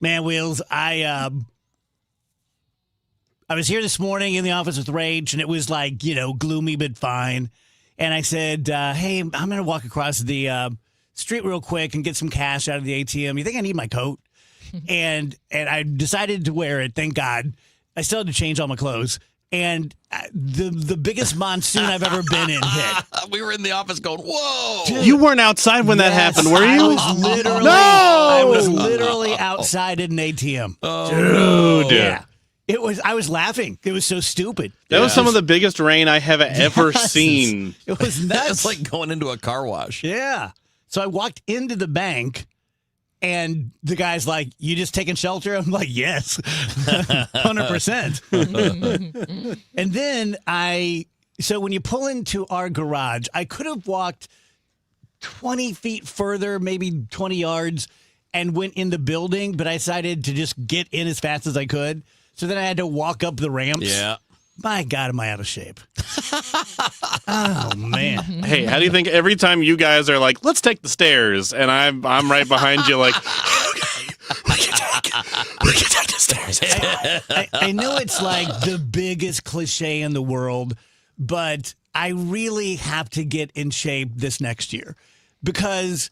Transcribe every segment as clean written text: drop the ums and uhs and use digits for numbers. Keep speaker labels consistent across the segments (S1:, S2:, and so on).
S1: Man, Wheels, I was here this morning in the office with Rage, and it was like, gloomy but fine. And I said, hey, I'm going to walk across the street real quick and get some cash out of the ATM. You think I need my coat? and I decided to wear it, thank God. I still had to change all my clothes. And the biggest monsoon I've ever been in hit.
S2: We were in the office going, whoa.
S1: Dude,
S3: you weren't outside when that happened, were you?
S1: I was literally outside at an ATM.
S3: Dude.
S1: Yeah. I was laughing. It was so stupid.
S3: That was some of the biggest rain I have ever seen.
S1: It was nuts.
S2: It's like going into a car wash.
S1: Yeah. So I walked into the bank, and the guy's like, you just taking shelter? I'm like, yes, 100%. And then so when you pull into our garage, I could have walked 20 feet further, maybe 20 yards, and went in the building, but I decided to just get in as fast as I could. So then I had to walk up the ramps.
S2: Yeah.
S1: My God, am I out of shape? Oh, man.
S3: Hey, how do you think every time you guys are like, let's take the stairs, and I'm right behind you like, okay, we can take the stairs.
S1: I know it's like the biggest cliche in the world, but I really have to get in shape this next year because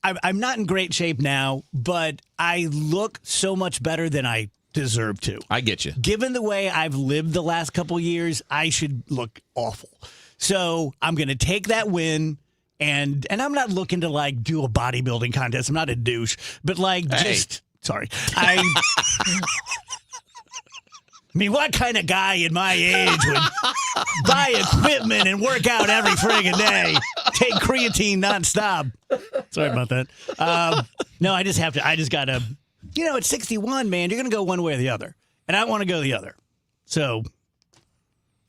S1: I'm not in great shape now, but I look so much better than I deserve to.
S2: I get you.
S1: Given the way I've lived the last couple years, I should look awful. So I'm going to take that win, and I'm not looking to like do a bodybuilding contest. I'm not a douche, but like sorry. I mean, what kind of guy in my age would buy equipment and work out every friggin' day? Take creatine nonstop. Sorry about that. No, I just got to. At 61, man, you're going to go one way or the other. And I want to go the other. So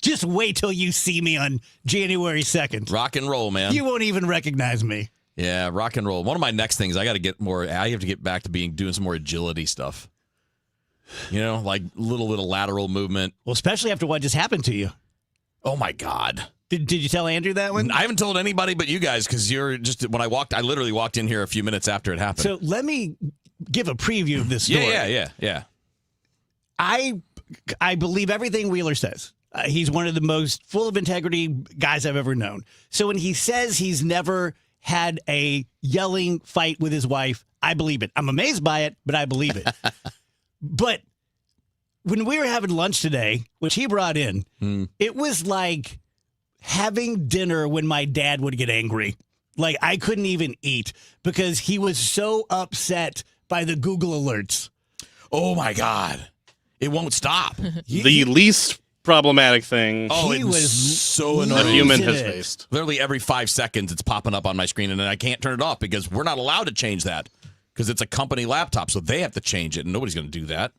S1: just wait till you see me on January 2nd.
S2: Rock and roll, man.
S1: You won't even recognize me.
S2: Yeah, rock and roll. One of my next things, I have to get back to doing some more agility stuff. Like little lateral movement.
S1: Well, especially after what just happened to you.
S2: Oh, my God.
S1: Did you tell Andrew that one?
S2: I haven't told anybody but you guys because I literally walked in here a few minutes after it happened.
S1: So let me give a preview of this story.
S2: Yeah.
S1: I believe everything Wheeler says. He's one of the most full of integrity guys I've ever known. So when he says he's never had a yelling fight with his wife, I believe it. I'm amazed by it, but I believe it. But when we were having lunch today, which he brought in, it was like having dinner when my dad would get angry. Like I couldn't even eat because he was so upset by the Google alerts.
S2: Oh, my God. It won't stop.
S3: The least problematic thing
S1: He was
S2: so
S3: a
S2: annoying.
S3: human has faced.
S2: Literally every 5 seconds, it's popping up on my screen, and then I can't turn it off because we're not allowed to change that because it's a company laptop, so they have to change it, and nobody's going to do that.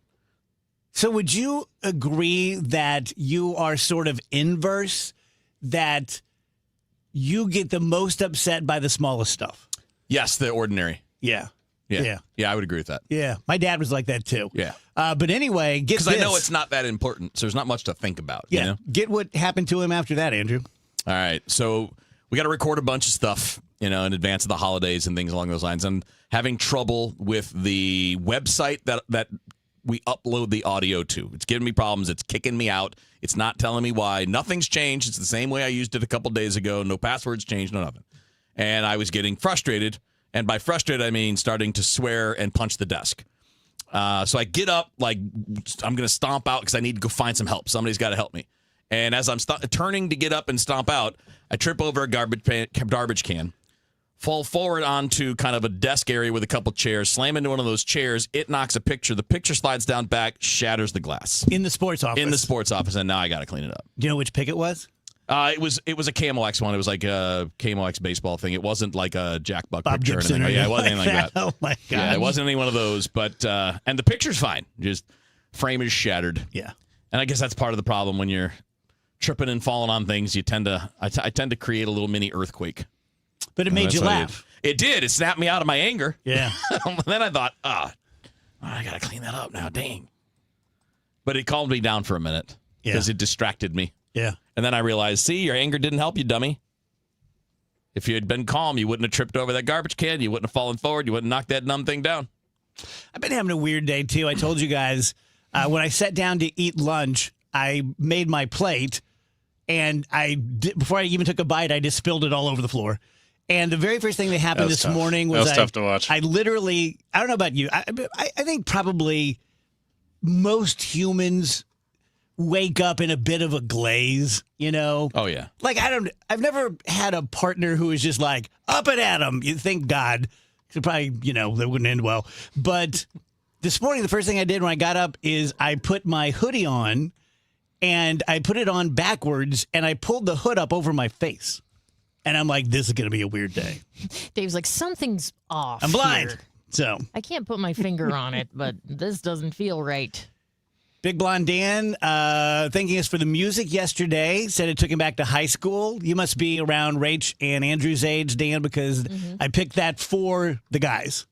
S1: So would you agree that you are sort of inverse, that you get the most upset by the smallest stuff?
S2: Yes, the ordinary.
S1: Yeah.
S2: Yeah, I would agree with that.
S1: Yeah. My dad was like that too.
S2: Yeah.
S1: But anyway, get this.
S2: Because I know it's not that important, so there's not much to think about.
S1: Yeah.
S2: You know?
S1: Get what happened to him after that, Andrew.
S2: All right. So we got to record a bunch of stuff, in advance of the holidays and things along those lines. I'm having trouble with the website that we upload the audio to. It's giving me problems. It's kicking me out. It's not telling me why. Nothing's changed. It's the same way I used it a couple days ago. No passwords changed. No nothing. And I was getting frustrated. And by frustrated, I mean starting to swear and punch the desk. So I get up, like I'm going to stomp out because I need to go find some help. Somebody's got to help me. And as I'm turning to get up and stomp out, I trip over a garbage can, fall forward onto kind of a desk area with a couple chairs, slam into one of those chairs. It knocks a picture. The picture slides down back, shatters the glass.
S1: In the sports office.
S2: In the sports office, and now I got to clean it up.
S1: Do you know which pick it was?
S2: It was a KMOX one. It was like a KMOX baseball thing. It wasn't like a Jack Buck
S1: Bob
S2: picture
S1: Gibson
S2: or anything.
S1: or
S2: Yeah, it wasn't anything like that.
S1: Oh my God.
S2: Yeah, it wasn't any one of those. But and the picture's fine. Just frame is shattered.
S1: Yeah.
S2: And I guess that's part of the problem when you're tripping and falling on things. You tend to I tend to create a little mini earthquake.
S1: But it made you laugh.
S2: It did. It snapped me out of my anger.
S1: Yeah.
S2: Then I thought, I got to clean that up now. Dang. But it calmed me down for a minute because it distracted me.
S1: Yeah.
S2: And then I realized, see, your anger didn't help you, dummy. If you had been calm, you wouldn't have tripped over that garbage can. You wouldn't have fallen forward. You wouldn't have knocked that dumb thing down.
S1: I've been having a weird day, too. I told you guys when I sat down to eat lunch, I made my plate, and before I even took a bite, I just spilled it all over the floor. And the very first thing that happened this morning was
S3: tough to watch.
S1: I literally, I don't know about you, I think probably most humans wake up in a bit of a glaze, you know?
S2: Oh, yeah.
S1: Like, I've never had a partner who is just like, up and at 'em. You thank God. So probably, that wouldn't end well. But this morning, the first thing I did when I got up is I put my hoodie on, and I put it on backwards, and I pulled the hood up over my face. And I'm like, this is going to be a weird day.
S4: Dave's like, something's off.
S1: I'm blind.
S4: here.
S1: So,
S4: I can't put my finger on it, but this doesn't feel right.
S1: Big Blonde Dan, thanking us for the music yesterday, said it took him back to high school. You must be around Rach and Andrew's age, Dan, because I picked that for the guys.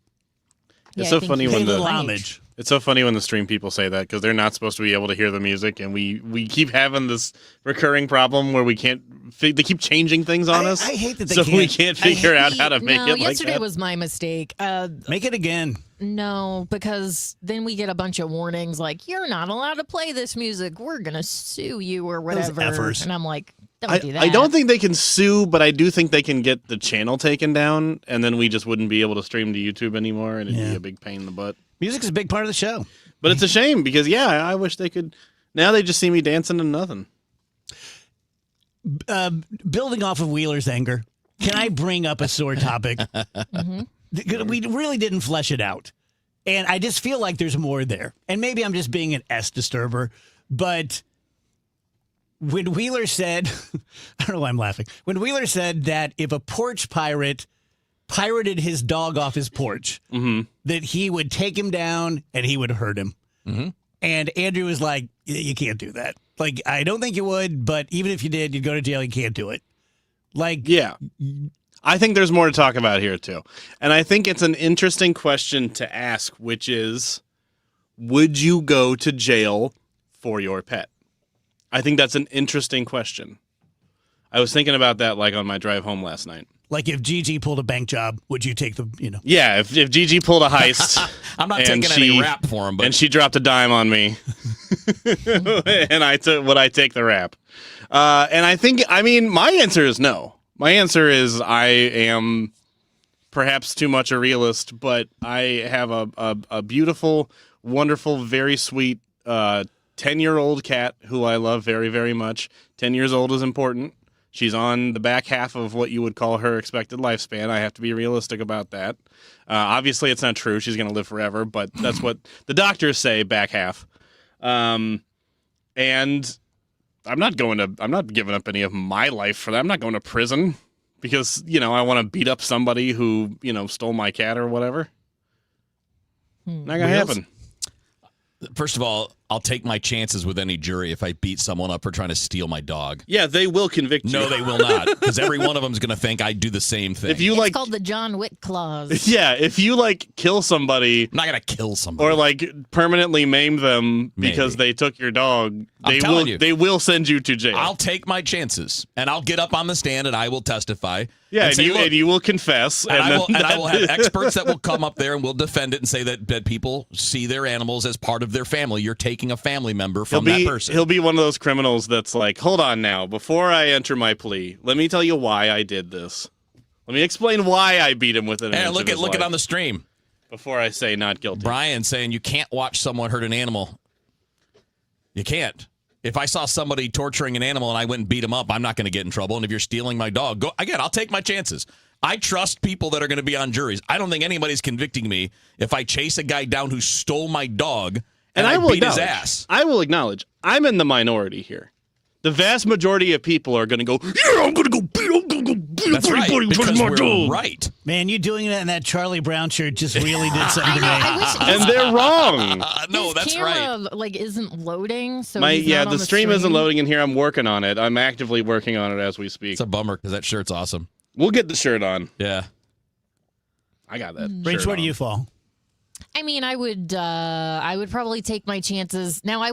S3: It's
S4: I
S3: so
S4: think
S3: funny
S4: he's
S1: Pay
S3: when
S1: a little
S3: the
S1: homage.
S3: It's so funny when the stream people say that because they're not supposed to be able to hear the music, and we keep having this recurring problem where we can't. They keep changing things on us.
S1: I hate that they
S3: so
S1: can't.
S3: we can't figure out how to make
S4: no,
S3: it like
S4: yesterday
S3: that.
S4: was my mistake.
S1: Make it again.
S4: No, because then we get a bunch of warnings like, you're not allowed to play this music. We're going to sue you or whatever.
S1: effers.
S4: And I'm like, don't do that.
S3: I don't think they can sue, but I do think they can get the channel taken down, and then we just wouldn't be able to stream to YouTube anymore, and it'd be a big pain in the butt.
S1: Music is a big part of the show.
S3: But it's a shame because, I wish they could. Now they just see me dancing to nothing.
S1: Building off of Wheeler's anger, can I bring up a sore topic? We really didn't flesh it out. And I just feel like there's more there. And maybe I'm just being an S disturber. But when Wheeler said, I don't know why I'm laughing. When Wheeler said that if a porch pirate pirated his dog off his porch, that he would take him down and he would hurt him. And Andrew was like, you can't do that. Like, I don't think you would, but even if you did, you'd go to jail. You can't do it. Like,
S3: Yeah. I think there's more to talk about here, too. And I think it's an interesting question to ask, which is, would you go to jail for your pet? I think that's an interesting question. I was thinking about that, like, on my drive home last night.
S1: Like if Gigi pulled a bank job, would you take the,
S3: Yeah, if Gigi pulled a heist.
S2: I'm not
S3: and
S2: taking any rap for him, but
S3: and she dropped a dime on me, and would I take the rap? And I mean, my answer is no. My answer is I am perhaps too much a realist, but I have a beautiful, wonderful, very sweet 10-year-old cat who I love very, very much. 10 years old is important. She's on the back half of what you would call her expected lifespan. I have to be realistic about that. Obviously, it's not true. She's going to live forever, but that's what the doctors say, back half. And I'm not giving up any of my life for that. I'm not going to prison because, I want to beat up somebody who, stole my cat or whatever. Not going to happen.
S2: first of all, I'll take my chances with any jury if I beat someone up for trying to steal my dog.
S3: Yeah, they will convict you.
S2: No, they will not, because every one of them is going to think I'd do the same thing.
S3: If you
S4: It's called the John Wick clause.
S3: yeah, if you kill somebody
S2: I'm not going to kill somebody.
S3: or permanently maim them because
S2: Maybe.
S3: they took your dog,
S2: I'm telling you.
S3: they will send you to jail.
S2: I'll take my chances, and I'll get up on the stand, and I will testify.
S3: yeah, and
S2: say,
S3: you
S2: "Look,"
S3: and you will confess,
S2: and I
S3: then
S2: will have experts that will come up there and will defend it and say that people see their animals as part of their family. You're taking a family member from that person.
S3: He'll be one of those criminals that's like, hold on now, before I enter my plea, let me tell you why I did this. Let me explain why I beat him with an
S2: Hey,
S3: inch
S2: look
S3: of his
S2: it
S3: life
S2: on the stream.
S3: before I say not guilty.
S2: Brian saying you can't watch someone hurt an animal. You can't. If I saw somebody torturing an animal and I went and beat him up, I'm not going to get in trouble. And if you're stealing my dog, go again. I'll take my chances. I trust people that are going to be on juries. I don't think anybody's convicting me if I chase a guy down who stole my dog and I
S3: will
S2: beat his
S3: acknowledge,
S2: ass.
S3: I will acknowledge, I'm in the minority here. The vast majority of people are going to go, yeah, I'm going to go beat
S2: That's right,
S3: everybody for
S2: because
S3: my
S2: we're
S3: dog.
S2: right.
S1: Man, you doing that in that Charlie Brown shirt just really did something to me.
S4: I wish
S3: And they're wrong.
S2: No,
S4: his
S2: that's right.
S4: camera, isn't loading. So he's not
S3: The
S4: on
S3: stream isn't loading in here. I'm working on it. I'm actively working on it as we speak.
S2: It's a bummer because that shirt's awesome.
S3: We'll get the shirt on.
S2: Yeah.
S3: I got that.
S1: Rach,
S3: shirt
S1: where do
S3: on.
S1: you fall?
S4: I mean, I would probably take my chances. Now, I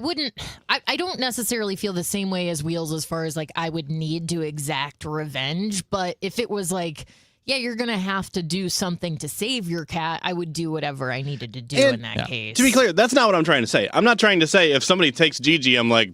S4: don't necessarily feel the same way as Wheels as far as I would need to exact revenge. But if it was yeah, you're going to have to do something to save your cat, I would do whatever I needed to do in that case.
S3: To be clear, that's not what I'm trying to say. I'm not trying to say if somebody takes Gigi, I'm like,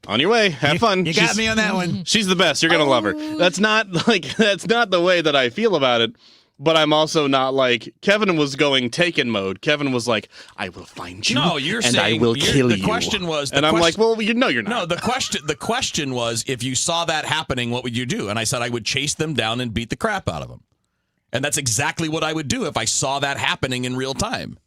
S3: on your way, have fun.
S1: You got me on that one.
S3: She's the best. You're gonna love her. That's not the way that I feel about it. But I'm also not like Kevin was going Taken mode. Kevin was like, I will find you.
S2: No, you're
S3: and
S2: saying
S3: I will kill you.
S2: The question was,
S3: and I'm like, well, you're not.
S2: No, the question was, if you saw that happening, what would you do? And I said I would chase them down and beat the crap out of them. And that's exactly what I would do if I saw that happening in real time.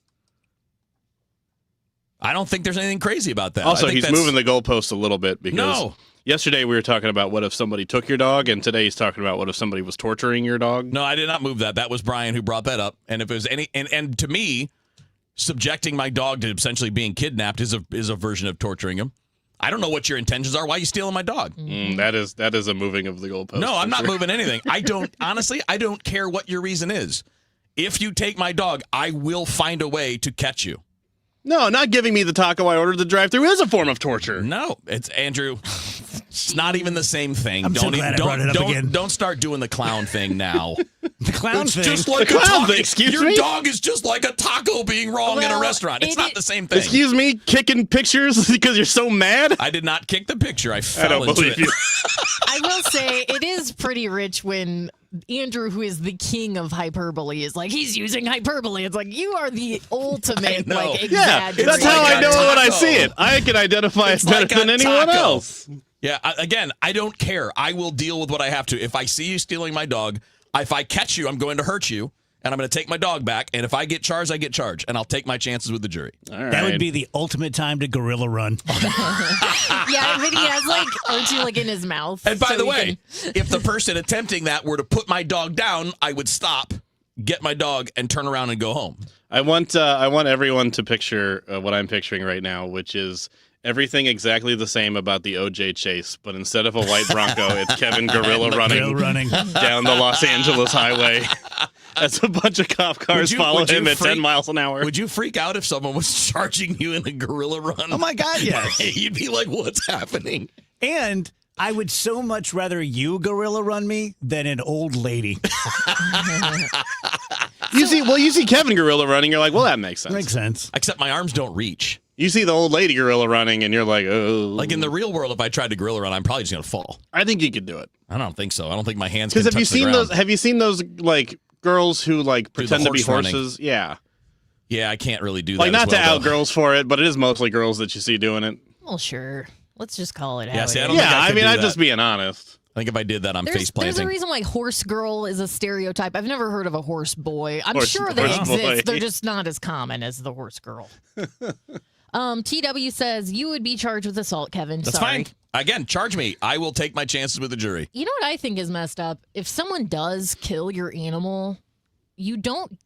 S2: I don't think there's anything crazy about that.
S3: Also, he's moving the goalpost a little bit because yesterday we were talking about what if somebody took your dog, and today he's talking about what if somebody was torturing your dog.
S2: No, I did not move that. That was Brian who brought that up. And if it was and to me, subjecting my dog to essentially being kidnapped is a version of torturing him. I don't know what your intentions are. Why are you stealing my dog?
S3: That is a moving of the goalpost.
S2: No, I'm not moving anything. I don't care what your reason is. If you take my dog, I will find a way to catch you.
S3: No, not giving me the taco I ordered the drive-thru is a form of torture.
S2: No, it's Andrew. It's not even the same thing.
S1: I'm so glad I brought it up again.
S2: Don't start doing the clown thing now.
S1: The clown thing.
S2: Just like
S3: The
S2: a
S3: clown
S2: taco.
S3: thing, excuse
S2: Your
S3: me?
S2: dog is just like a taco being wrong in a restaurant. It's not the same thing.
S3: Excuse me, kicking pictures because you're so mad?
S2: I did not kick the picture. I
S3: I
S2: fell
S3: don't
S2: into
S3: believe
S2: it.
S3: you.
S4: I will say it is pretty rich when Andrew, who is the king of hyperbole, is like, he's using hyperbole. It's like, you are the ultimate,
S2: know.
S4: like,
S3: Yeah,
S4: exaggerator.
S3: that's how
S2: like
S3: I
S2: a
S3: know it when I
S2: taco.
S3: see it. I can identify it
S2: It's
S3: better
S2: like a
S3: than anyone
S2: taco.
S3: else.
S2: Yeah, again, I don't care. I will deal with what I have to. If I see you stealing my dog, if I catch you, I'm going to hurt you, and I'm going to take my dog back. And if I get charged, I get charged, and I'll take my chances with the jury.
S3: All right.
S1: That would be the ultimate time to gorilla run.
S4: Yeah, but he has, like, Archie, like, in his mouth.
S2: And by
S4: so
S2: the
S4: he
S2: way,
S4: can-
S2: if the person attempting that were to put my dog down, I would stop, get my dog, and turn around and go home.
S3: I want everyone to picture what I'm picturing right now, which is everything exactly the same about the OJ chase, but instead of a white Bronco, it's Kevin gorilla
S1: Gorilla running.
S3: down the Los Angeles highway as a bunch of cop cars follow
S2: would you
S3: him at 10
S2: freak-
S3: miles an hour.
S2: Would you freak out if someone was charging you in a gorilla run?
S1: Oh my God, yes.
S2: You'd be like, what's happening?
S1: And I would so much rather you gorilla run me than an old lady.
S3: You see Kevin gorilla running, you're like, well, that makes sense.
S1: Makes sense.
S2: Except my arms don't reach.
S3: You see the old lady gorilla running, and you're like, oh.
S2: Like in the real world, if I tried to gorilla run, I'm probably just going to fall.
S3: I think you could do it.
S2: I don't think so. I don't think my hands can
S3: Because
S2: touch
S3: have you
S2: the
S3: seen
S2: ground.
S3: those? Have you seen those like girls who like
S2: Do the
S3: pretend to be
S2: horse running.
S3: horses? Yeah,
S2: Yeah, I can't really do that.
S3: like not
S2: as
S3: to
S2: well,
S3: out
S2: though.
S3: girls for it, but it is mostly girls that you see doing it.
S4: Well, sure. Let's just call it
S2: Yeah,
S4: out.
S2: see, I don't think
S3: Yeah,
S2: I
S3: I
S2: could
S3: mean,
S2: do
S3: I'm
S2: that.
S3: just being honest.
S2: I think if I did that, I'm face
S4: There's a
S2: planting.
S4: reason why horse girl is a stereotype. I've never heard of a horse boy. I'm
S3: Horse-
S4: sure they
S3: horse boy.
S4: exist. They're just not as common as the horse girl. TW says you would be charged with assault, Kevin.
S2: That's
S4: Sorry.
S2: fine. Again, charge me. I will take my chances with the jury.
S4: You know what I think is messed up? If someone does kill your animal, you don't.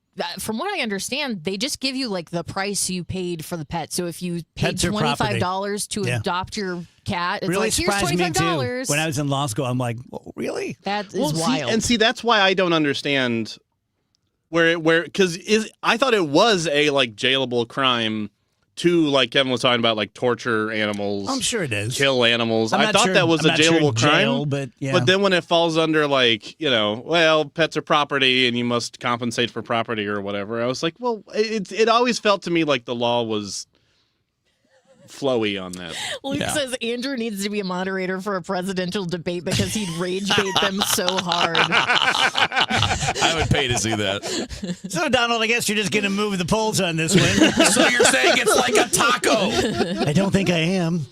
S4: From what I understand, they just give you like the price you paid for the pet. So if you paid
S1: Pets are property.
S4: $25 to
S1: Yeah.
S4: adopt your cat, it's
S1: Really
S4: like here's
S1: surprised me
S4: $25.
S1: too. When I was in law school, I'm like, well, really?
S4: That is
S3: See,
S4: wild.
S3: and see, that's why I don't understand where because I thought it was a like jailable crime to like Kevin was talking about like torture animals.
S1: I'm sure it is.
S3: Kill animals.
S1: I'm
S3: I
S1: not
S3: thought
S1: sure-
S3: that was
S1: I'm
S3: a
S1: not sure
S3: jailable
S1: jail,
S3: crime.
S1: but yeah.
S3: But then when it falls under like, well, pets are property and you must compensate for property or whatever, I was like, well, it always felt to me like the law was flowy on that.
S4: Luke
S2: Yeah.
S4: says Andrew needs to be a moderator for a presidential debate because he'd rage bait them so hard.
S2: I would pay to see that.
S1: So, Donald, I guess you're just going to move the polls on this one.
S2: So you're saying it's like a taco?
S1: I don't think I am.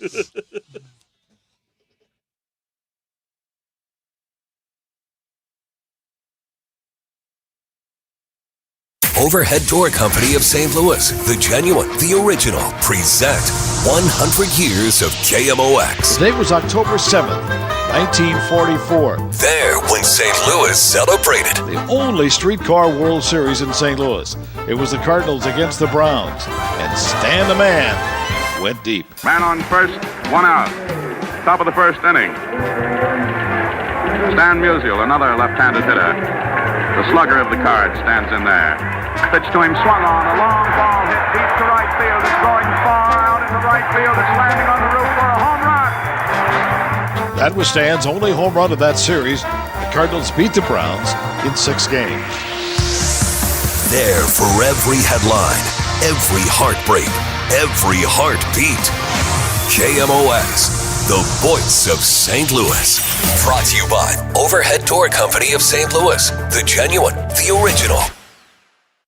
S5: Overhead Door Company of St. Louis, the genuine, the original, present 100 years of KMOX.
S6: Today was October 7th, 1944.
S5: There when St. Louis celebrated.
S6: The only streetcar World Series in St. Louis. It was the Cardinals against the Browns. And Stan the Man went deep.
S7: Man on first, 1 out. Top of the first inning. Stan Musial, another left-handed hitter. The slugger of the card stands in there. Pitch to him, swung on, a long ball hit deep to right field. It's going far out into right field. It's landing on the roof for a home run.
S6: That was Stan's only home run of that series. The Cardinals beat the Browns in 6 games.
S5: There for every headline, every heartbreak, every heartbeat. KMOX, the voice of St. Louis. Brought to you by Overhead Door Company of St. Louis. The genuine, the original.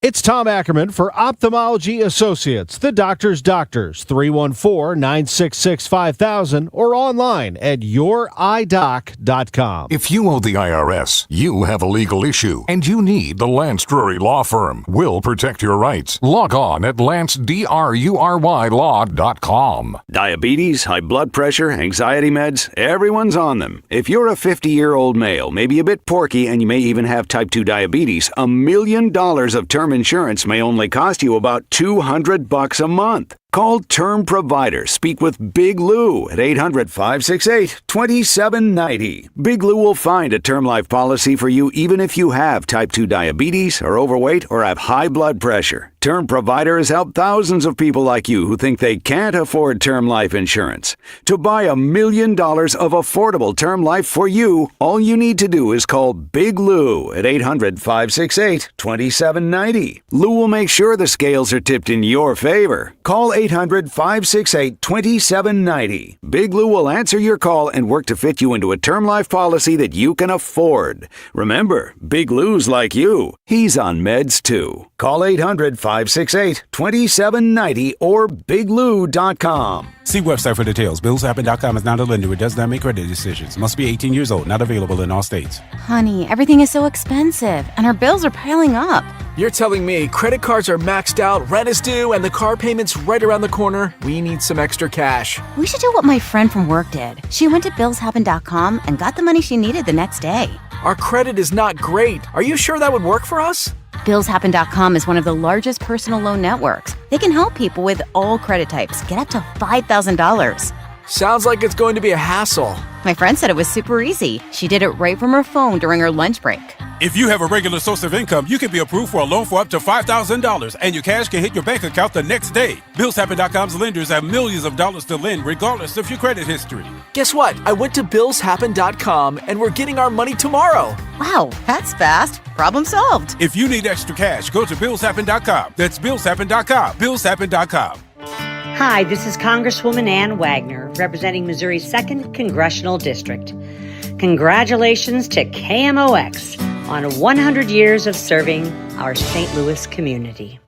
S8: It's Tom Ackerman for Ophthalmology Associates, the doctor's doctors, 314-966-5000 or online at youridoc.com.
S9: If you owe the IRS, you have a legal issue, and you need the Lance Drury Law Firm. We'll protect your rights. Log on at lancedrurylaw.com.
S10: Diabetes, high blood pressure, anxiety meds, everyone's on them. If you're a 50-year-old male, maybe a bit porky, and you may even have type 2 diabetes, $1 million of term insurance may only cost you about $200 a month. Call Term Provider. Speak with Big Lou at 800-568-2790. Big Lou will find a term life policy for you even if you have type 2 diabetes, are overweight, or have high blood pressure. Term Provider has helped thousands of people like you who think they can't afford term life insurance. To buy $1 million of affordable term life for you, all you need to do is call Big Lou at 800-568-2790. Lou will make sure the scales are tipped in your favor. Call 800-568-2790. Big Lou will answer your call and work to fit you into a term life policy that you can afford. Remember, Big Lou's like you. He's on meds too. Call 800-568-2790 or biglou.com.
S11: See website for details. BillsHappen.com is not a lender. It does not make credit decisions. Must be 18 years old. Not available in all states.
S12: Honey, everything is so expensive, and our bills are piling up.
S13: You're telling me credit cards are maxed out, rent is due, and the car payment's right around the corner? We need some extra cash.
S12: We should do what my friend from work did. She went to BillsHappen.com and got the money she needed the next day.
S13: Our credit is not great. Are you sure that would work for us?
S12: BillsHappen.com is one of the largest personal loan networks. They can help people with all credit types get up to $5,000.
S13: Sounds like it's going to be a hassle.
S12: My friend said it was super easy. She did it right from her phone during her lunch break.
S11: If you have a regular source of income, you can be approved for a loan for up to $5,000, and your cash can hit your bank account the next day. BillsHappen.com's lenders have millions of dollars to lend regardless of your credit history.
S13: Guess what? I went to BillsHappen.com, and we're getting our money tomorrow.
S12: Wow, that's fast. Problem solved.
S11: If you need extra cash, go to BillsHappen.com. That's BillsHappen.com. BillsHappen.com.
S14: Hi, this is Congresswoman Ann Wagner, representing Missouri's 2nd Congressional District. Congratulations to KMOX on 100 years of serving our St. Louis community.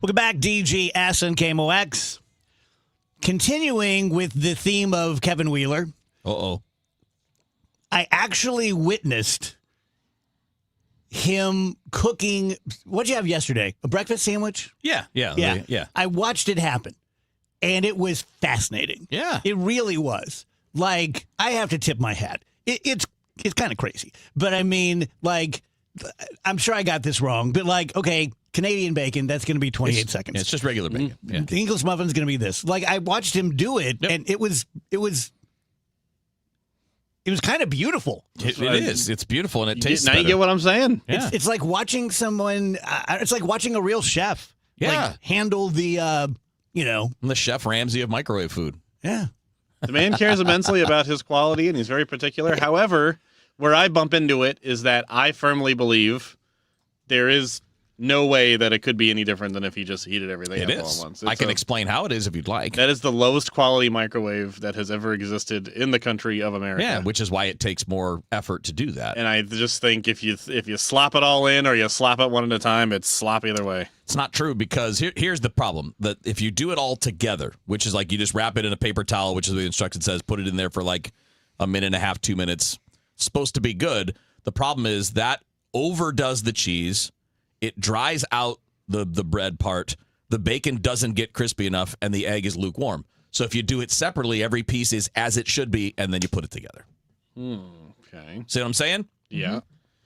S1: Welcome back, DGS and KMOX. Continuing with the theme of Kevin Wheeler.
S2: Uh-oh.
S1: I actually witnessed him cooking. What'd you have yesterday? A breakfast sandwich?
S2: Yeah.
S1: I watched it happen, and it was fascinating.
S2: Yeah.
S1: It really was. Like, I have to tip my hat. It's kind of crazy. But I mean, like, I'm sure I got this wrong, but like, okay, Canadian bacon, that's going to be 28 seconds.
S2: It's just regular bacon. Yeah.
S1: The English muffin's going to be this. Like, I watched him do it, and it was kind of beautiful.
S2: It is. It's beautiful, and it tastes
S3: Now
S2: better.
S3: you get what I'm saying?
S2: Yeah.
S1: It's like watching someone. It's like watching a real chef.
S2: Yeah.
S1: Like, handle the.
S2: I'm the Chef Ramsay of microwave food.
S1: Yeah.
S3: The man cares immensely about his quality, and he's very particular. However, where I bump into it is that I firmly believe there is no way that it could be any different than if he just heated everything up all at once.
S2: I can explain how it is if you'd like.
S3: That is the lowest quality microwave that has ever existed in the country of America.
S2: Yeah, which is why it takes more effort to do that.
S3: And I just think if you slop it all in or you slop it one at a time, it's slop either way.
S2: It's not true because here's the problem. That if you do it all together, which is like you just wrap it in a paper towel, which is what the instruction says, put it in there for like a minute and a half, 2 minutes, it's supposed to be good. The problem is that overdoes the cheese. It dries out the bread part. The bacon doesn't get crispy enough, and the egg is lukewarm. So if you do it separately, every piece is as it should be, and then you put it together.
S3: Okay.
S2: See what I'm saying?
S3: Yeah.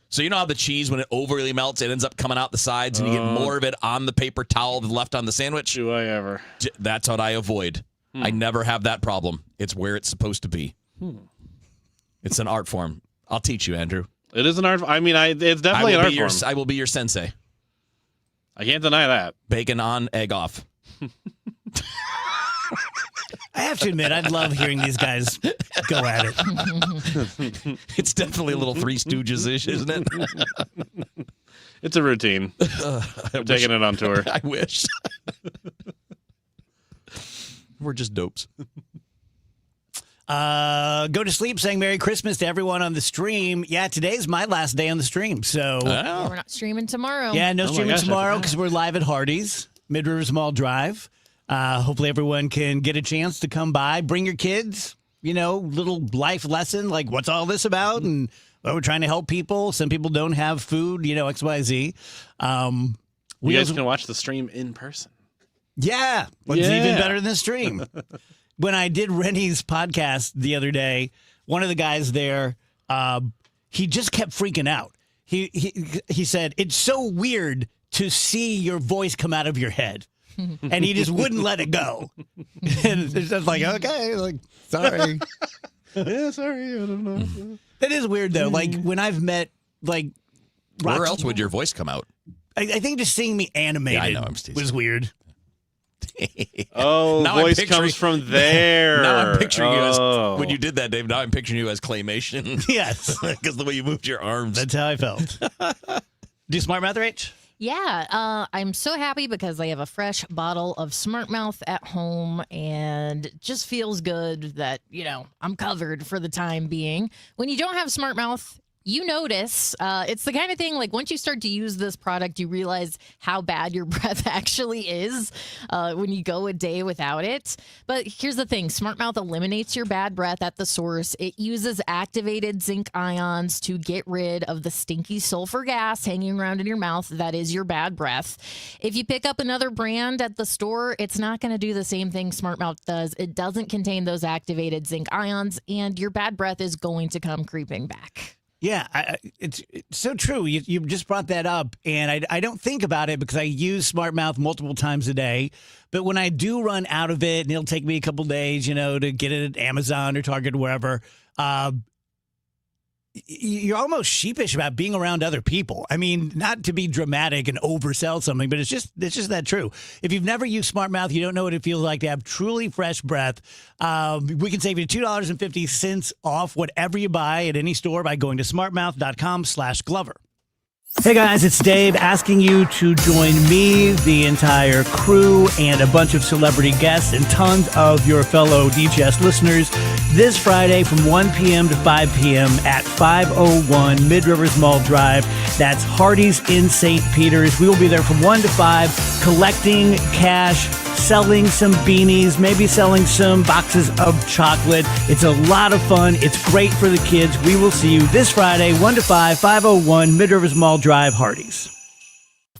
S2: So you know how the cheese, when it overly melts, it ends up coming out the sides, and you get more of it on the paper towel than left on the sandwich?
S3: Do I ever?
S2: That's what I avoid. I never have that problem. It's where it's supposed to be. It's an art form. I'll teach you, Andrew.
S3: It is an art. I mean, it's definitely an art form.
S2: I will be your sensei.
S3: I can't deny that.
S2: Bacon on, egg off.
S1: I have to admit, I love hearing these guys go at it.
S2: It's definitely a little Three Stooges-ish, isn't it?
S3: It's a routine. I'm taking it on tour.
S2: I wish. We're just dopes.
S1: Go to sleep saying Merry Christmas to everyone on the stream. Yeah, today's my last day on the stream. So
S4: Yeah, we're not streaming tomorrow.
S1: Yeah, no streaming tomorrow because we're live at Hardee's, Mid Rivers Mall Drive. Hopefully everyone can get a chance to come by. Bring your kids, little life lesson like what's all this about? And we're trying to help people. Some people don't have food, XYZ.
S3: You guys can watch the stream in person.
S1: Yeah, it's even better than the stream. When I did Rennie's podcast the other day, one of the guys there, he just kept freaking out. He said, it's so weird to see your voice come out of your head. And he just wouldn't let it go. And it's just like, okay, like, sorry.
S3: Yeah, sorry, I don't know.
S1: That is weird, though. Like, when I've met, like...
S2: Where else would your voice come out?
S1: I think just seeing me animated was weird.
S3: Now voice comes from there.
S2: Now I'm picturing you as, when you did that, Dave, now I'm picturing you as claymation.
S1: Yes.
S2: Because the way you moved your arms.
S1: That's how I felt. Do Smart Mouth, Rach?
S4: Yeah, I'm so happy because I have a fresh bottle of Smart Mouth at home, and it just feels good that, I'm covered for the time being. When you don't have Smart Mouth, you notice. It's the kind of thing, like, once you start to use this product, you realize how bad your breath actually is when you go a day without it. But here's the thing. Smart Mouth eliminates your bad breath at the source. It uses activated zinc ions to get rid of the stinky sulfur gas hanging around in your mouth that is your bad breath. If you pick up another brand at the store, it's not going to do the same thing Smart Mouth does. It doesn't contain those activated zinc ions, and your bad breath is going to come creeping back.
S1: Yeah, it's so true. You just brought that up, and I don't think about it because I use Smart Mouth multiple times a day. But when I do run out of it, and it'll take me a couple days, to get it at Amazon or Target or wherever, you're almost sheepish about being around other people. I mean, not to be dramatic and oversell something, but it's just that true. If you've never used Smart Mouth, you don't know what it feels like to have truly fresh breath. We can save you $2.50 off whatever you buy at any store by going to smartmouth.com/Glover. Hey guys, it's Dave asking you to join me, the entire crew, and a bunch of celebrity guests and tons of your fellow DGS listeners this Friday from 1 p.m. to 5 p.m. at 501 Mid Rivers Mall Drive. That's Hardee's in St. Peters. We will be there from 1 to 5 collecting cash, selling some beanies, maybe selling some boxes of chocolate. It's a lot of fun. It's great for the kids. We will see you this Friday, 1 to 5, 501 Mid Rivers Mall Drive, Hardee's.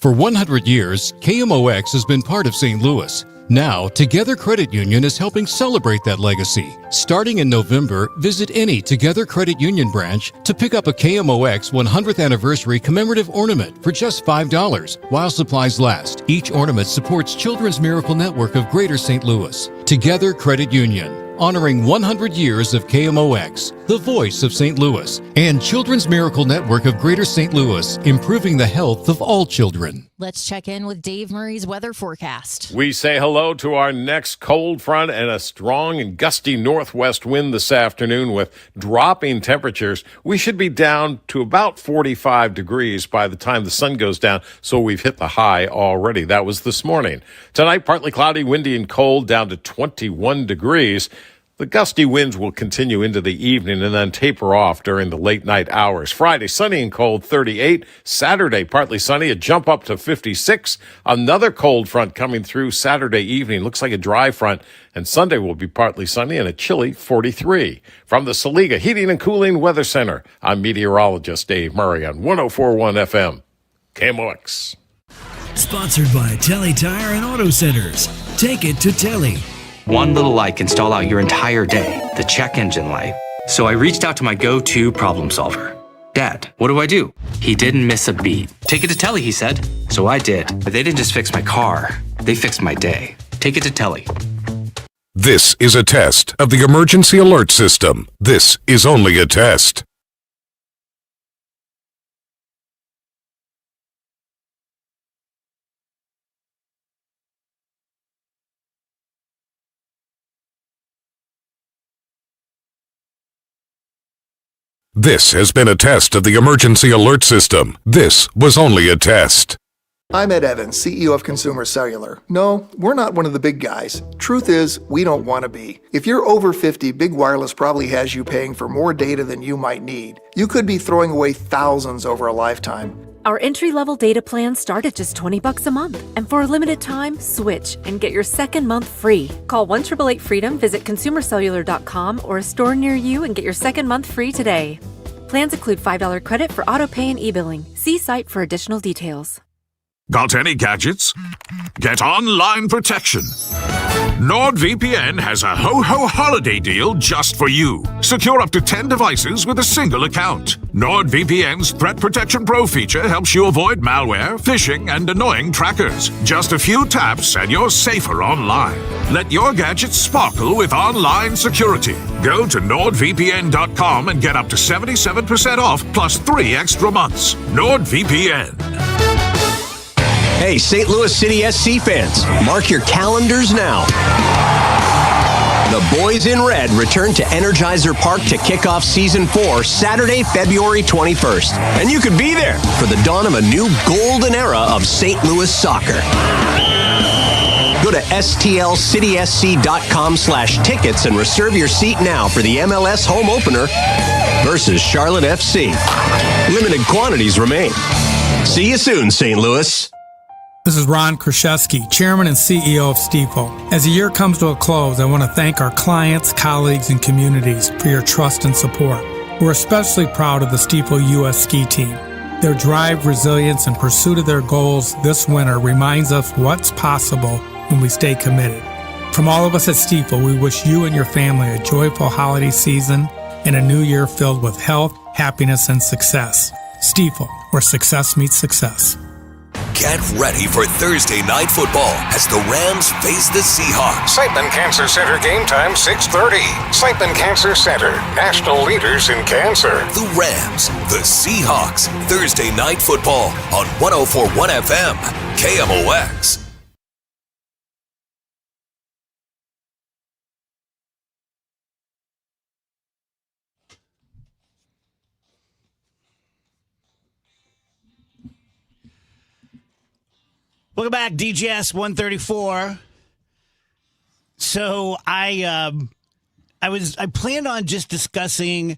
S15: For 100 years, KMOX has been part of St. Louis. Now, Together Credit Union is helping celebrate that legacy. Starting in November, visit any Together Credit Union branch to pick up a KMOX 100th anniversary commemorative ornament for just $5 while supplies last. Each ornament supports Children's Miracle Network of Greater St. Louis. Together Credit Union, honoring 100 years of KMOX, the voice of St. Louis, and Children's Miracle Network of Greater St. Louis, improving the health of all children.
S4: Let's check in with Dave Murray's weather forecast.
S16: We say hello to our next cold front and a strong and gusty northwest wind this afternoon with dropping temperatures. We should be down to about 45 degrees by the time the sun goes down, so we've hit the high already. That was this morning. Tonight, partly cloudy, windy, and cold, down to 21 degrees. The gusty winds will continue into the evening and then taper off during the late night hours. Friday, sunny and cold, 38. Saturday, partly sunny, a jump up to 56. Another cold front coming through Saturday evening. Looks like a dry front. And Sunday will be partly sunny and a chilly 43. From the Saliga Heating and Cooling Weather Center, I'm meteorologist Dave Murray on 104.1 FM, KMOX.
S17: Sponsored by Telly Tire and Auto Centers. Take it to Telly.
S18: One little light can stall out your entire day, the check engine light. So I reached out to my go-to problem solver. Dad, what do? He didn't miss a beat. Take it to Telly, he said. So I did. But they didn't just fix my car, they fixed my day. Take it to Telly.
S9: This is a test of the emergency alert system. This is only a test. This has been a test of the emergency alert system. This was only a test.
S19: I'm Ed Evans, CEO of Consumer Cellular. No, we're not one of the big guys. Truth is, we don't want to be. If you're over 50, Big Wireless probably has you paying for more data than you might need. You could be throwing away thousands over a lifetime.
S20: Our entry-level data plans start at just $20 a month. And for a limited time, switch and get your second month free. Call 1-888-FREEDOM, visit consumercellular.com or a store near you and get your second month free today. Plans include $5 credit for auto pay and e-billing. See site for additional details.
S9: Got any gadgets? Get online protection. NordVPN has a ho-ho holiday deal just for you. Secure up to 10 devices with a single account. NordVPN's Threat Protection Pro feature helps you avoid malware, phishing, and annoying trackers. Just a few taps and you're safer online. Let your gadgets sparkle with online security. Go to NordVPN.com and get up to 77% off plus 3 extra months. NordVPN.
S21: Hey, St. Louis City SC fans, mark your calendars now. The Boys in Red return to Energizer Park to kick off Season 4 Saturday, February 21st. And you could be there for the dawn of a new golden era of St. Louis soccer. Go to stlcitysc.com/tickets and reserve your seat now for the MLS home opener versus Charlotte FC. Limited quantities remain. See you soon, St. Louis.
S22: This is Ron Kraszewski, Chairman and CEO of Stifel. As the year comes to a close, I want to thank our clients, colleagues, and communities for your trust and support. We're especially proud of the Stifel U.S. ski team. Their drive, resilience, and pursuit of their goals this winter reminds us what's possible when we stay committed. From all of us at Stifel, we wish you and your family a joyful holiday season and a new year filled with health, happiness, and success. Stifel, where success meets success.
S5: Get ready for Thursday Night Football as the Rams face the Seahawks.
S9: Siteman Cancer Center game time 6:30. Siteman Cancer Center, national leaders in cancer.
S5: The Rams, the Seahawks. Thursday Night Football on 104.1 FM, KMOX.
S1: Welcome back, DGS 134. So I planned on just discussing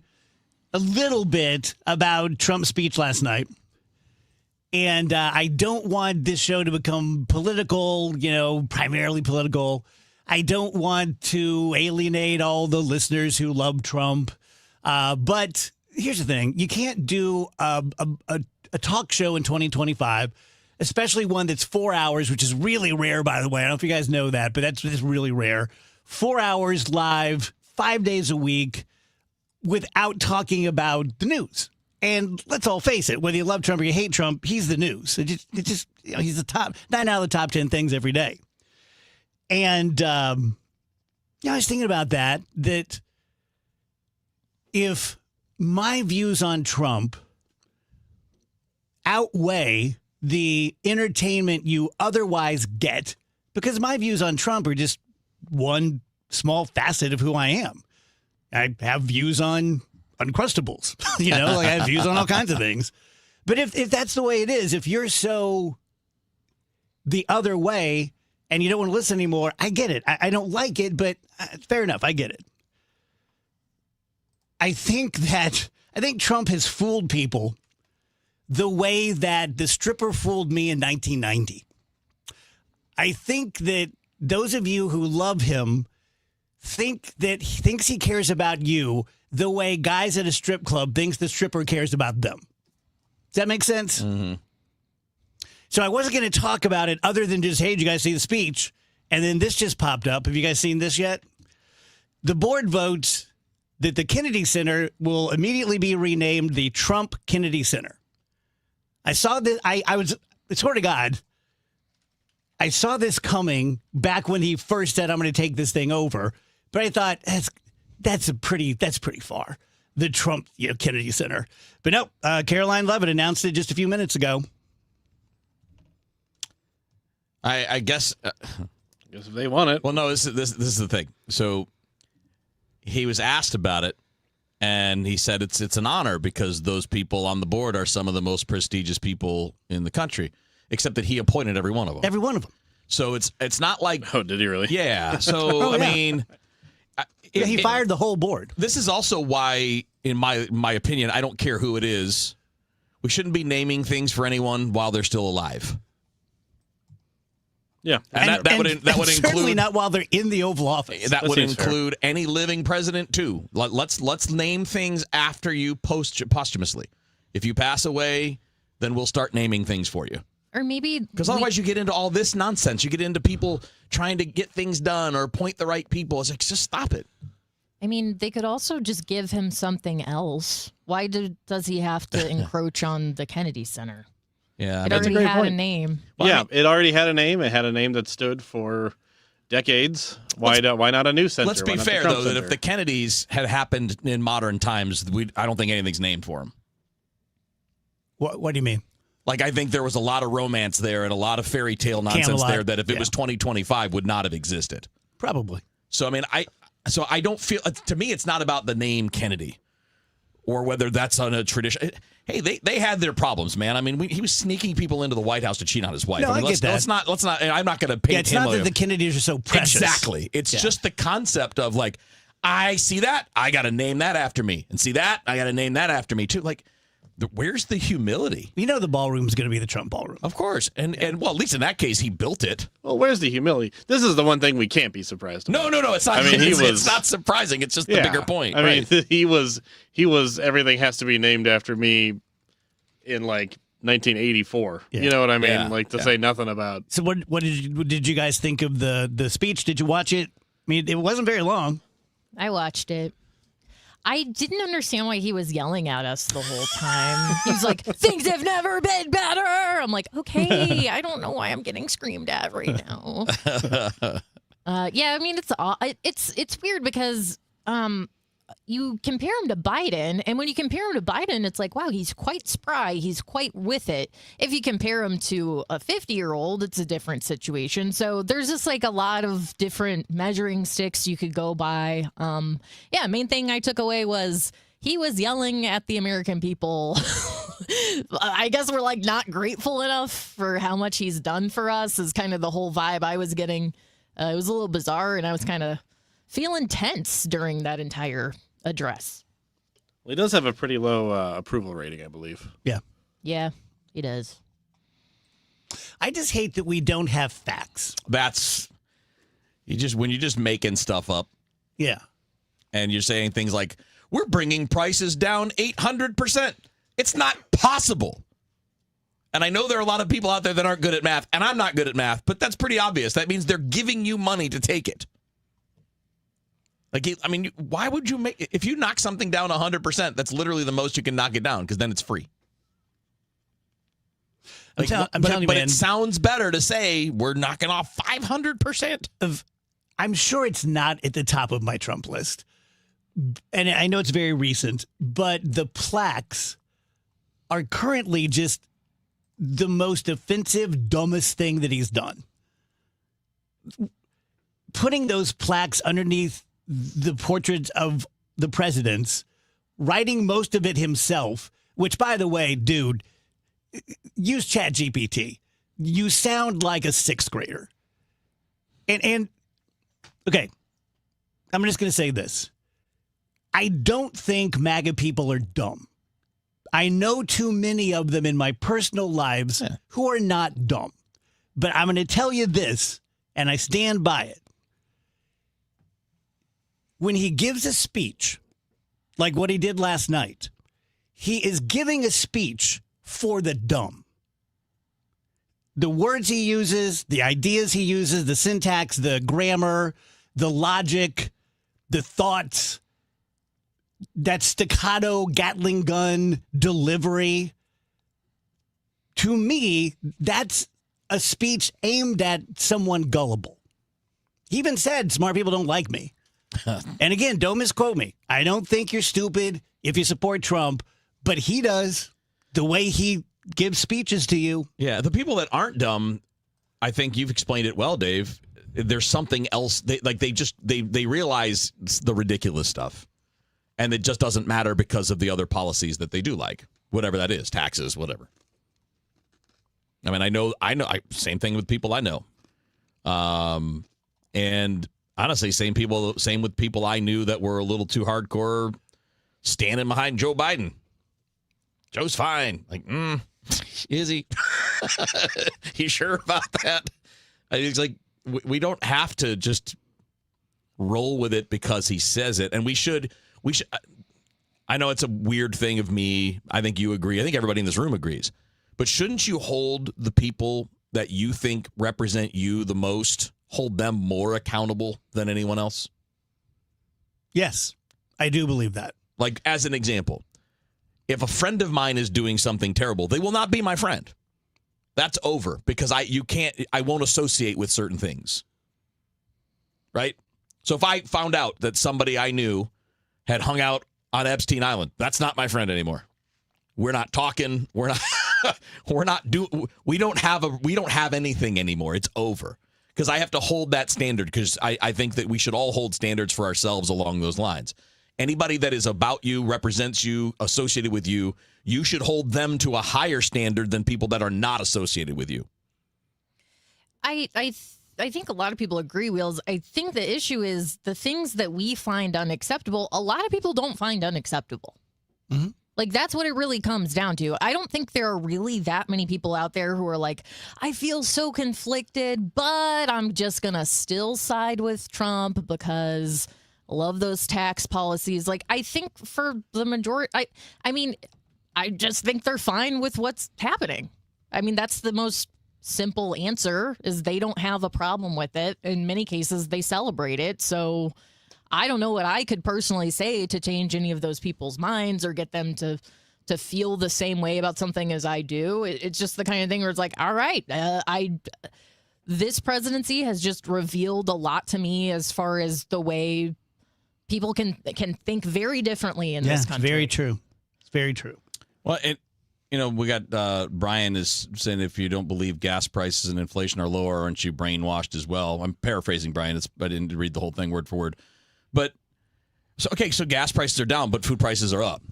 S1: a little bit about Trump's speech last night. And I don't want this show to become political, primarily political. I don't want to alienate all the listeners who love Trump. But here's the thing. You can't do a talk show in 2025, especially one that's 4 hours, which is really rare, by the way. I don't know if you guys know that, but that's just really rare. 4 hours live, 5 days a week, without talking about the news. And let's all face it, whether you love Trump or you hate Trump, he's the news. He's the top 9 out of the top 10 things every day. And I was thinking about that if my views on Trump outweigh the entertainment you otherwise get, because my views on Trump are just one small facet of who I am. I have views on Uncrustables, I have views on all kinds of things. But if that's the way it is, if you're so the other way and you don't want to listen anymore, I get it. I don't like it, but fair enough. I get it. I think Trump has fooled people the way that the stripper fooled me in 1990. I think that those of you who love him think that he thinks he cares about you the way guys at a strip club thinks the stripper cares about them. Does that make sense? Mm-hmm. So I wasn't going to talk about it other than just, hey, did you guys see the speech? And then this just popped up. Have you guys seen this yet? The board votes that the Kennedy Center will immediately be renamed the Trump Kennedy Center. I saw this. I swear to God, I saw this coming back when he first said, I'm going to take this thing over. But I thought, that's pretty far. The Trump Kennedy Center. But no, Caroline Levitt announced it just a few minutes ago.
S2: I guess
S3: if they want it.
S2: Well, no, this is the thing. So he was asked about it, And he said it's an honor because those people on the board are some of the most prestigious people in the country, except that he appointed every one of them.
S1: Every one of them.
S2: So it's not like...
S3: Oh, did he really?
S2: Yeah. So, I mean...
S1: he fired the whole board.
S2: This is also why, in my opinion, I don't care who it is, we shouldn't be naming things for anyone while they're still alive.
S3: Yeah.
S2: And that would
S1: certainly
S2: include...
S1: not while they're in the Oval Office.
S2: That would include any living president, too. Let's name things after you posthumously. If you pass away, then we'll start naming things for you.
S4: Or maybe...
S2: Because otherwise you get into all this nonsense. You get into people trying to get things done or appoint the right people. It's like, just stop it.
S4: I mean, they could also just give him something else. Why does he have to encroach on the Kennedy Center?
S2: Yeah,
S4: it already had a name.
S3: Well, it already had a name. It had a name that stood for decades. Why not a new center?
S2: Let's be fair, though, that if the Kennedys had happened in modern times, I don't think anything's named for them.
S1: What do you mean?
S2: Like, I think there was a lot of romance there and a lot of fairy tale nonsense
S1: Camelot,
S2: there that if it was 2025 would not have existed.
S1: Probably.
S2: So, I mean, I don't feel, to me, it's not about the name Kennedy or whether that's on a tradition. Hey, they had their problems, man. I mean, he was sneaking people into the White House to cheat on his wife.
S1: No,
S2: I mean,
S1: I get that.
S2: Let's not, I'm not going to paint
S1: it's
S2: him
S1: not that the Kennedys are so precious.
S2: Exactly. It's just the concept of like, I see that, I got to name that after me. And see that, I got to name that after me too. Like, where's the humility?
S1: You know the ballroom's going to be the Trump ballroom.
S2: Of course. And well, at least in that case, he built it.
S3: Well, where's the humility? This is the one thing we can't be surprised about.
S2: No, it's not.
S3: I mean,
S2: it's not surprising. It's just the bigger point.
S3: I mean, he was everything has to be named after me in like 1984.
S1: Yeah.
S3: You know what I mean?
S1: Yeah.
S3: Like to say nothing about.
S1: So what did you guys think of the speech? Did you watch it? I mean, it wasn't very long.
S4: I watched it. I didn't understand why he was yelling at us the whole time. He's like, things have never been better. I'm like, okay, I don't know why I'm getting screamed at right now. Yeah, I mean, it's weird because you compare him to Biden, and when you compare him to Biden, it's like, wow, he's quite spry. He's quite with it. If you compare him to a 50-year-old, it's a different situation. So there's just like a lot of different measuring sticks you could go by. Yeah, main thing I took away was he was yelling at the American people. I guess we're like not grateful enough for how much he's done for us is kind of the whole vibe I was getting. It was a little bizarre, and I was kind of feeling tense during that entire address.
S3: Well, he does have a pretty low approval rating, I believe.
S1: Yeah.
S4: Yeah, he does.
S1: I just hate that we don't have facts.
S2: That's when you're just making stuff up.
S1: Yeah.
S2: And you're saying things like, we're bringing prices down 800%. It's not possible. And I know there are a lot of people out there that aren't good at math, and I'm not good at math, but that's pretty obvious. That means they're giving you money to take it. Like, I mean, why would you if you knock something down 100%, that's literally the most you can knock it down because then it's free. Like,
S1: I'm telling you, man,
S2: it sounds better to say we're knocking off 500%.
S1: I'm sure it's not at the top of my Trump list. And I know it's very recent, but the plaques are currently just the most offensive, dumbest thing that he's done. Putting those plaques underneath the portraits of the presidents, writing most of it himself, which, by the way, dude, use ChatGPT. You sound like a sixth grader. And okay, I'm just going to say this. I don't think MAGA people are dumb. I know too many of them in my personal lives who are not dumb. But I'm going to tell you this, and I stand by it. When he gives a speech, like what he did last night, he is giving a speech for the dumb. The words he uses, the ideas he uses, the syntax, the grammar, the logic, the thoughts, that staccato Gatling gun delivery. To me, that's a speech aimed at someone gullible. He even said, smart people don't like me. And again, don't misquote me. I don't think you're stupid if you support Trump, but he does. The way he gives speeches to you.
S2: Yeah, the people that aren't dumb, I think you've explained it well, Dave. There's something else. They realize the ridiculous stuff. And it just doesn't matter because of the other policies that they do like, whatever that is, taxes, whatever. I mean, I know, same thing with people I know. And honestly, same with people I knew that were a little too hardcore standing behind Joe Biden. Joe's fine. Like, is he? You sure about that? It's like, we don't have to just roll with it because he says it. And we should, I know it's a weird thing of me. I think you agree. I think everybody in this room agrees. But shouldn't you hold the people that you think represent you the most, hold them more accountable than anyone else?
S1: Yes, I do believe that.
S2: Like, as an example, if a friend of mine is doing something terrible, they will not be my friend. That's over because I won't associate with certain things. Right? So if I found out that somebody I knew had hung out on Epstein Island, that's not my friend anymore. We're not talking. We don't have anything anymore. It's over. Because I have to hold that standard because I think that we should all hold standards for ourselves along those lines. Anybody that is about you, represents you, associated with you, you should hold them to a higher standard than people that are not associated with you.
S4: I think a lot of people agree, Wheels. I think the issue is the things that we find unacceptable, a lot of people don't find unacceptable.
S1: Mm-hmm.
S4: Like, that's what it really comes down to. I don't think there are really that many people out there who are like, I feel so conflicted, but I'm just going to still side with Trump because I love those tax policies. Like, I think for the majority, I just think they're fine with what's happening. I mean, that's the most simple answer is they don't have a problem with it. In many cases, they celebrate it. So I don't know what I could personally say to change any of those people's minds or get them to feel the same way about something as I do. It's just the kind of thing where it's like, all right, this presidency has just revealed a lot to me as far as the way people can think very differently in this country.
S1: It's very true. It's very true.
S2: Well, we got Brian is saying if you don't believe gas prices and inflation are lower, aren't you brainwashed as well? I'm paraphrasing Brian. I didn't read the whole thing word for word. But, so gas prices are down, but food prices are up.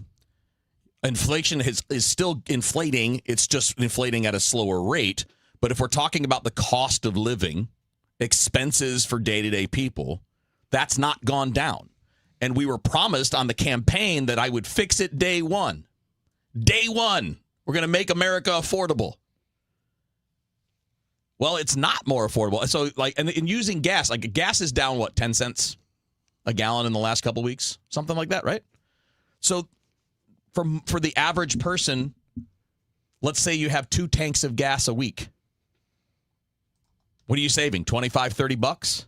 S2: Inflation is still inflating. It's just inflating at a slower rate. But if we're talking about the cost of living, expenses for day-to-day people, that's not gone down. And we were promised on the campaign that I would fix it day one. Day one, we're going to make America affordable. Well, it's not more affordable. So, and using gas, gas is down, 10 cents a gallon in the last couple of weeks? Something like that, right? So for the average person, let's say you have 2 tanks of gas a week. What are you saving, $25, $30?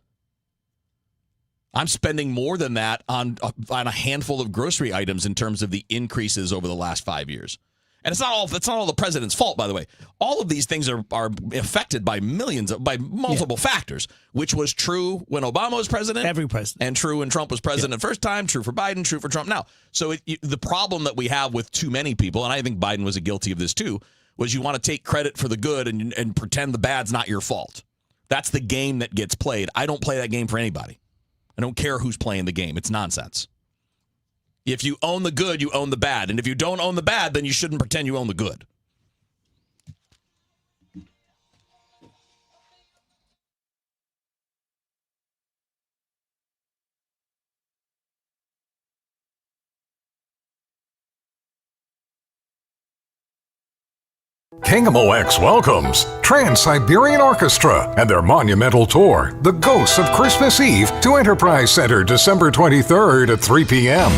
S2: I'm spending more than that on a handful of grocery items in terms of the increases over the last 5 years. And it's not all the president's fault, by the way. All of these things are affected by multiple factors, which was true when Obama was president.
S1: Every president.
S2: And true when Trump was president the first time, true for Biden, true for Trump now. So the problem that we have with too many people, and I think Biden was guilty of this too, was you want to take credit for the good and pretend the bad's not your fault. That's the game that gets played. I don't play that game for anybody. I don't care who's playing the game. It's nonsense. If you own the good, you own the bad. And if you don't own the bad, then you shouldn't pretend you own the good.
S9: KMOX welcomes Trans-Siberian Orchestra and their monumental tour, The Ghosts of Christmas Eve, to Enterprise Center December 23rd at 3 p.m.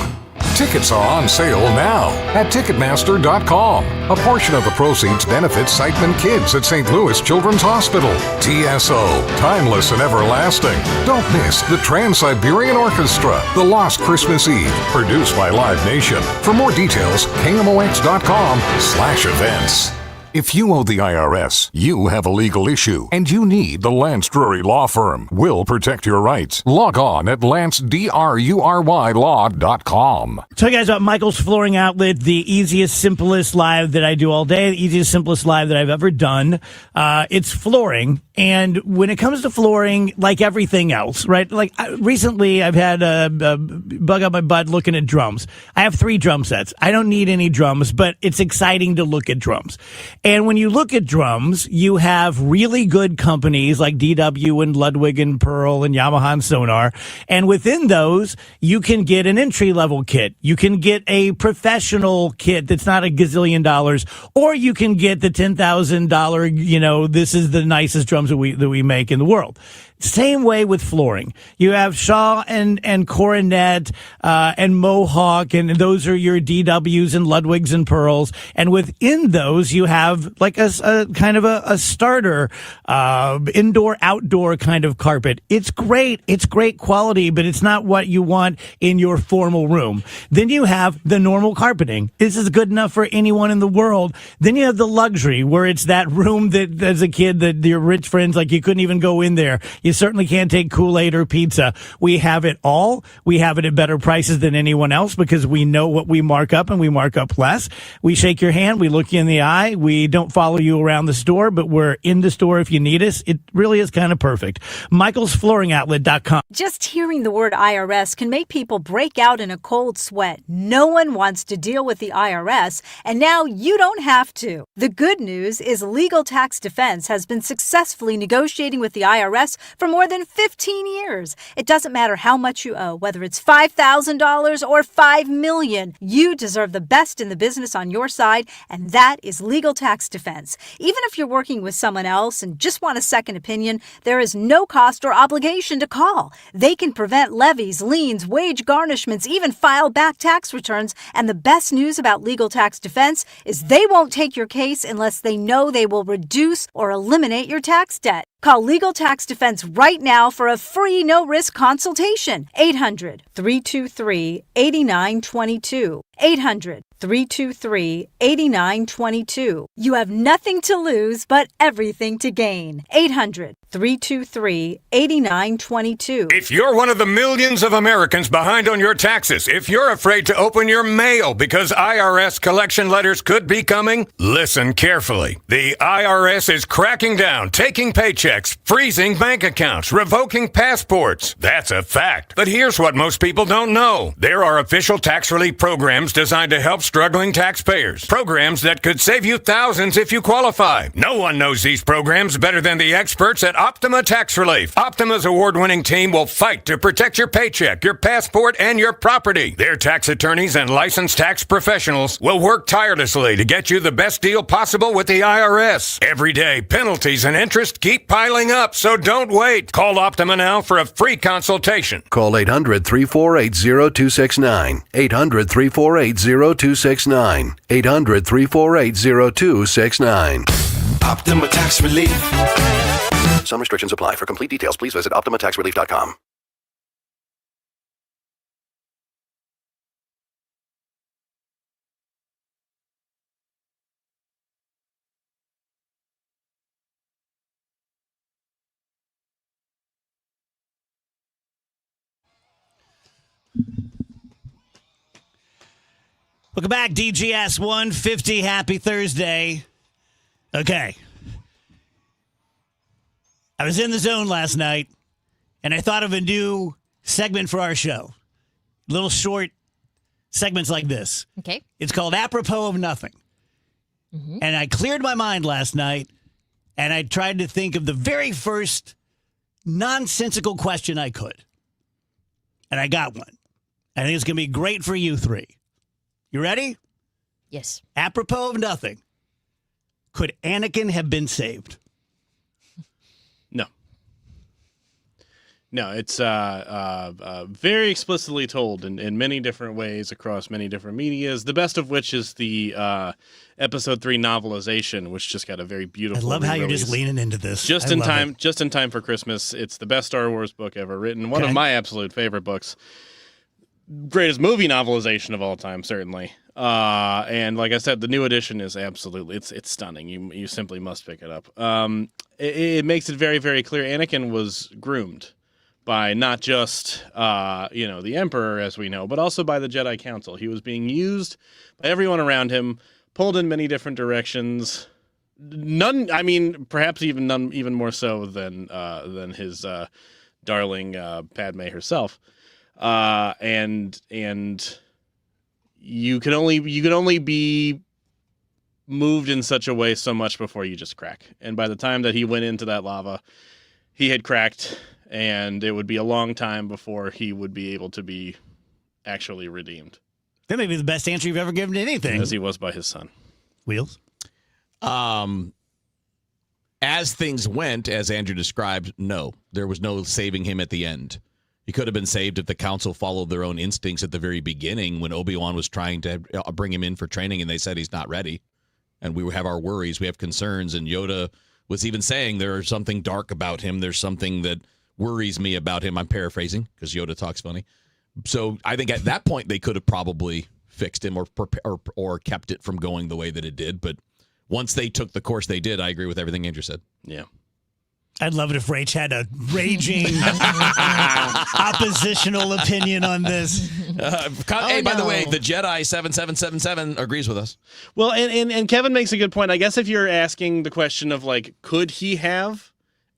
S9: Tickets are on sale now at Ticketmaster.com. A portion of the proceeds benefits Siteman Kids at St. Louis Children's Hospital. TSO, timeless and everlasting. Don't miss the Trans-Siberian Orchestra, The Lost Christmas Eve, produced by Live Nation. For more details, KMOX.com/events. If you owe the IRS, you have a legal issue, and you need the Lance Drury Law Firm. We'll protect your rights. Log on at LanceDruryLaw.com.
S6: Tell you guys about Michael's Flooring Outlet, the easiest, simplest live that I do all day, the easiest, simplest live that I've ever done. It's flooring. And when it comes to flooring, like everything else, right? Like recently, I've had a bug up my butt looking at drums. I have 3 drum sets. I don't need any drums, but it's exciting to look at drums. And when you look at drums, you have really good companies like DW and Ludwig and Pearl and Yamaha and Sonar. And within those, you can get an entry-level kit. You can get a professional kit that's not a gazillion dollars, or you can get the $10,000, this is the nicest drums that we make in the world. Same way with flooring. You have Shaw and Coronet and Mohawk, and those are your DWs and Ludwigs and Pearls. And within those, you have like a kind of a starter indoor-outdoor kind of carpet. It's great. It's great quality, but it's not what you want in your formal room. Then you have the normal carpeting. This is good enough for anyone in the world. Then you have the luxury, where it's that room that as a kid that your rich friends, like you couldn't even go in there. You certainly can't take Kool-Aid or pizza. We have it all. We have it at better prices than anyone else because we know what we mark up and we mark up less. We shake your hand. We look you in the eye. We don't follow you around the store, but we're in the store if you need us. It really is kind of perfect. MichaelsFlooringOutlet.com.
S7: Just hearing the word IRS can make people break out in a cold sweat. No one wants to deal with the IRS, and now you don't have to. The good news is Legal Tax Defense has been successfully negotiating with the IRS for more than 15 years. It doesn't matter how much you owe, whether it's $5,000 or $5 million. You deserve the best in the business on your side, and that is Legal Tax Defense. Even if you're working with someone else and just want a second opinion, there is no cost or obligation to call. They can prevent levies, liens, wage garnishments, even file back tax returns. And the best news about Legal Tax Defense is they won't take your case unless they know they will reduce or eliminate your tax debt. Call Legal Tax Defense right now for a free no-risk consultation. 800-323-8922. 800-323-8922. You have nothing to lose but everything to gain. 800-323-8922.
S23: If you're one of the millions of Americans behind on your taxes, if you're afraid to open your mail because IRS collection letters could be coming, listen carefully. The IRS is cracking down, taking paychecks, freezing bank accounts, revoking passports. That's a fact. But here's what most people don't know. There are official tax relief programs designed to help struggling taxpayers. Programs that could save you thousands if you qualify. No one knows these programs better than the experts at Optima Tax Relief. Optima's award-winning team will fight to protect your paycheck, your passport, and your property. Their tax attorneys and licensed tax professionals will work tirelessly to get you the best deal possible with the IRS. Every day, penalties and interest keep piling up, so don't wait. Call Optima now for a free consultation.
S24: Call 800-348-0269. 800-348-0269. 800-348-0269.
S25: Optima Tax Relief.
S24: Some restrictions apply. For complete details, please visit OptimaTaxRelief.com.
S1: Welcome back, DGS 150. Happy Thursday. Okay. I was in the zone last night, and I thought of a new segment for our show. Little short segments like this.
S4: Okay.
S1: It's called Apropos of Nothing.
S4: Mm-hmm.
S1: And I cleared my mind last night, and I tried to think of the very first nonsensical question I could. And I got one. I think it's going to be great for you three. You ready?
S4: Yes.
S1: Apropos of nothing. Could Anakin have been saved?
S3: No, it's very explicitly told in many different ways across many different medias, the best of which is the Episode 3 novelization, which just got a very beautiful
S1: I love how you're
S3: re-release.
S1: just leaning into this.
S3: Just in time for Christmas. It's the best Star Wars book ever written. One of my absolute favorite books. greatest movie novelization of all time, certainly. And like I said, the new edition is absolutely it's stunning. You simply must pick it up. It makes it very, very clear Anakin was groomed by not just the Emperor, as we know, but also by the Jedi Council. He was being used by everyone around him, pulled in many different directions. Perhaps even more so than his darling Padme herself. And you can only be moved in such a way so much before you just crack. And by the time that he went into that lava, he had cracked, and it would be a long time before he would be able to be actually redeemed.
S1: That may be the best answer you've ever given to anything.
S3: As he was by his son.
S1: Wheels?
S2: As things went, as Andrew described, no. There was no saving him at the end. He could have been saved if the council followed their own instincts at the very beginning when Obi-Wan was trying to bring him in for training and they said he's not ready. And we have our worries, we have concerns, and Yoda was even saying there's something dark about him. There's something that worries me about him. I'm paraphrasing because Yoda talks funny. So I think at that point they could have probably fixed him or kept it from going the way that it did. But once they took the course they did, I agree with everything Andrew said.
S3: Yeah.
S1: I'd love it if Rach had a raging oppositional opinion on this.
S2: Hey, by the way, the Jedi 7777 agrees with us.
S3: Well, and Kevin makes a good point. I guess if you're asking the question of, like, could he have,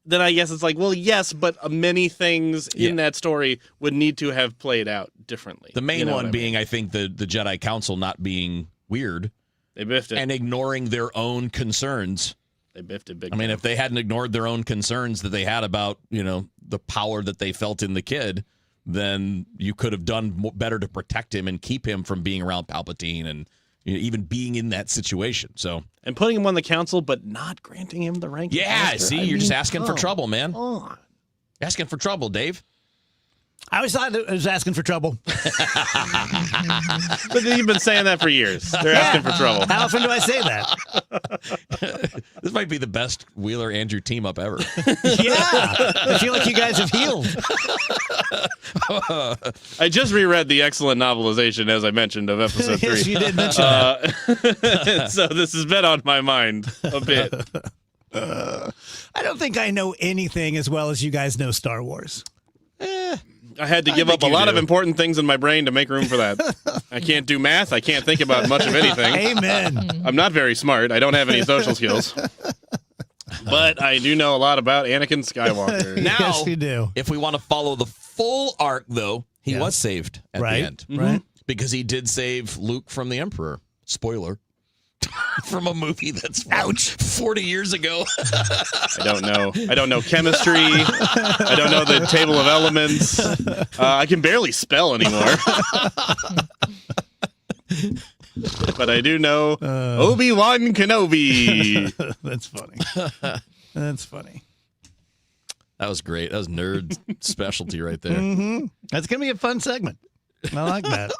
S3: then I guess it's like, well, yes, but many things in that story would need to have played out differently.
S2: The main one being, I think, the Jedi Council not being weird.
S3: They biffed it.
S2: And ignoring their own concerns.
S3: They biffed it big.
S2: I mean, if they hadn't ignored their own concerns that they had about, the power that they felt in the kid, then you could have done better to protect him and keep him from being around Palpatine and even being in that situation. So,
S3: and putting him on the council, but not granting him the rank.
S2: Yeah, you're just asking for trouble, man. Asking for trouble, Dave.
S1: I always thought it was asking for trouble.
S3: But you've been saying that for years. They're asking for trouble.
S1: How often do I say that?
S2: This might be the best Wheeler Andrew team up ever.
S1: Yeah. I feel like you guys have healed.
S3: I just reread the excellent novelization, as I mentioned, of episode 3.
S1: Yes, you did mention that.
S3: So this has been on my mind a bit.
S1: I don't think I know anything as well as you guys know Star Wars.
S3: I had to give up a lot of important things in my brain to make room for that. I can't do math. I can't think about much of anything.
S1: Amen.
S3: I'm not very smart. I don't have any social skills. But I do know a lot about Anakin Skywalker.
S2: Now,
S1: yes, you do.
S2: If we want to follow the full arc, though, he was saved at the end.
S1: Right.
S2: Because he did save Luke from the Emperor. Spoiler. From a movie that's 40 years ago.
S3: I don't know. I don't know chemistry. I don't know the table of elements. I can barely spell anymore. But I do know Obi-Wan Kenobi.
S1: That's funny. That's funny.
S2: That was great. That was nerd specialty right there.
S1: Mm-hmm. That's going to be a fun segment. I like that.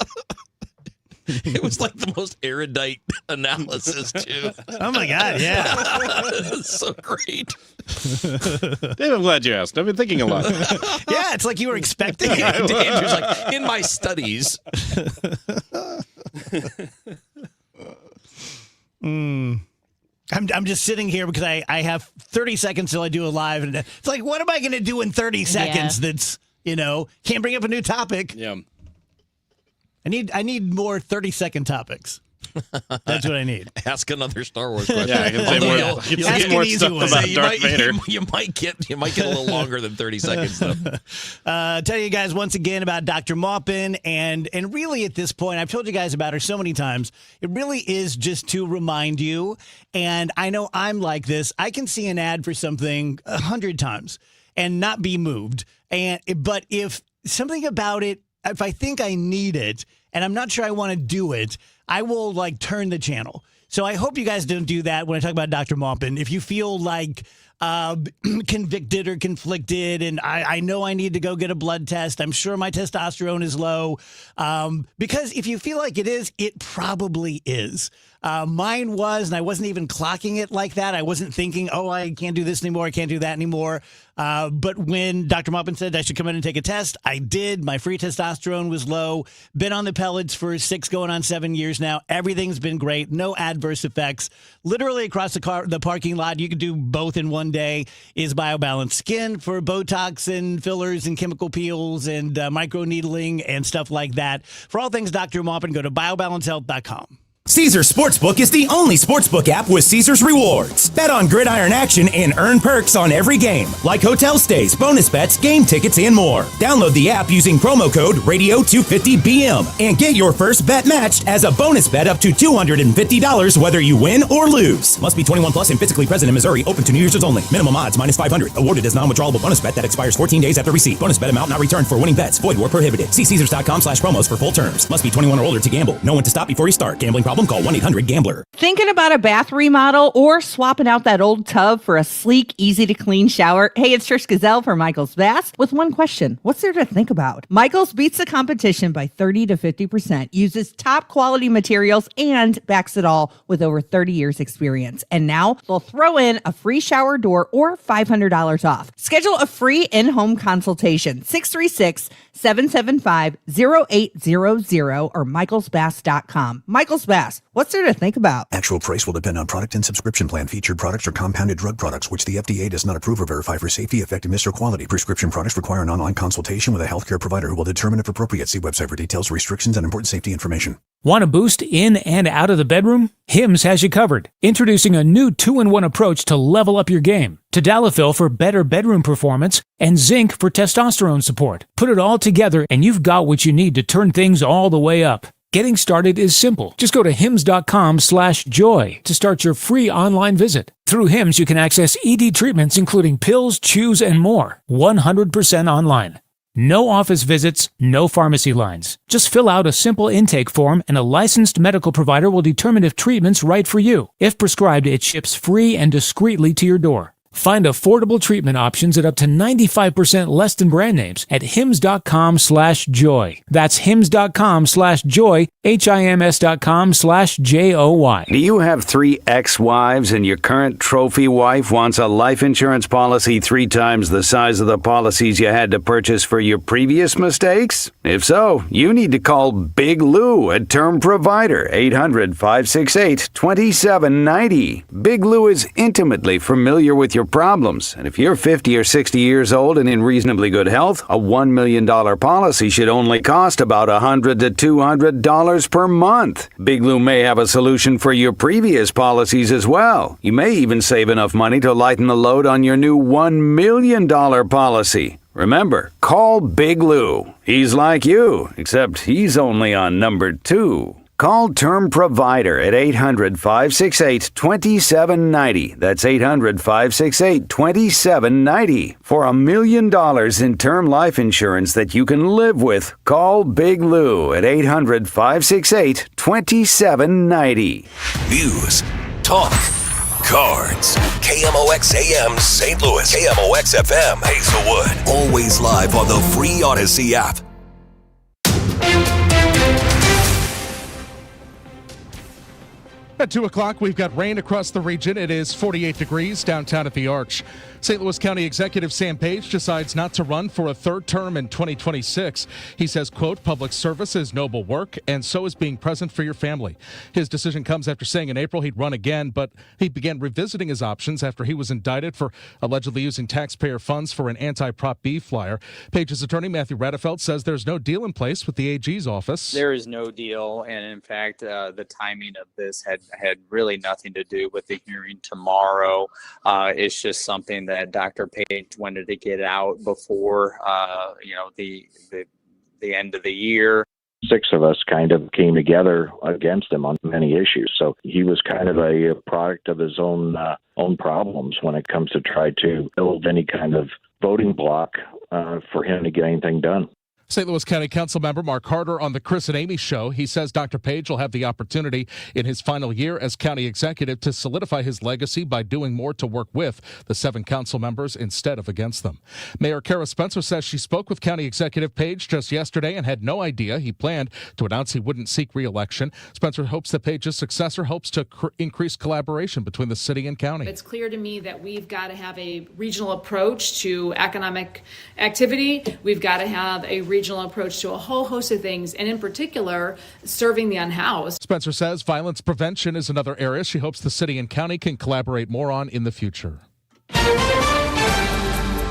S2: It was like the most erudite analysis, too.
S1: Oh, my God, yeah.
S2: It's so great.
S3: Dave, I'm glad you asked. I've been thinking a lot.
S1: Yeah, it's like you were expecting it.
S2: Andrew's like, in my studies.
S1: I'm just sitting here because I have 30 seconds till I do a live. And it's like, what am I going to do in 30 seconds that's, can't bring up a new topic?
S3: Yeah.
S1: I need more 30-second topics. That's what I need.
S2: Ask another Star Wars question.
S3: Yeah, I can say more, you can
S1: Ask
S3: say more
S1: an easy
S3: stuff
S1: one.
S3: about
S2: You
S3: Darth Vader.
S2: might get a little longer than 30 seconds, though.
S1: Tell you guys once again about Dr. Maupin, and really at this point, I've told you guys about her so many times. It really is just to remind you, and I know I'm like this. I can see an ad for something 100 times and not be moved. But if something about it, if I think I need it and I'm not sure I want to do it, I will turn the channel. So I hope you guys don't do that when I talk about Dr. Maupin. If you feel like convicted or conflicted and I know I need to go get a blood test, I'm sure my testosterone is low, because if you feel like it is, it probably is. Mine was, and I wasn't even clocking it like that. I wasn't thinking, oh, I can't do this anymore. I can't do that anymore. But when Dr. Maupin said I should come in and take a test, I did. My free testosterone was low. Been on the pellets for 6 going on 7 years now. Everything's been great. No adverse effects. Literally across the parking lot, you could do both in one day, is BioBalance Skin for Botox and fillers and chemical peels and microneedling and stuff like that. For all things Dr. Maupin, go to biobalancehealth.com.
S8: Caesars Sportsbook is the only sportsbook app with Caesars Rewards. Bet on gridiron action and earn perks on every game, like hotel stays, bonus bets, game tickets, and more. Download the app using promo code Radio250BM and get your first bet matched as a bonus bet up to $250 whether you win or lose. Must be 21 plus and physically present in Missouri. Open to New users only. Minimum odds -500. Awarded as non-withdrawable bonus bet that expires 14 days after receipt. Bonus bet amount not returned for winning bets. Void where prohibited. See Caesars.com/promos for full terms. Must be 21 or older to gamble. Know when to stop before you start. Gambling problem? Call 1-800-GAMBLER.
S10: Thinking about a bath remodel or swapping out that old tub for a sleek, easy-to-clean shower? Hey, it's Trish Gazelle for Michael's Bath with one question. What's there to think about? Michael's beats the competition by 30 to 50%, uses top-quality materials, and backs it all with over 30 years experience. And now they'll throw in a free shower door or $500 off. Schedule a free in-home consultation, 636-775-0800 or michaelsbass.com. Michael's Bass. What's there to think about?
S11: Actual price will depend on product and subscription plan. Featured products are compounded drug products, which the FDA does not approve or verify for safety, effectiveness, or quality. Prescription products require an online consultation with a healthcare provider who will determine if appropriate. See website for details, restrictions, and important safety information.
S12: Want a boost in and out of the bedroom? Hims has you covered. Introducing a new 2-in-1 approach to level up your game. Tadalafil for better bedroom performance and zinc for testosterone support. Put it all together and you've got what you need to turn things all the way up. Getting started is simple. Just go to hims.com/joy to start your free online visit. Through Hims, you can access ED treatments including pills, chews, and more. 100% online. No office visits, no pharmacy lines. Just fill out a simple intake form and a licensed medical provider will determine if treatment's right for you. If prescribed, it ships free and discreetly to your door. Find affordable treatment options at up to 95% less than brand names at hims.com/joy. That's hims.com/joy, HIMS.com/JOY.
S13: Do you have 3 ex-wives and your current trophy wife wants a life insurance policy 3 times the size of the policies you had to purchase for your previous mistakes? If so, you need to call Big Lou at Term Provider, 800-568-2790. Big Lou is intimately familiar with your problems, and if you're 50 or 60 years old and in reasonably good health, a $1 million policy should only cost about $100 to $200 per month. Big Lou may have a solution for your previous policies as well. You may even save enough money to lighten the load on your new $1 million policy. Remember, call Big Lou. He's like you, except he's only on number 2. Call Term Provider at 800-568-2790. That's 800-568-2790. For $1 million in term life insurance that you can live with, call Big Lou at 800-568-2790.
S5: News, talk, cards. KMOX AM St. Louis. KMOX FM Hazelwood. Always live on the free Odyssey app.
S26: At 2 o'clock, we've got rain across the region. It is 48 degrees downtown at the Arch. St. Louis County Executive Sam Page decides not to run for a 3rd term in 2026. He says, quote, public service is noble work, and so is being present for your family. His decision comes after saying in April he'd run again, but he began revisiting his options after he was indicted for allegedly using taxpayer funds for an anti-Prop B flyer. Page's attorney, Matthew Radefeld, says there's no deal in place with the AG's office.
S27: There is no deal, and in fact, the timing of this had really nothing to do with the hearing tomorrow. It's just something that Dr. Page wanted to get out before, the end of the year.
S28: 6 of us kind of came together against him on many issues. So he was kind of a product of his own problems when it comes to try to build any kind of voting bloc for him to get anything done.
S26: St. Louis County Council member Mark Harder on the Chris and Amy show. He says Dr. Page will have the opportunity in his final year as county executive to solidify his legacy by doing more to work with the 7 council members instead of against them. Mayor Kara Spencer says she spoke with County Executive Page just yesterday and had no idea he planned to announce he wouldn't seek re-election. Spencer hopes that Page's successor hopes to increase collaboration between the city and county.
S14: It's clear to me that we've got to have a regional approach to economic activity. We've got to have a regional approach to a whole host of things, and in particular, serving the unhoused.
S26: Spencer says violence prevention is another area she hopes the city and county can collaborate more on in the future.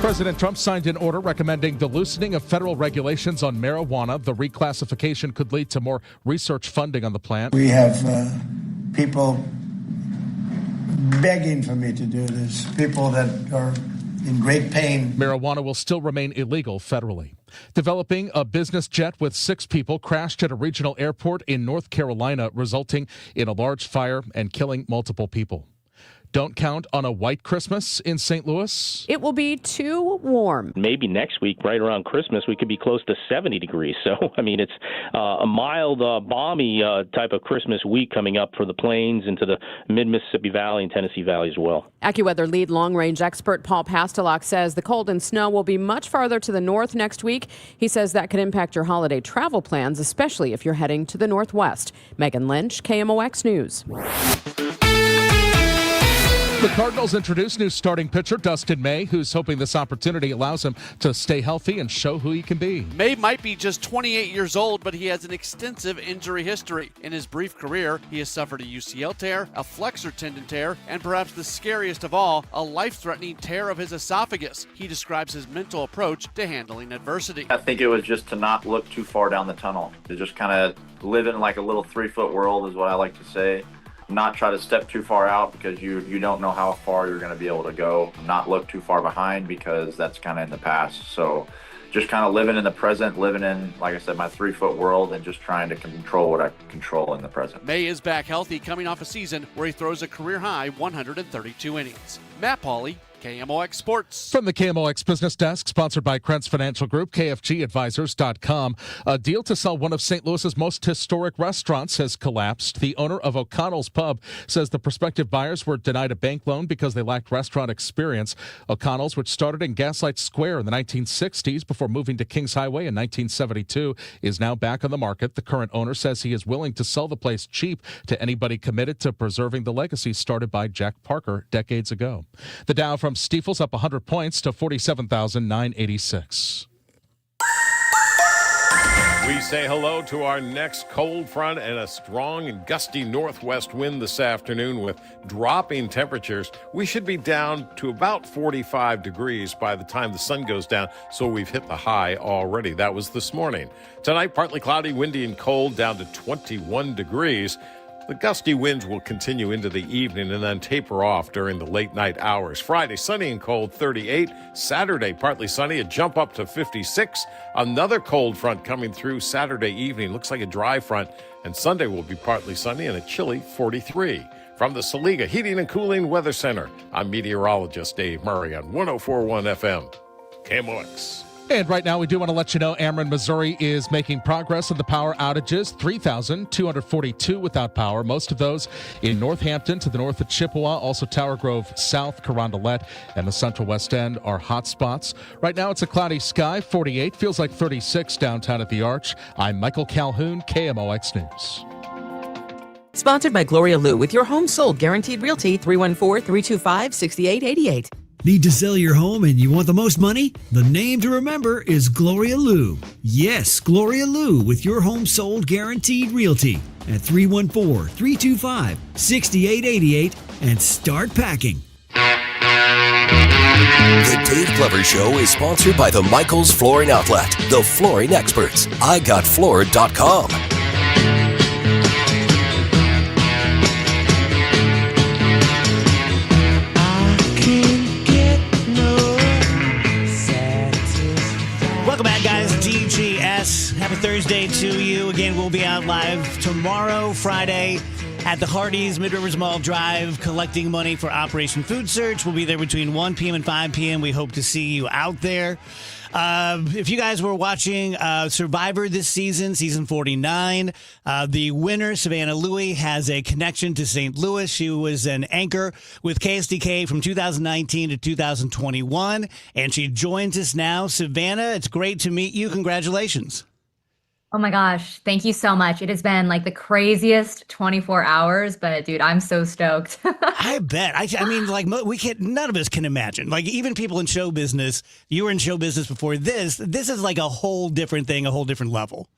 S26: President Trump signed an order recommending the loosening of federal regulations on marijuana. The reclassification could lead to more research funding on the plant.
S15: We have people begging for me to do this, people that are in great pain.
S26: Marijuana will still remain illegal federally. Developing a business jet with 6 people crashed at a regional airport in North Carolina, resulting in a large fire and killing multiple people. Don't count on a white Christmas in St. Louis.
S16: It will be too warm.
S17: Maybe next week, right around Christmas, we could be close to 70 degrees. So, I mean, it's a mild, balmy type of Christmas week coming up for the plains into the mid-Mississippi Valley and Tennessee Valley as well.
S16: AccuWeather lead long-range expert Paul Pastelak says the cold and snow will be much farther to the north next week. He says that could impact your holiday travel plans, especially if you're heading to the northwest. Megan Lynch, KMOX News.
S26: The Cardinals introduced new starting pitcher Dustin May, who's hoping this opportunity allows him to stay healthy and show who he can be.
S18: May might be just 28 years old, but he has an extensive injury history. In his brief career, he has suffered a UCL tear, a flexor tendon tear, and perhaps the scariest of all, a life-threatening tear of his esophagus. He describes his mental approach to handling adversity.
S19: I think it was just to not look too far down the tunnel, to just kind of live in like a little 3-foot world is what I like to say. Not try to step too far out because you don't know how far you're going to be able to go. Not look too far behind because that's kind of in the past. So just kind of living in the present, living in, like I said, my 3-foot world and just trying to control what I can control in the present.
S18: May is back healthy coming off a season where he throws a career-high 132 innings. Matt Pauley, KMOX Sports.
S26: From the KMOX Business Desk, sponsored by Krentz Financial Group, KFGadvisors.com. A deal to sell one of St. Louis's most historic restaurants has collapsed. The owner of O'Connell's Pub says the prospective buyers were denied a bank loan because they lacked restaurant experience. O'Connell's, which started in Gaslight Square in the 1960s before moving to Kings Highway in 1972, is now back on the market. The current owner says he is willing to sell the place cheap to anybody committed to preserving the legacy started by Jack Parker decades ago. The Dow from Stifel's up 100 points to 47,986.
S20: We say hello to our next cold front and a strong and gusty northwest wind this afternoon with dropping temperatures. We should be down to about 45 degrees by the time the sun goes down, so we've hit the high already. That was this morning. Tonight, partly cloudy, windy, and cold, down to 21 degrees. The gusty winds will continue into the evening and then taper off during the late night hours. Friday, sunny and cold, 38. Saturday, partly sunny, a jump up to 56. Another cold front coming through Saturday evening. Looks like a dry front. And Sunday will be partly sunny and a chilly 43. From the Saliga Heating and Cooling Weather Center, I'm meteorologist Dave Murray on 104.1 FM. KMOX.
S26: And right now, we do want to let you know Ameren, Missouri is making progress on the power outages. 3,242 without power. Most of those in Northampton to the north of Chippewa, also Tower Grove South, Carondelet, and the Central West End are hot spots. Right now, it's a cloudy sky, 48. Feels like 36 downtown at the Arch. I'm Michael Calhoun, KMOX News.
S21: Sponsored by Gloria Lou with your home sold guaranteed realty 314-325-6888.
S29: Need to sell your home and you want the most money? The name to remember is Gloria Lou. Yes, Gloria Lou with your home sold guaranteed realty at 314-325-6888 and start packing.
S5: The Dave Glover Show is sponsored by the Michaels Flooring Outlet, the flooring experts. IGotFloored.com.
S1: Welcome back, guys. DGS. Happy Thursday to you. Again, we'll be out live tomorrow, Friday, at the Hardee's Mid Rivers Mall Drive collecting money for Operation Food Search. We'll be there between 1 p.m. and 5 p.m. We hope to see you out there. If you guys were watching Survivor this season 49, the winner, Savannah Louie, has a connection to St. Louis. She was an anchor with KSDK from 2019 to 2021, and she joins us now. Savannah, it's great to meet you. Congratulations.
S3: Oh my gosh, thank you so much. It has been like the craziest 24 hours, but dude, I'm so stoked.
S1: I bet. I mean, like none of us can imagine. Like even people in show business, you were in show business before this. This is like a whole different thing, a whole different level.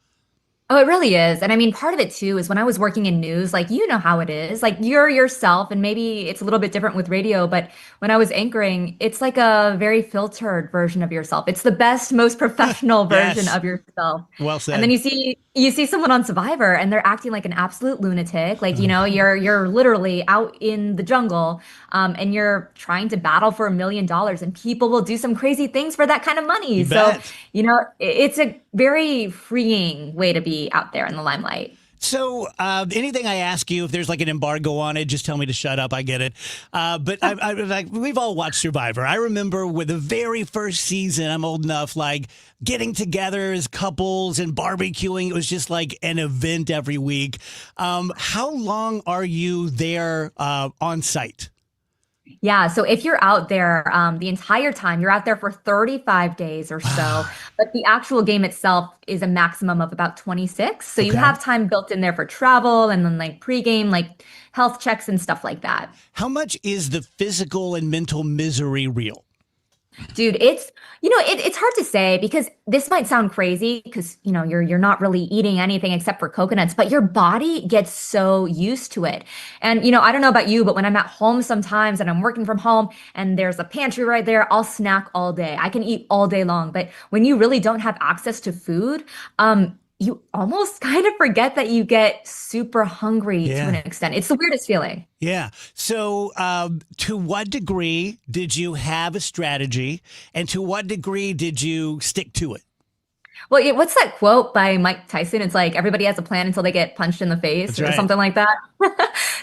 S3: Oh, it really is. And I mean, part of it too is when I was working in news, like, you know how it is. Like, you're yourself, and maybe it's a little bit different with radio, but when I was anchoring, it's like a very filtered version of yourself. It's the best, most professional version
S1: Yes.
S3: of yourself.
S1: Well said.
S3: And then you see someone on Survivor and they're acting like an absolute lunatic. Like, you know, you're literally out in the jungle, and you're trying to battle for $1 million, and people will do some crazy things for that kind of money.
S1: You
S3: So,
S1: bet.
S3: you know, it's a very freeing way to be out there in the limelight.
S1: So anything I ask you, if there's like an embargo on it, just tell me to shut up. I get it. But like we've all watched Survivor. I remember with the very first season, I'm old enough, like getting together as couples and barbecuing. It was just like an event every week. How long are you there on site?
S3: Yeah, so if you're out there the entire time, you're out there for 35 days or so. But the actual game itself is a maximum of about 26. So you
S1: Okay.
S3: have time built in there for travel and then like pregame, like health checks and stuff like that.
S1: How much is the physical and mental misery real?
S3: Dude, it's hard to say because this might sound crazy because, you know, you're not really eating anything except for coconuts, but your body gets so used to it. And, you know, I don't know about you, but when I'm at home sometimes and I'm working from home and there's a pantry right there, I'll snack all day. I can eat all day long. But when you really don't have access to food, you almost kind of forget that you get super hungry to an extent. It's the weirdest feeling.
S1: Yeah. So to what degree did you have a strategy, and to what degree did you stick to it?
S3: Well, what's that quote by Mike Tyson? It's like everybody has a plan until they get punched in the face
S1: That's
S3: or
S1: right.
S3: something like that.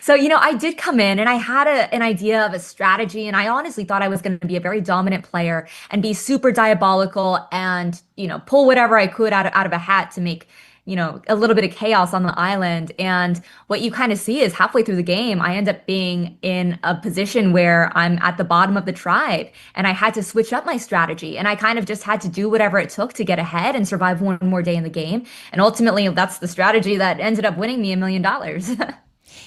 S3: So, you know, I did come in and I had an idea of a strategy, and I honestly thought I was going to be a very dominant player and be super diabolical and, you know, pull whatever I could out of a hat to make, you know, a little bit of chaos on the island. And what you kind of see is halfway through the game, I end up being in a position where I'm at the bottom of the tribe and I had to switch up my strategy. And I kind of just had to do whatever it took to get ahead and survive one more day in the game. And ultimately, that's the strategy that ended up winning me $1 million.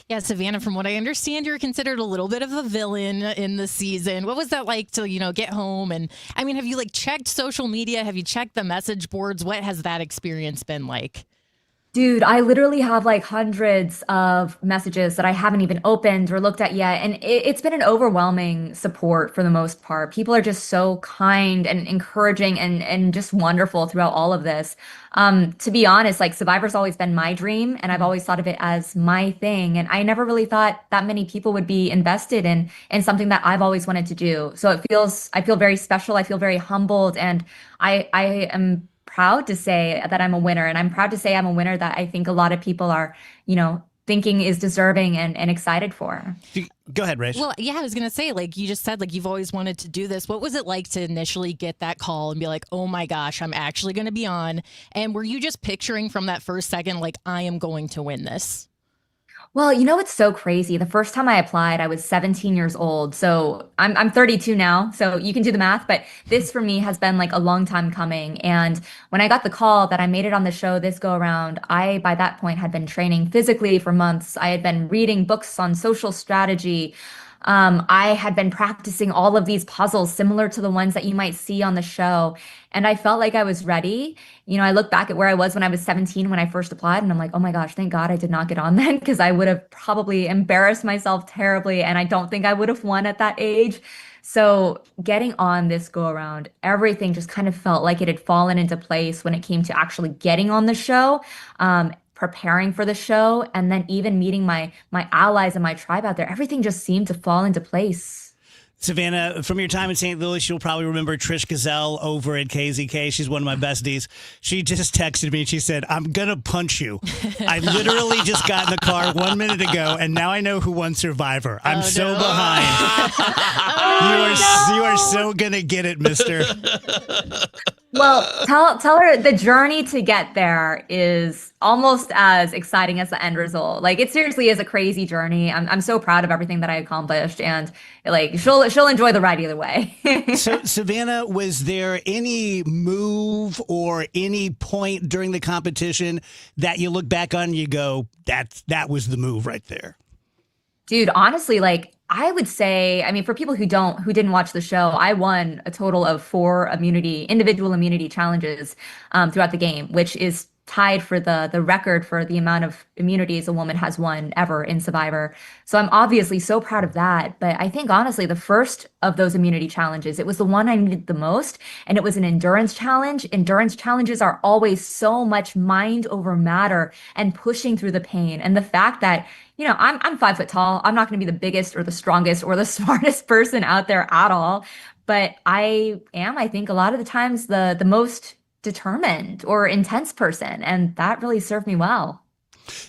S4: Yeah, Savannah, from what I understand, you're considered a little bit of a villain in the season. What was that like to, you know, get home? And I mean, have you like checked social media? Have you checked the message boards? What has that experience been like?
S3: Dude, I literally have like hundreds of messages that I haven't even opened or looked at yet. And it's been an overwhelming support for the most part. People are just so kind and encouraging and just wonderful throughout all of this. To be honest, like Survivor's always been my dream, and I've always thought of it as my thing. And I never really thought that many people would be invested in something that I've always wanted to do. So I feel very special. I feel very humbled, and I am proud to say that I'm a winner, and I'm proud to say I'm a winner that I think a lot of people are, you know, thinking is deserving and excited for.
S1: Go ahead, Rach.
S4: Well, yeah, I was going to say, like you just said, like you've always wanted to do this. What was it like to initially get that call and be like, oh my gosh, I'm actually going to be on? And were you just picturing from that first second, like, I am going to win this?
S3: Well, you know, it's so crazy. The first time I applied, I was 17 years old. So I'm 32 now. So you can do the math. But this for me has been like a long time coming. And when I got the call that I made it on the show this go around, I, by that point, had been training physically for months. I had been reading books on social strategy. I had been practicing all of these puzzles similar to the ones that you might see on the show. And I felt like I was ready. You know, I look back at where I was when I was 17 when I first applied, and I'm like, oh my gosh, thank God I did not get on then, because I would have probably embarrassed myself terribly. And I don't think I would have won at that age. So getting on this go around, everything just kind of felt like it had fallen into place when it came to actually getting on the show. Preparing for the show, and then even meeting my allies and my tribe out there, everything just seemed to fall into place.
S1: Savannah, from your time in St. Louis, you'll probably remember Trish Gazelle over at KZK. She's one of my besties. She just texted me and she said, I'm going to punch you. I literally just got in the car 1 minute ago, and now I know who won Survivor. I'm so behind. You are so going to get it, mister.
S3: Well, tell her the journey to get there is almost as exciting as the end result. Like, it seriously is a crazy journey. I'm so proud of everything that I accomplished, and like she'll enjoy the ride either way.
S1: So, Savannah, was there any move or any point during the competition that you look back on and you go, that was the move right there?
S3: Dude, honestly, like, I would say, I mean, for people who didn't watch the show, I won a total of 4 individual immunity challenges throughout the game, which is tied for the record for the amount of immunities a woman has won ever in Survivor. So I'm obviously so proud of that. But I think honestly, the first of those immunity challenges, it was the one I needed the most. And it was an endurance challenge. Endurance challenges are always so much mind over matter and pushing through the pain. And the fact that, you know, I'm 5 foot tall. I'm not going to be the biggest or the strongest or the smartest person out there at all. But I think, a lot of the times the most determined or intense person, and that really served me well.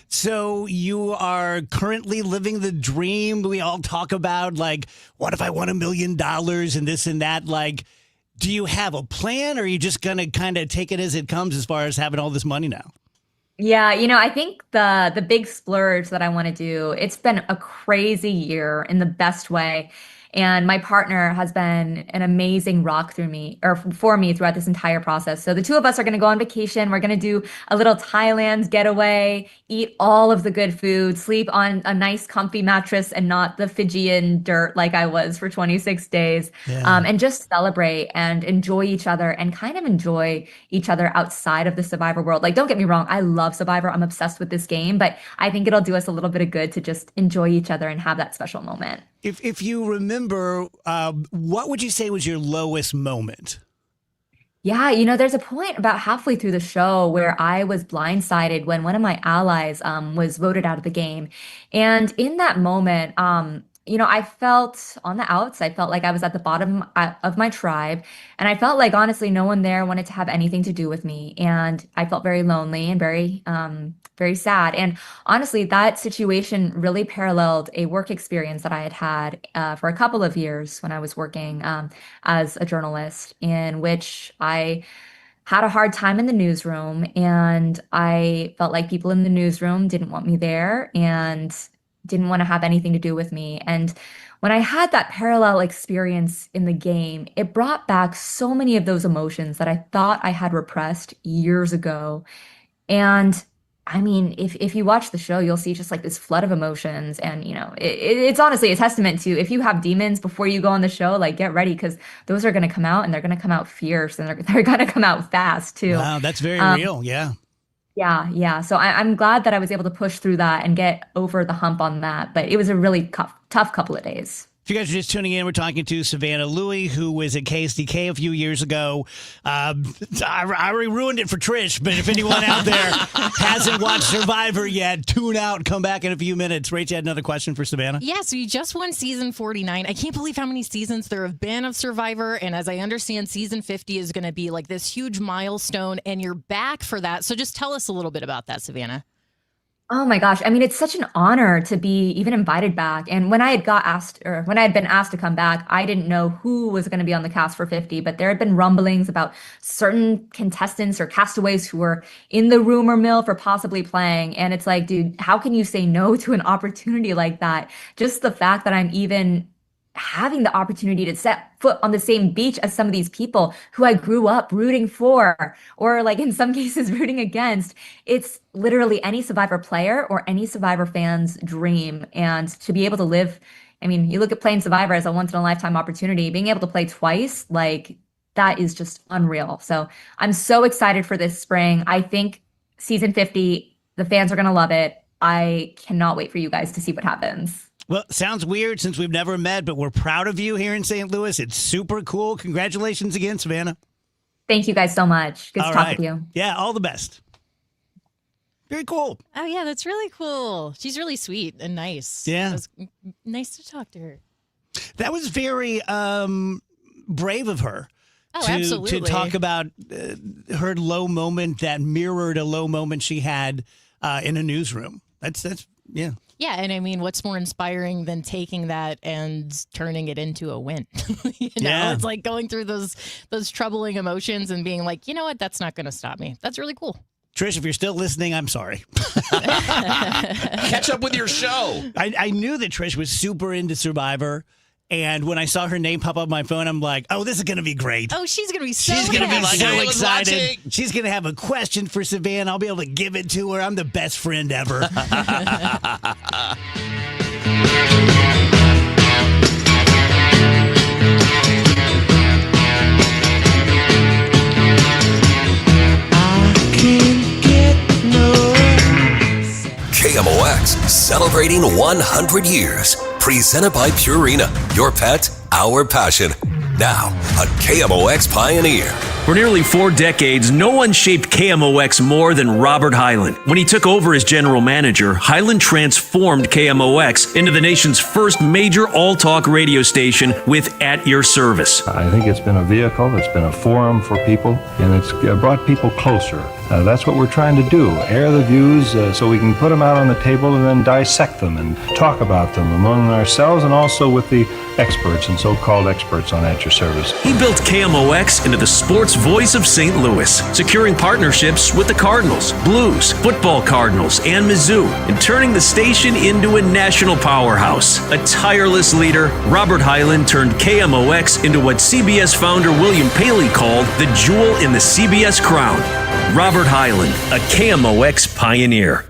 S1: So you are currently living the dream. We all talk about, like, what if I won $1 million and this and that? Like, do you have a plan, or are you just going to kind of take it as it comes as far as having all this money now?
S3: Yeah, you know, I think the big splurge that I want to do, it's been a crazy year in the best way. And my partner has been an amazing rock for me throughout this entire process. So the two of us are going to go on vacation. We're going to do a little Thailand getaway, eat all of the good food, sleep on a nice comfy mattress and not the Fijian dirt like I was for 26 days.
S1: Yeah.
S3: And just celebrate and enjoy each other and kind of enjoy each other outside of the Survivor world. Like, don't get me wrong, I love Survivor. I'm obsessed with this game, but I think it'll do us a little bit of good to just enjoy each other and have that special moment.
S1: If you remember, what would you say was your lowest moment?
S3: Yeah, you know, there's a point about halfway through the show where I was blindsided when one of my allies was voted out of the game. And in that moment, you know, I felt on the outs, I felt like I was at the bottom of my tribe. And I felt like, honestly, no one there wanted to have anything to do with me. And I felt very lonely and very sad. And honestly, that situation really paralleled a work experience that I had had for a couple of years when I was working as a journalist, in which I had a hard time in the newsroom. And I felt like people in the newsroom didn't want me there and didn't want to have anything to do with me. And when I had that parallel experience in the game, it brought back so many of those emotions that I thought I had repressed years ago. And I mean, if you watch the show, you'll see just like this flood of emotions. And, you know, it's honestly a testament to, if you have demons before you go on the show, like, get ready, because those are going to come out, and they're going to come out fierce, and they're going to come out fast too.
S1: Wow, that's very real. Yeah.
S3: Yeah. So I'm glad that I was able to push through that and get over the hump on that. But it was a really tough couple of days.
S1: If you guys are just tuning in, we're talking to Savannah Louie, who was at KSDK a few years ago. I already ruined it for Trish, but if anyone out there hasn't watched Survivor yet, tune out, come back in a few minutes. Rach, you had another question for Savannah?
S4: Yeah, so you just won season 49. I can't believe how many seasons there have been of Survivor. And as I understand, season 50 is going to be like this huge milestone, and you're back for that. So just tell us a little bit about that, Savannah.
S3: Oh my gosh. I mean, it's such an honor to be even invited back. And when I had been asked to come back, I didn't know who was going to be on the cast for 50, but there had been rumblings about certain contestants or castaways who were in the rumor mill for possibly playing. And it's like, dude, how can you say no to an opportunity like that? Just the fact that I'm even having the opportunity to set foot on the same beach as some of these people who I grew up rooting for, or like in some cases rooting against. It's literally any Survivor player or any Survivor fan's dream. And to be able to live, I mean, you look at playing Survivor as a once in a lifetime opportunity, being able to play twice, like, that is just unreal. So I'm so excited for this spring. I think season 50, the fans are going to love it. I cannot wait for you guys to see what happens.
S1: Well, sounds weird since we've never met, but we're proud of you here in St. Louis. It's super cool. Congratulations again, Savannah.
S3: Thank you guys so much. Good to talk
S1: right.
S3: with you.
S1: Yeah, all the best. Very cool.
S4: Oh, yeah, that's really cool. She's really sweet and nice.
S1: Yeah.
S4: It was nice to talk to her.
S1: That was very brave of her.
S4: Oh,
S1: to
S4: absolutely.
S1: talk about her low moment that mirrored a low moment she had in a newsroom. That's yeah.
S4: Yeah, and I mean, what's more inspiring than taking that and turning it into a win?
S1: Yeah.
S4: It's like going through those troubling emotions and being like, you know what, that's not going to stop me. That's really cool.
S1: Trish, if you're still listening, I'm sorry.
S2: Catch up with your show.
S1: I knew that Trish was super into Survivor. And when I saw her name pop up on my phone, I'm like, oh, this is going to be great.
S4: Oh, she's going to be so
S1: She's going to be
S4: happy.
S1: so
S2: I was
S1: excited.
S2: watching.
S1: She's going to have a question for Savannah. I'll be able to give it to her. I'm the best friend ever.
S5: KMOX, celebrating 100 years. Presented by Purina. Your pet, our passion. Now, a KMOX pioneer.
S6: For nearly 4 decades, no one shaped KMOX more than Robert Hyland. When he took over as general manager, Hyland transformed KMOX into the nation's first major all-talk radio station with At Your Service.
S7: I think it's been a vehicle, it's been a forum for people, and it's brought people closer. That's what we're trying to do, air the views so we can put them out on the table and then dissect them and talk about them among ourselves and also with the experts and so-called experts on At Your Service.
S6: He built KMOX into the sports voice of St. Louis, securing partnerships with the Cardinals, Blues, Football Cardinals, and Mizzou, and turning the station into a national powerhouse. A tireless leader, Robert Hyland turned KMOX into what CBS founder William Paley called the jewel in the CBS crown. Robert Hyland, a KMOX pioneer.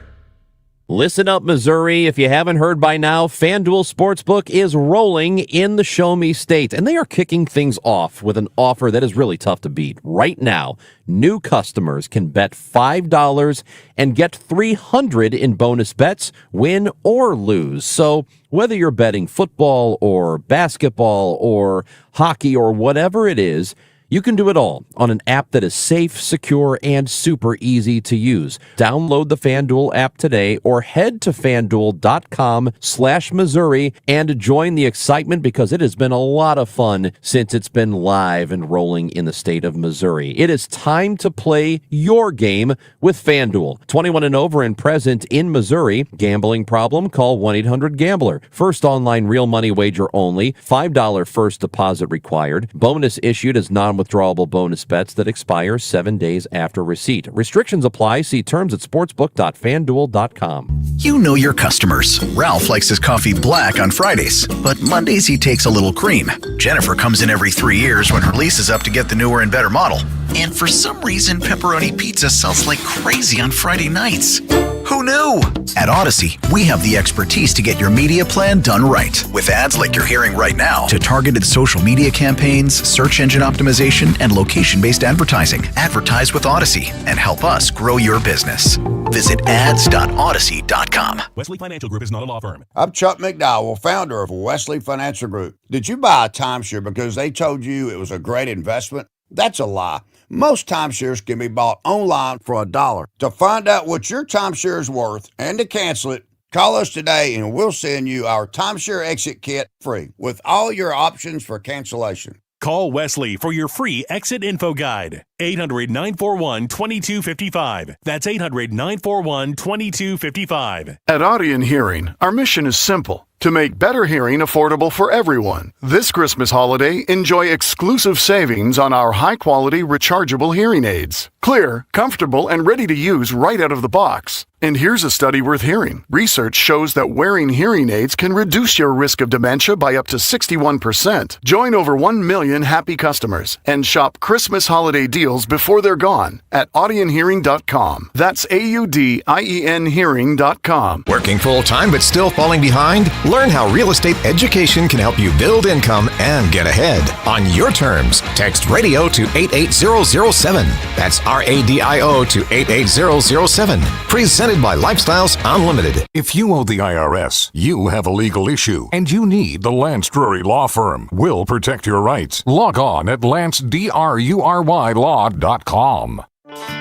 S2: Listen up, Missouri. If you haven't heard by now, FanDuel Sportsbook is rolling in the Show Me State, and they are kicking things off with an offer that is really tough to beat. Right now, new customers can bet $5 and get $300 in bonus bets, win or lose. So whether you're betting football or basketball or hockey or whatever it is, you can do it all on an app that is safe, secure, and super easy to use. Download the FanDuel app today or head to FanDuel.com/Missouri and join the excitement because it has been a lot of fun since it's been live and rolling in the state of Missouri. It is time to play your game with FanDuel. 21 and over and present in Missouri. Gambling problem? Call 1-800-GAMBLER. First online real money wager only. $5 first deposit required. Bonus issued as non-withdrawable bonus bets that expire 7 days after receipt. Restrictions apply. See terms at sportsbook.fanduel.com.
S11: You know your customers. Ralph likes his coffee black on Fridays, but Mondays he takes a little cream. Jennifer comes in every 3 years when her lease is up to get the newer and better model. And for some reason, pepperoni pizza sells like crazy on Friday nights. Who knew? At Odyssey, we have the expertise to get your media plan done right. With ads like you're hearing right now, to targeted social media campaigns, search engine optimization, and location-based advertising. Advertise with Odyssey and help us grow your business. Visit ads.odyssey.com.
S8: Wesley Financial Group is not a law firm.
S9: I'm Chuck McDowell, founder of Wesley Financial Group. Did you buy a timeshare because they told you it was a great investment? That's a lie. Most timeshares can be bought online for $1. To find out what your timeshare is worth and to cancel it, call us today and we'll send you our timeshare exit kit free with all your options for cancellation.
S8: Call Wesley for your free exit info guide. 800-941-2255. That's 800-941-2255.
S22: At Audion Hearing, our mission is simple: to make better hearing affordable for everyone. This Christmas holiday, enjoy exclusive savings on our high-quality rechargeable hearing aids. Clear, comfortable, and ready to use right out of the box. And here's a study worth hearing. Research shows that wearing hearing aids can reduce your risk of dementia by up to 61%. Join over 1 million happy customers and shop Christmas holiday deals before they're gone at audionhearing.com. That's AUDIEN hearing.com.
S23: Working full-time but still falling behind? Learn how real estate education can help you build income and get ahead on your terms. Text radio to 88007. That's RADIO to 88007. Presented by Lifestyles Unlimited.
S24: If you owe the IRS, you have a legal issue, and you need the Lance Drury Law Firm. We'll protect your rights. Log on at LanceDRURYLaw.com.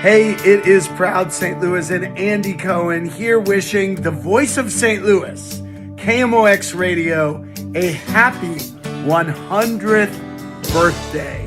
S15: Hey, it is Proud St. Louis and Andy Cohen here wishing the voice of St. Louis, KMOX Radio, a happy 100th birthday.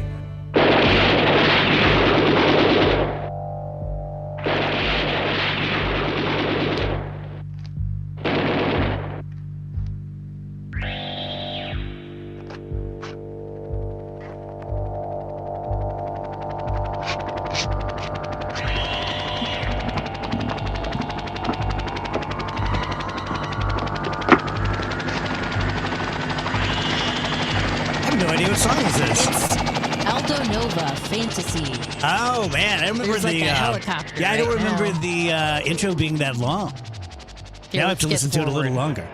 S1: Oh man, I remember
S4: the helicopter.
S1: Yeah, I don't remember the intro being that long. Now I have to listen to it a little longer.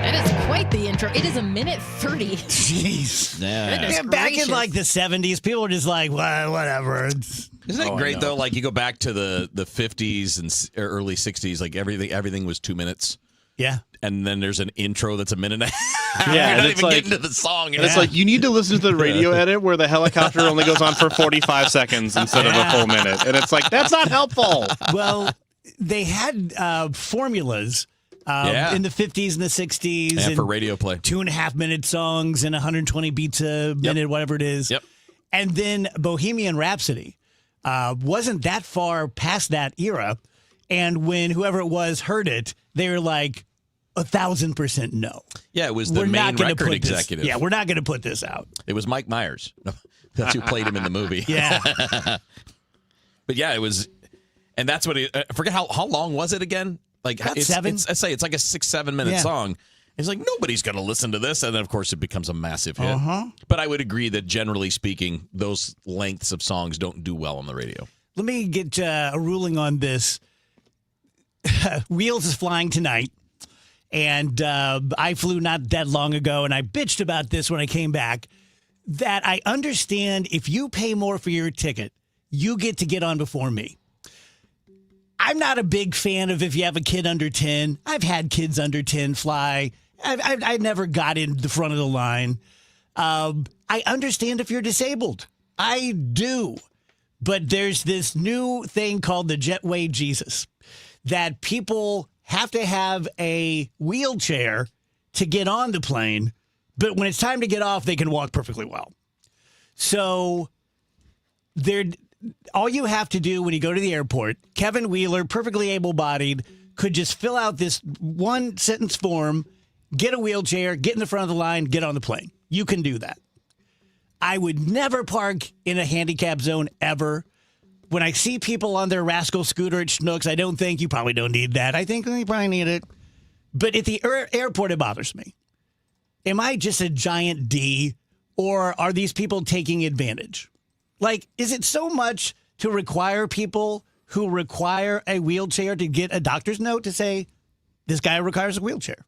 S4: That is quite the intro. It is 1:30.
S1: Jeez.
S10: Yeah.
S1: Back in like the 70s, people were just like, well, whatever.
S10: Isn't it great though? Like you go back to the 50s and early 60s, like everything was 2 minutes.
S1: Yeah.
S10: And then there's an intro that's a minute and a half.
S12: Yeah,
S10: You're not
S12: it's
S10: even
S12: like,
S10: getting to the song.
S12: And it's like you need to listen to the radio edit where the helicopter only goes on for 45 seconds instead of a full minute. And it's like, that's not helpful.
S1: Well, they had formulas in the 50s and the 60s.
S10: Yeah,
S1: and
S10: for radio play.
S1: 2.5 minute songs and 120 beats a minute, whatever it is.
S10: Yep.
S1: And then Bohemian Rhapsody wasn't that far past that era. And when whoever it was heard it, they were like, 1,000% no.
S10: Yeah, it was the
S1: We're
S10: main
S1: not gonna
S10: record
S1: put this-
S10: executive.
S1: Yeah, we're not going to put this out.
S10: It was Mike Myers. That's who played him in the movie.
S1: Yeah.
S10: But yeah, it was, and that's what I forget how long was it again? Like
S1: About
S10: it's
S1: 7.
S10: I say it's like a 6-7 minute
S1: Yeah.
S10: song. It's like nobody's going to listen to this, and then of course it becomes a massive hit. But I would agree that generally speaking, those lengths of songs don't do well on the radio.
S1: Let me get a ruling on this. Wheels is flying tonight. And I flew not that long ago, and I bitched about this when I came back, that I understand if you pay more for your ticket, you get on before me. I'm not a big fan of if you have a kid under 10. I've had kids under 10 fly. I never got in the front of the line. I understand if you're disabled. I do. But there's this new thing called the Jetway Jesus that people have to have a wheelchair to get on the plane, but when it's time to get off, they can walk perfectly well. So all you have to do when you go to the airport, Kevin Wheeler, perfectly able-bodied, could just fill out this one sentence form, get a wheelchair, get in the front of the line, get on the plane. You can do that. I would never park in a handicap zone ever. When I see people on their rascal scooter at Schnucks, I don't think you probably don't need that. I think you probably need it. But at the airport, it bothers me. Am I just a giant D, or are these people taking advantage? Like, is it so much to require people who require a wheelchair to get a doctor's note to say, this guy requires a wheelchair?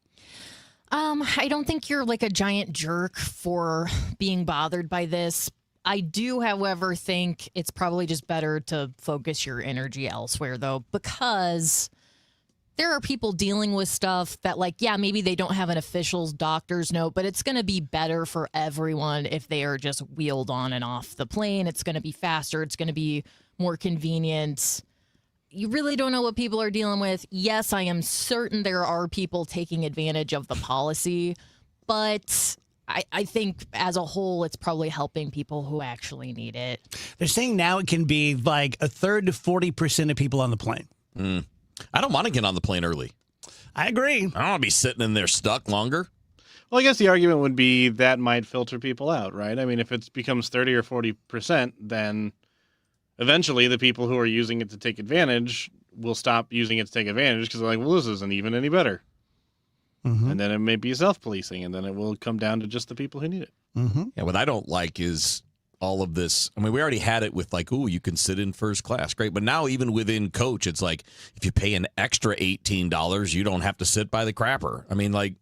S4: I don't think you're like a giant jerk for being bothered by this. I do, however, think it's probably just better to focus your energy elsewhere, though, because there are people dealing with stuff that, like, yeah, maybe they don't have an official doctor's note, but it's going to be better for everyone if they are just wheeled on and off the plane. It's going to be faster. It's going to be more convenient. You really don't know what people are dealing with. Yes, I am certain there are people taking advantage of the policy, but I think as a whole, it's probably helping people who actually need it.
S1: They're saying now it can be like 1/3 to 40% of people on the plane.
S10: I don't want to get on the plane early.
S1: I agree.
S10: I don't want to be sitting in there stuck longer.
S12: Well, I guess the argument would be that might filter people out, right? I mean, if it becomes 30 or 40%, then eventually the people who are using it to take advantage will stop using it to take advantage because they're like, well, this isn't even any better. And then it may be self-policing, and then it will come down to just the people who need it.
S10: Yeah, what I don't like is all of this. I mean, we already had it with like, ooh, you can sit in first class. Great. But now even within coach, it's like if you pay an extra $18, you don't have to sit by the crapper. I mean, like,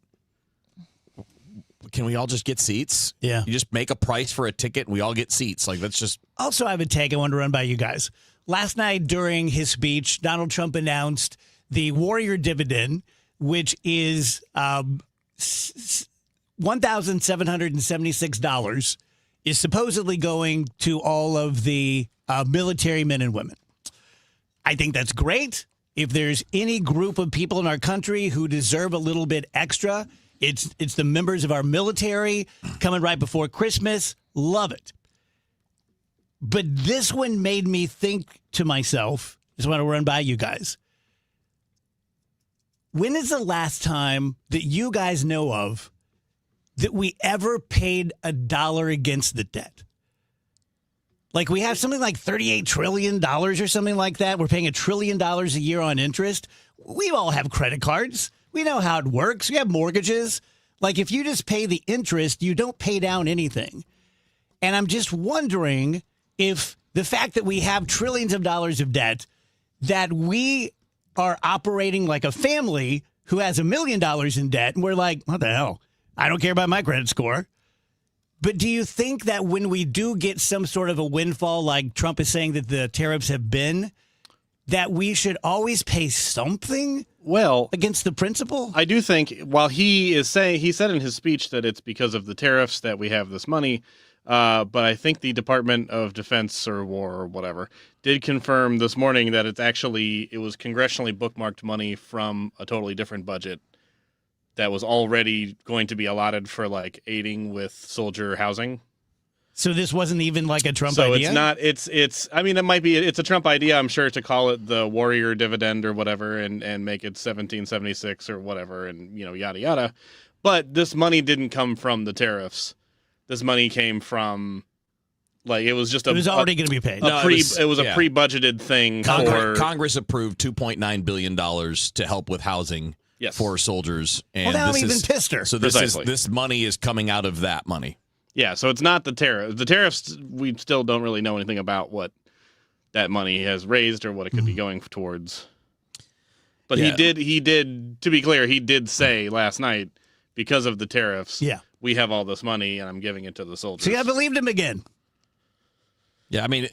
S10: can we all just get seats?
S1: Yeah.
S10: You just make a price for a ticket and we all get seats. Like, that's just.
S1: Also, I have a take I want to run by you guys. Last night during his speech, Donald Trump announced the Warrior Dividend, which is $1,776, is supposedly going to all of the military men and women. I think that's great. If there's any group of people in our country who deserve a little bit extra, It's the members of our military coming right before Christmas. Love it. But this one made me think to myself, just want to run by you guys. When is the last time that you guys know of that we ever paid $1 against the debt? Like we have something like $38 trillion or something like that. We're paying $1 trillion a year on interest. We all have credit cards. We know how it works. We have mortgages. Like if you just pay the interest, you don't pay down anything. And I'm just wondering if the fact that we have trillions of dollars of debt, that we are operating like a family who has $1 million in debt, and we're like, what the hell? I don't care about my credit score. But do you think that when we do get some sort of a windfall, like Trump is saying that the tariffs have been, that we should always pay something against the principal?
S12: I do think while he said in his speech that it's because of the tariffs that we have this money, but I think the Department of Defense or War or whatever did confirm this morning that it was congressionally bookmarked money from a totally different budget that was already going to be allotted for like aiding with soldier housing.
S1: So this wasn't even like a Trump
S12: idea?
S1: idea?
S12: So it's not, I mean, it's a Trump idea, I'm sure, to call it the warrior dividend or whatever and make it 1776 or whatever and, yada, yada. But this money didn't come from the tariffs. This money came from, it was just
S1: it was already going to be paid.
S12: It was a pre-budgeted thing.
S10: Congress approved $2.9 billion to help with housing for soldiers. And
S1: now I'm even pissed her.
S10: So this money is coming out of that money.
S12: Yeah, so it's not the tariff. The tariffs, we still don't really know anything about what that money has raised or what it could be going towards. But he did, to be clear, he did say last night, because of the tariffs, we have all this money and I'm giving it to the soldiers.
S1: See, I believed him again.
S10: Yeah, I mean,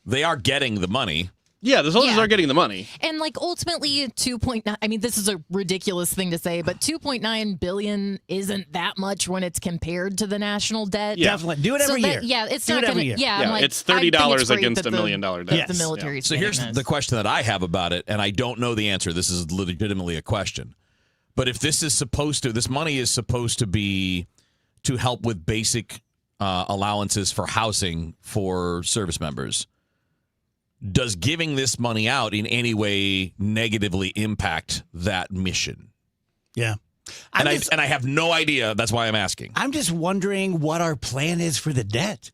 S10: they are getting the money.
S12: Yeah, the soldiers are getting the money.
S4: And ultimately 2.9, I mean, this is a ridiculous thing to say, but 2.9 billion isn't that much when it's compared to the national debt.
S1: Yeah. Definitely. Do it every year.
S4: Yeah, it's
S1: Do
S4: not
S1: it every
S4: going
S1: year.
S4: to,
S12: it's $30 against $1 million debt.
S4: Yes. The military.
S10: So here's the question that I have about it, and I don't know the answer. This is legitimately a question. But if this money is supposed to be to help with basic allowances for housing for service members, does giving this money out in any way negatively impact that mission?
S1: Yeah.
S10: And I have no idea. That's why I'm asking.
S1: I'm just wondering what our plan is for the debt.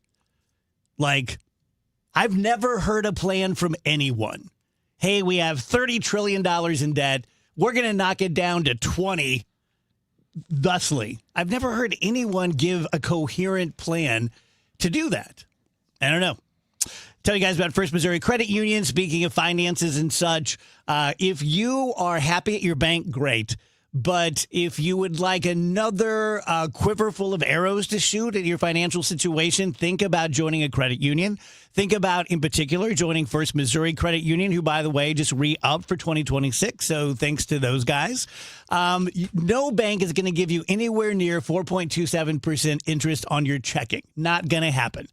S1: I've never heard a plan from anyone. Hey, we have $30 trillion in debt. We're going to knock it down to 20 thusly. I've never heard anyone give a coherent plan to do that. I don't know. Tell you guys about First Missouri Credit Union. Speaking of finances and such, if you are happy at your bank, great. But if you would like another quiver full of arrows to shoot at your financial situation, think about joining a credit union. Think about, in particular, joining First Missouri Credit Union, who, by the way, just re-upped for 2026. So thanks to those guys. No bank is going to give you anywhere near 4.27% interest on your checking. Not going to happen.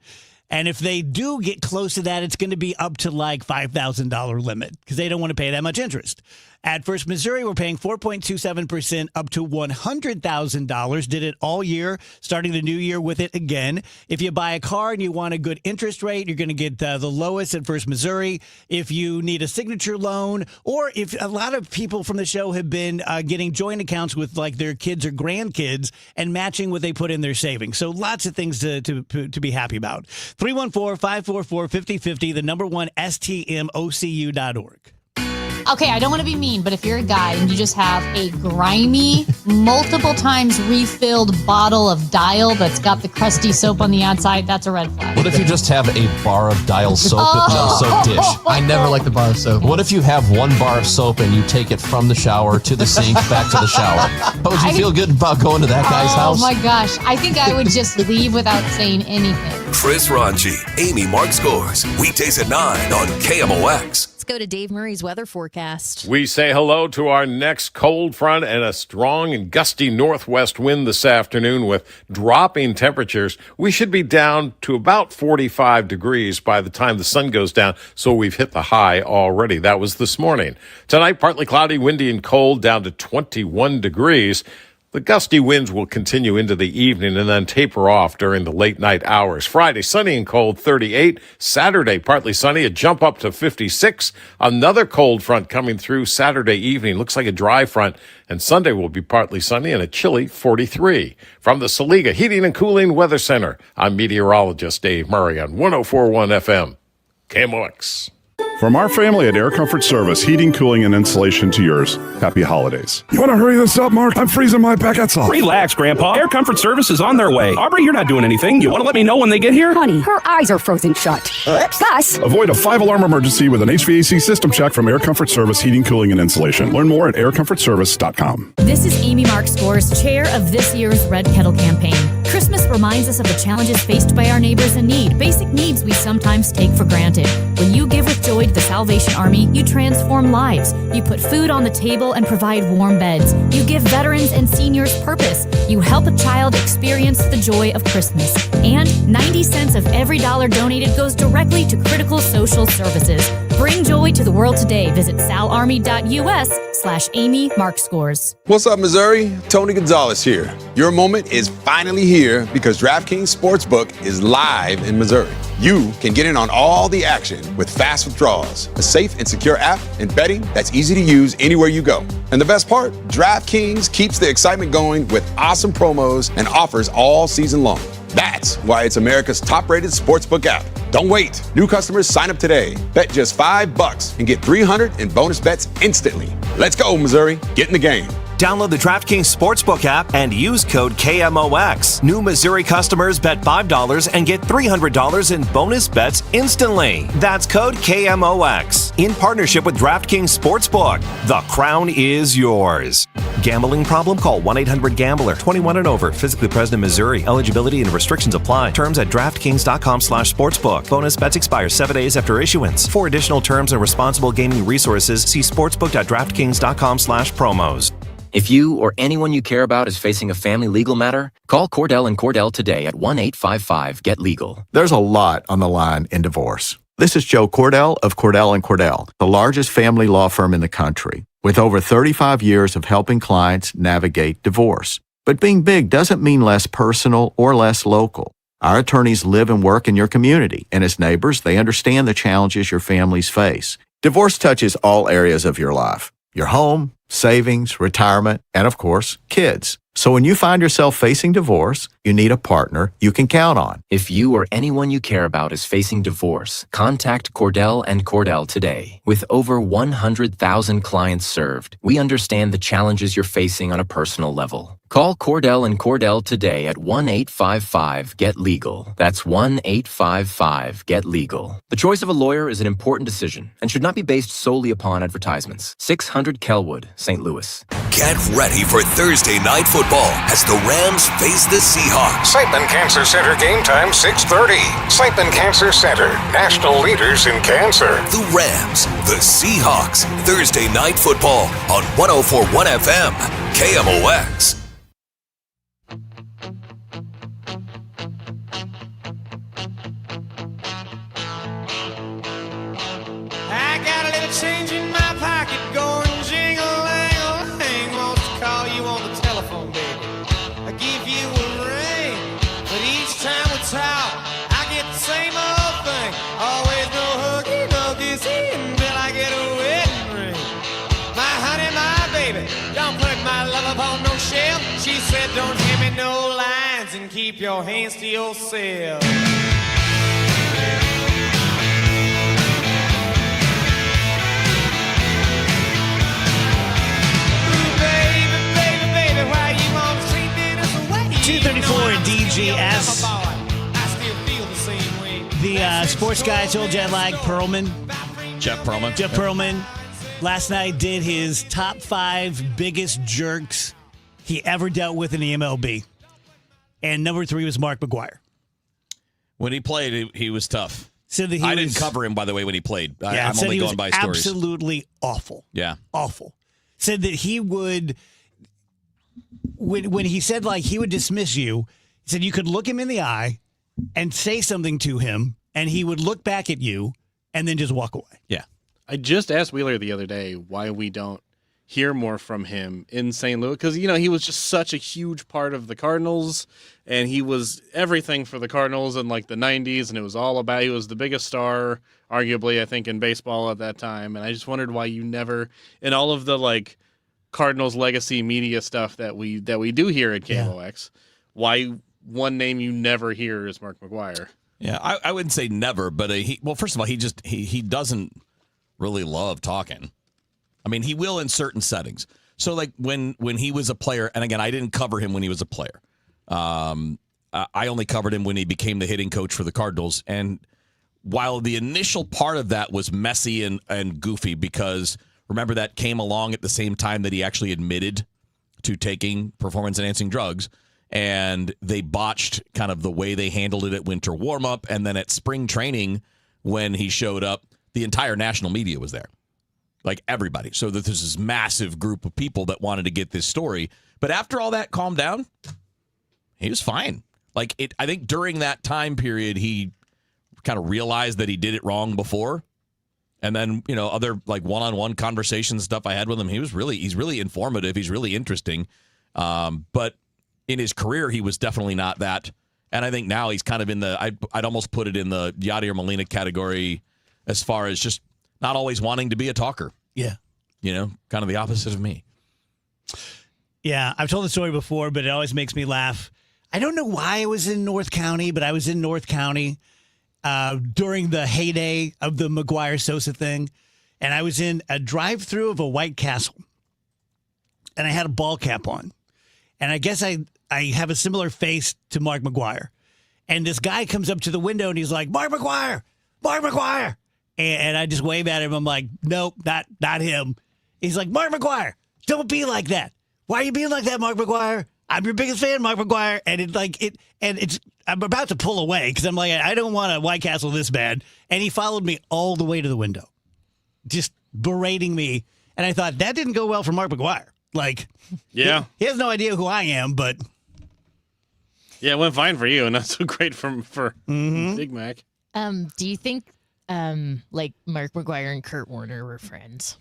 S1: And if they do get close to that, it's going to be up to $5,000 limit because they don't want to pay that much interest. At First Missouri, we're paying 4.27% up to $100,000. Did it all year, starting the new year with it again. If you buy a car and you want a good interest rate, you're going to get the lowest at First Missouri. If you need a signature loan, or if a lot of people from the show have been getting joint accounts with their kids or grandkids and matching what they put in their savings. So lots of things to be happy about. 314-544-5050, the number one STMOCU.org.
S13: Okay, I don't want to be mean, but if you're a guy and you just have a grimy, multiple times refilled bottle of Dial that's got the crusty soap on the outside, that's a red flag.
S14: What if you just have a bar of Dial soap with no soap dish?
S16: I never like the bar of soap.
S14: What if you have one bar of soap and you take it from the shower to the sink, back to the shower? How would you feel good about going to that guy's house?
S13: Oh my gosh, I think I would just leave without saying anything.
S5: Chris Ranchi, Amy Mark Scores, weekdays at 9 on KMOX.
S4: go to Dave Murray's weather forecast.
S16: We say hello to our next cold front and a strong and gusty northwest wind this afternoon with dropping temperatures. We should be down to about 45 degrees by the time the sun goes down, so we've hit the high already. That was this morning. Tonight, partly cloudy, windy, and cold, down to 21 degrees. The gusty winds will continue into the evening and then taper off during the late night hours. Friday, sunny and cold, 38. Saturday, partly sunny, a jump up to 56. Another cold front coming through Saturday evening. Looks like a dry front. And Sunday will be partly sunny and a chilly 43. From the Saliga Heating and Cooling Weather Center, I'm meteorologist Dave Murray on 104.1 FM, KMOX.
S17: From our family at Air Comfort Service, heating, cooling, and insulation to yours. Happy holidays.
S18: You want to hurry this up, Mark? I'm freezing my baguettes off.
S19: Relax, Grandpa. Air Comfort Service is on their way. Aubrey, you're not doing anything. You want to let me know when they get here?
S20: Honey, her eyes are frozen shut. Plus,
S17: avoid a 5-alarm emergency with an HVAC system check from Air Comfort Service Heating, Cooling, and Insulation. Learn more at aircomfortservice.com.
S20: This is Amy Mark Scores, chair of this year's Red Kettle campaign. Christmas reminds us of the challenges faced by our neighbors in need, basic needs we sometimes take for granted. When you give with joy to the Salvation Army, you transform lives. You put food on the table and provide warm beds. You give veterans and seniors purpose. You help a child experience the joy of Christmas. And 90 cents of every dollar donated goes directly to critical social services. Bring joy to the world today. Visit salarmy.us/Amy Mark Scores.
S21: What's up, Missouri? Tony Gonzalez here. Your moment is finally here because DraftKings Sportsbook is live in Missouri. You can get in on all the action with fast withdrawals, a safe and secure app, and betting that's easy to use anywhere you go. And the best part, DraftKings keeps the excitement going with awesome promos and offers all season long. That's why it's America's top-rated sportsbook app. Don't wait. New customers sign up today. Bet just $5 and get $300 in bonus bets instantly. Let's go, Missouri. Get in the game.
S25: Download the DraftKings Sportsbook app and use code KMOX. New Missouri customers bet $5 and get $300 in bonus bets instantly. That's code KMOX. In partnership with DraftKings Sportsbook. The crown is yours. Gambling problem? Call 1-800-GAMBLER. 21 and over. Physically present in Missouri. Eligibility and restrictions apply. Terms at DraftKings.com/sportsbook. Bonus bets expire 7 days after issuance. For additional terms and responsible gaming resources, see sportsbook.draftkings.com/promos.
S26: If you or anyone you care about is facing a family legal matter, call Cordell & Cordell today at 1-855-GET-LEGAL.
S27: There's a lot on the line in divorce. This is Joe Cordell of Cordell & Cordell, the largest family law firm in the country, with over 35 years of helping clients navigate divorce. But being big doesn't mean less personal or less local. Our attorneys live and work in your community, and as neighbors, they understand the challenges your families face. Divorce touches all areas of your life. Your home, savings, retirement, and of course, kids. So when you find yourself facing divorce, you need a partner you can count on.
S26: If you or anyone you care about is facing divorce, contact Cordell & Cordell today. With over 100,000 clients served, we understand the challenges you're facing on a personal level. Call Cordell & Cordell today at 1-855-GET-LEGAL. That's 1-855-GET-LEGAL. The choice of a lawyer is an important decision and should not be based solely upon advertisements. 600 Kelwood, St. Louis.
S5: Get ready for Thursday night football as the Rams face the Seahawks.
S24: Siteman Cancer Center game time 6:30. Siteman Cancer Center, national leaders in cancer.
S5: The Rams, the Seahawks. Thursday night football on 104.1 FM, KMOX.
S28: I got a little change in my pocket going jingle-lang-a-lang. Wants to call you on the telephone, baby. I give you a ring, but each time we talk, I get the same old thing. Always no huggy, no kissy until I get a wedding ring. My honey, my baby, don't put my love upon no shelf. She said don't give me no lines and keep your hands to yourself. Baby, why you always treat me this way?
S1: 234 DGS. The sports guy told jet lag,
S10: Jeff Pearlman.
S1: Jeff Pearlman last night did his top 5 biggest jerks he ever dealt with in the MLB. And number 3 was Mark McGwire.
S10: When he played, he was tough.
S1: Said that he
S10: I didn't cover him, by the way, when he played. I'm
S1: said
S10: only
S1: he
S10: going
S1: was
S10: by stories.
S1: absolutely awful.
S10: Yeah.
S1: Awful. Said that he would, when he said like he would dismiss you, he said you could look him in the eye and say something to him, and he would look back at you and then just walk away.
S10: Yeah.
S12: I just asked Wheeler the other day why we don't hear more from him in St. Louis, because he was just such a huge part of the Cardinals, and he was everything for the Cardinals in like the 90s, and it was all about, he was the biggest star arguably I think in baseball at that time, and I just wondered why you never, in all of the like Cardinals legacy media stuff that we do here at KMOX, why one name you never hear is Mark McGwire.
S10: Yeah, I wouldn't say never, but first of all, he doesn't really love talking. I mean, he will in certain settings. So, like when he was a player, and again, I didn't cover him when he was a player. I only covered him when he became the hitting coach for the Cardinals. And while the initial part of that was messy and goofy, because remember that came along at the same time that he actually admitted to taking performance-enhancing drugs, and they botched kind of the way they handled it at winter warm-up, and then at spring training when he showed up, the entire national media was there. Like everybody. So that there's this massive group of people that wanted to get this story. But after all that calmed down, he was fine. Like I think during that time period, he kind of realized that he did it wrong before. And then, other like one-on-one conversation stuff I had with him, he's really informative. He's really interesting. But in his career, he was definitely not that. And I think now he's kind of in I'd almost put it in the Yadier Molina category as far as just not always wanting to be a talker.
S1: Yeah.
S10: Kind of the opposite of me.
S1: Yeah, I've told the story before, but it always makes me laugh. I don't know why I was in North County, but I was in North County during the heyday of the McGwire-Sosa thing, and I was in a drive-through of a White Castle, and I had a ball cap on. And I guess I have a similar face to Mark McGwire. And this guy comes up to the window, and he's like, Mark McGwire! Mark McGwire! And I just wave at him. I'm like, nope, not him. He's like, Mark McGwire, don't be like that. Why are you being like that, Mark McGwire? I'm your biggest fan, Mark McGwire. And I'm about to pull away because I'm like, I don't want a White Castle this bad. And he followed me all the way to the window, just berating me. And I thought that didn't go well for Mark McGwire. Like,
S12: yeah,
S1: he has no idea who I am, but
S12: yeah, it went fine for you, and not so great for Big Mac.
S4: Do you think like Mark McGwire and Kurt Warner were friends?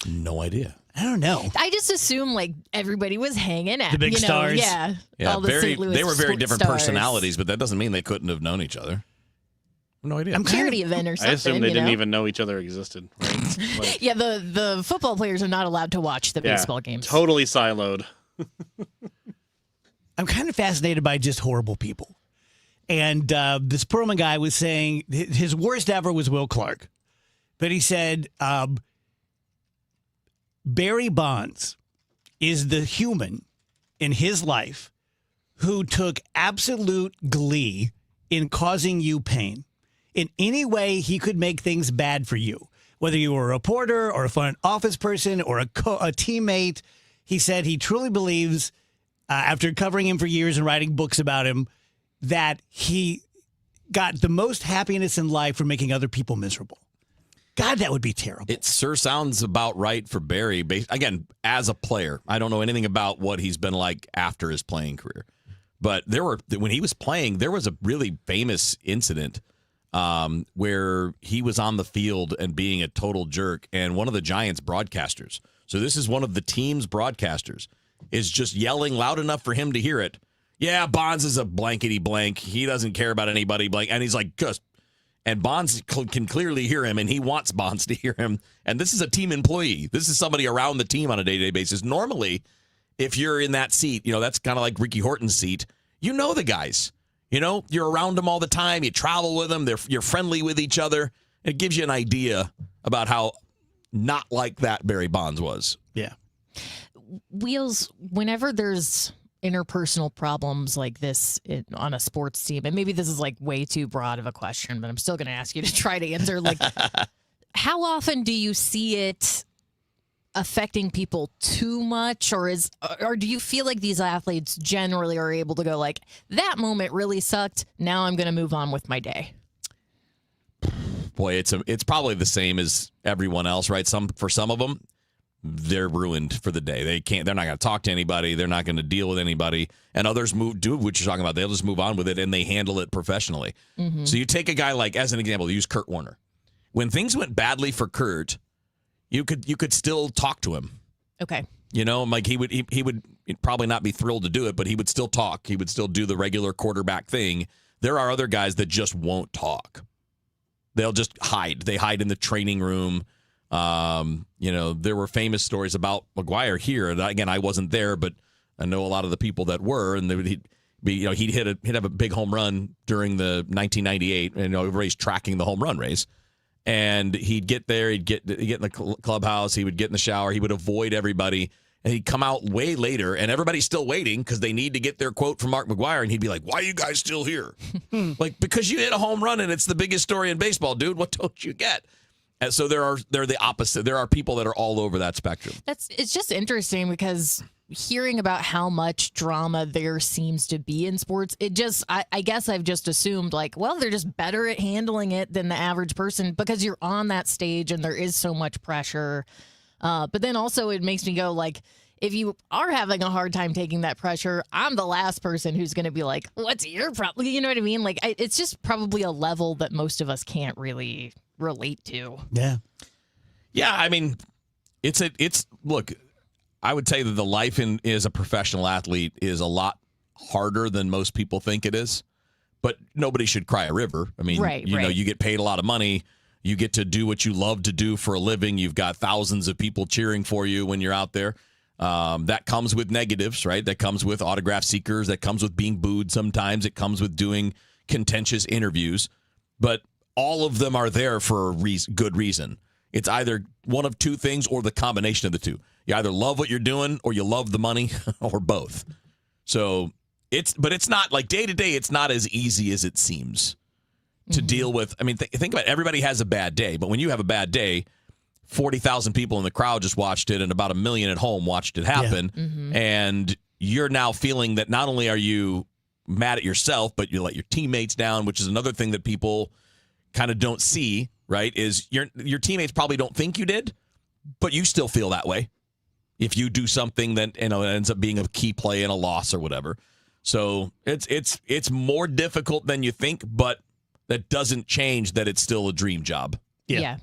S10: No idea.
S1: I don't know.
S4: I just assume like everybody was hanging out.
S1: The big stars.
S4: Yeah.
S10: Yeah,
S4: all the St. Louis
S10: they were very different
S4: stars.
S10: personalities, but that doesn't mean they couldn't have known each other. No idea.
S4: Charity event or something.
S12: I assume they didn't even know each other existed. Right? Like,
S4: Yeah, the football players are not allowed to watch the baseball games.
S12: Totally siloed.
S1: I'm kind of fascinated by just horrible people. And this Perlman guy was saying his worst ever was Will Clark. But he said Barry Bonds is the human in his life who took absolute glee in causing you pain. In any way he could make things bad for you, whether you were a reporter or a front office person or a teammate. He said he truly believes, after covering him for years and writing books about him, that he got the most happiness in life from making other people miserable. God, that would be terrible.
S10: It sure sounds about right for Barry. Again, as a player, I don't know anything about what he's been like after his playing career. But when he was playing, there was a really famous incident where he was on the field and being a total jerk, and one of the Giants broadcasters, so this is one of the team's broadcasters, is just yelling loud enough for him to hear it. Yeah, Bonds is a blankety blank. He doesn't care about anybody blank. And he's like, just. And Bonds can clearly hear him, and he wants Bonds to hear him. And this is a team employee. This is somebody around the team on a day-to-day basis. Normally, if you're in that seat, that's kind of like Ricky Horton's seat. You know the guys. You're around them all the time. You travel with them. You're friendly with each other. It gives you an idea about how not like that Barry Bonds was.
S1: Yeah.
S4: Wheels, whenever there's interpersonal problems like this on a sports team, and maybe this is like way too broad of a question, but I'm still going to ask you to try to answer. Like, how often do you see it affecting people too much, or do you feel like these athletes generally are able to go like, that moment really sucked, now I'm going to move on with my day?
S10: boy, it's probably the same as everyone else, right? For some of them, they're ruined for the day. They're not going to talk to anybody. They're not going to deal with anybody. And others do what you're talking about. They'll just move on with it, and they handle it professionally.
S4: Mm-hmm.
S10: So you take a guy like, as an example, use Kurt Warner. When things went badly for Kurt, you could still talk to him.
S4: Okay.
S10: You know, like he would probably not be thrilled to do it, but he would still talk. He would still do the regular quarterback thing. There are other guys that just won't talk. They'll just hide. They hide in the training room. There were famous stories about McGuire here. And again, I wasn't there, but I know a lot of the people that were, and he'd have a big home run during the 1998, and everybody's tracking the home run race. And he'd get there, he'd get in the clubhouse, he would get in the shower, he would avoid everybody, and he'd come out way later, and everybody's still waiting because they need to get their quote from Mark McGuire, and he'd be like, "Why are you guys still here?" Like, because you hit a home run and it's the biggest story in baseball, dude. What don't you get? And so they're the opposite. There are people that are all over that spectrum.
S4: It's just interesting because hearing about how much drama there seems to be in sports, I guess I've just assumed like, well, they're just better at handling it than the average person because you're on that stage and there is so much pressure. But then also it makes me go like, if you are having a hard time taking that pressure, I'm the last person who's going to be like, what's your problem? You know what I mean? Like, it's just probably a level that most of us can't really relate to.
S1: Yeah.
S10: Yeah, I mean, look, I would say that the life as a professional athlete is a lot harder than most people think it is, but nobody should cry a river. I mean, know, you get paid a lot of money. You get to do what you love to do for a living. You've got thousands of people cheering for you when you're out there. That comes with negatives, right? That comes with autograph seekers. That comes with being booed sometimes. It comes with doing contentious interviews. But all of them are there for a good reason. It's either one of two things or the combination of the two. You either love what you're doing or you love the money or both. So but it's not like day to day. It's not as easy as it seems to deal with. I mean, think about it. Everybody has a bad day, but when you have a bad day, 40,000 people in the crowd just watched it and about 1 million at home watched it happen.
S4: Yeah. Mm-hmm.
S10: And you're now feeling that not only are you mad at yourself, but you let your teammates down, which is another thing that people kind of don't see, right? Is your teammates probably don't think you did, but you still feel that way if you do something that ends up being a key play in a loss or whatever. So it's more difficult than you think, but that doesn't change that it's still a dream job.
S4: Yeah.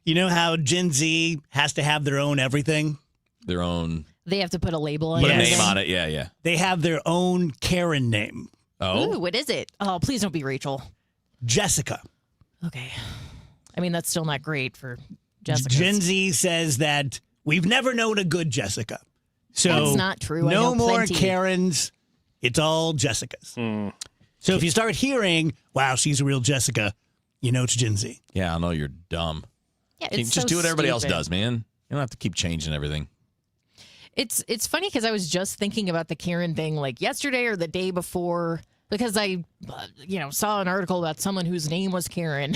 S1: You know how Gen Z has to have their own everything?
S10: Their own.
S4: They have to put a label on
S10: Put
S4: it.
S10: a name on it. Yeah.
S1: They have their own Karen name.
S10: Oh.
S4: Ooh, what is it? Oh, please don't be Rachel.
S1: Jessica.
S4: Okay. I mean, that's still not great for Jessica.
S1: Gen Z says that we've never known a good Jessica. So
S4: that's not true. I
S1: No
S4: know
S1: more
S4: plenty.
S1: Karens. It's all Jessicas. So if you start hearing, wow, she's a real Jessica, you know it's Gen Z.
S10: Yeah, I know you're dumb.
S4: Yeah,
S10: Just
S4: it's so
S10: do what everybody else
S4: stupid.
S10: does, man. You don't have to keep changing everything.
S4: It's funny because I was just thinking about the Karen thing like yesterday or the day before because I saw an article about someone whose name was Karen.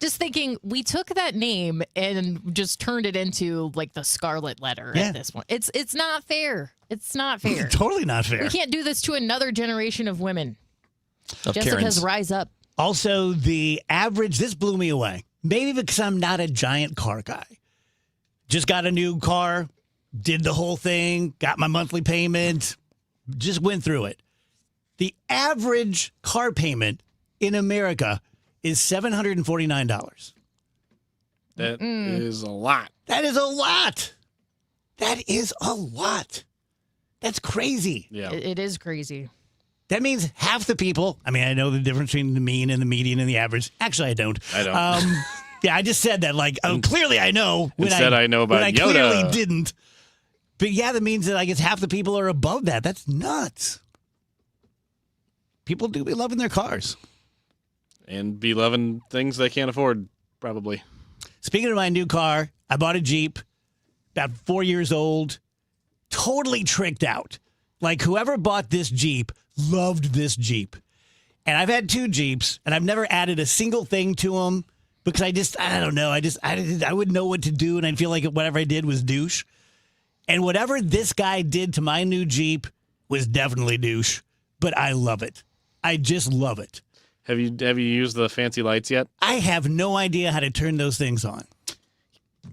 S4: Just thinking we took that name and just turned it into like the scarlet letter at this point. It's not fair. It's not fair.
S1: Totally not fair.
S4: We can't do this to another generation of women.
S10: Of
S4: Jessica's
S10: Karens.
S4: rise up.
S1: Also, the average, this blew me away. Maybe because I'm not a giant car guy. Just got a new car, did the whole thing, got my monthly payment, just went through it. The average car payment in America is $749.
S12: That is a lot.
S1: That is a lot. That is a lot. That's crazy.
S12: Yeah.
S4: It is crazy.
S1: That means half the people, I mean, I know the difference between the mean and the median and the average. Actually, I don't. Yeah, I just said that like, clearly I know.
S12: Instead, I know about
S1: when I
S12: Yoda.
S1: clearly didn't. But yeah, that means that I guess half the people are above that. That's nuts. People do be loving their cars.
S12: And be loving things they can't afford, probably.
S1: Speaking of my new car, I bought a Jeep, about 4 years old, totally tricked out. Like whoever bought this Jeep loved this Jeep. And I've had 2 Jeeps, and I've never added a single thing to them because I don't know. I wouldn't know what to do, and I'd feel like whatever I did was douche. And whatever this guy did to my new Jeep was definitely douche, but I love it. I just love it.
S12: Have you used the fancy lights yet?
S1: I have no idea how to turn those things on.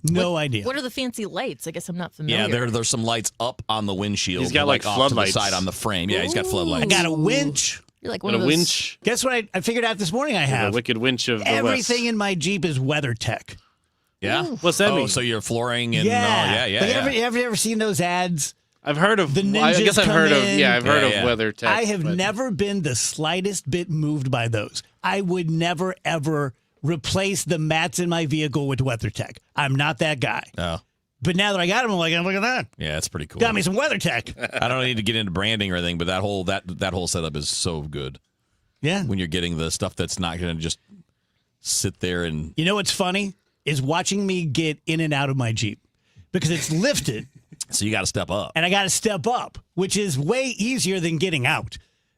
S1: No idea.
S4: What are the fancy lights? I guess I'm not familiar.
S10: Yeah, there's some lights up on the windshield.
S12: He's got like
S10: off
S12: floodlights.
S10: to the side on the frame. Yeah, he's got floodlights.
S1: I got a winch.
S4: You're like
S12: Got
S4: one
S12: a
S4: of those.
S12: winch.
S1: Guess what I figured out this morning I have?
S12: The wicked winch of the
S1: Everything
S12: West.
S1: in my Jeep is WeatherTech.
S10: Yeah?
S12: What's that
S10: Oh,
S12: mean?
S10: so you're flooring and
S1: Yeah.
S10: yeah.
S1: Like, have you ever seen those ads?
S12: I've heard of
S1: The ninjas
S12: I guess I've
S1: come
S12: heard
S1: in.
S12: of I've heard
S10: Yeah.
S12: of WeatherTech.
S1: I have
S12: but-
S1: never been the slightest bit moved by those. I would never, ever replace the mats in my vehicle with WeatherTech. I'm not that guy.
S10: Oh.
S1: But now that I got them, I'm like, look at that.
S10: Yeah, it's pretty cool.
S1: Got me some WeatherTech.
S10: I don't need to get into branding or anything, but that whole setup is so good.
S1: Yeah.
S10: When you're getting the stuff that's not going to just sit there and
S1: You know what's funny is watching me get in and out of my Jeep because it's lifted
S10: so you got to step up.
S1: and I got to step up, which is way easier than getting out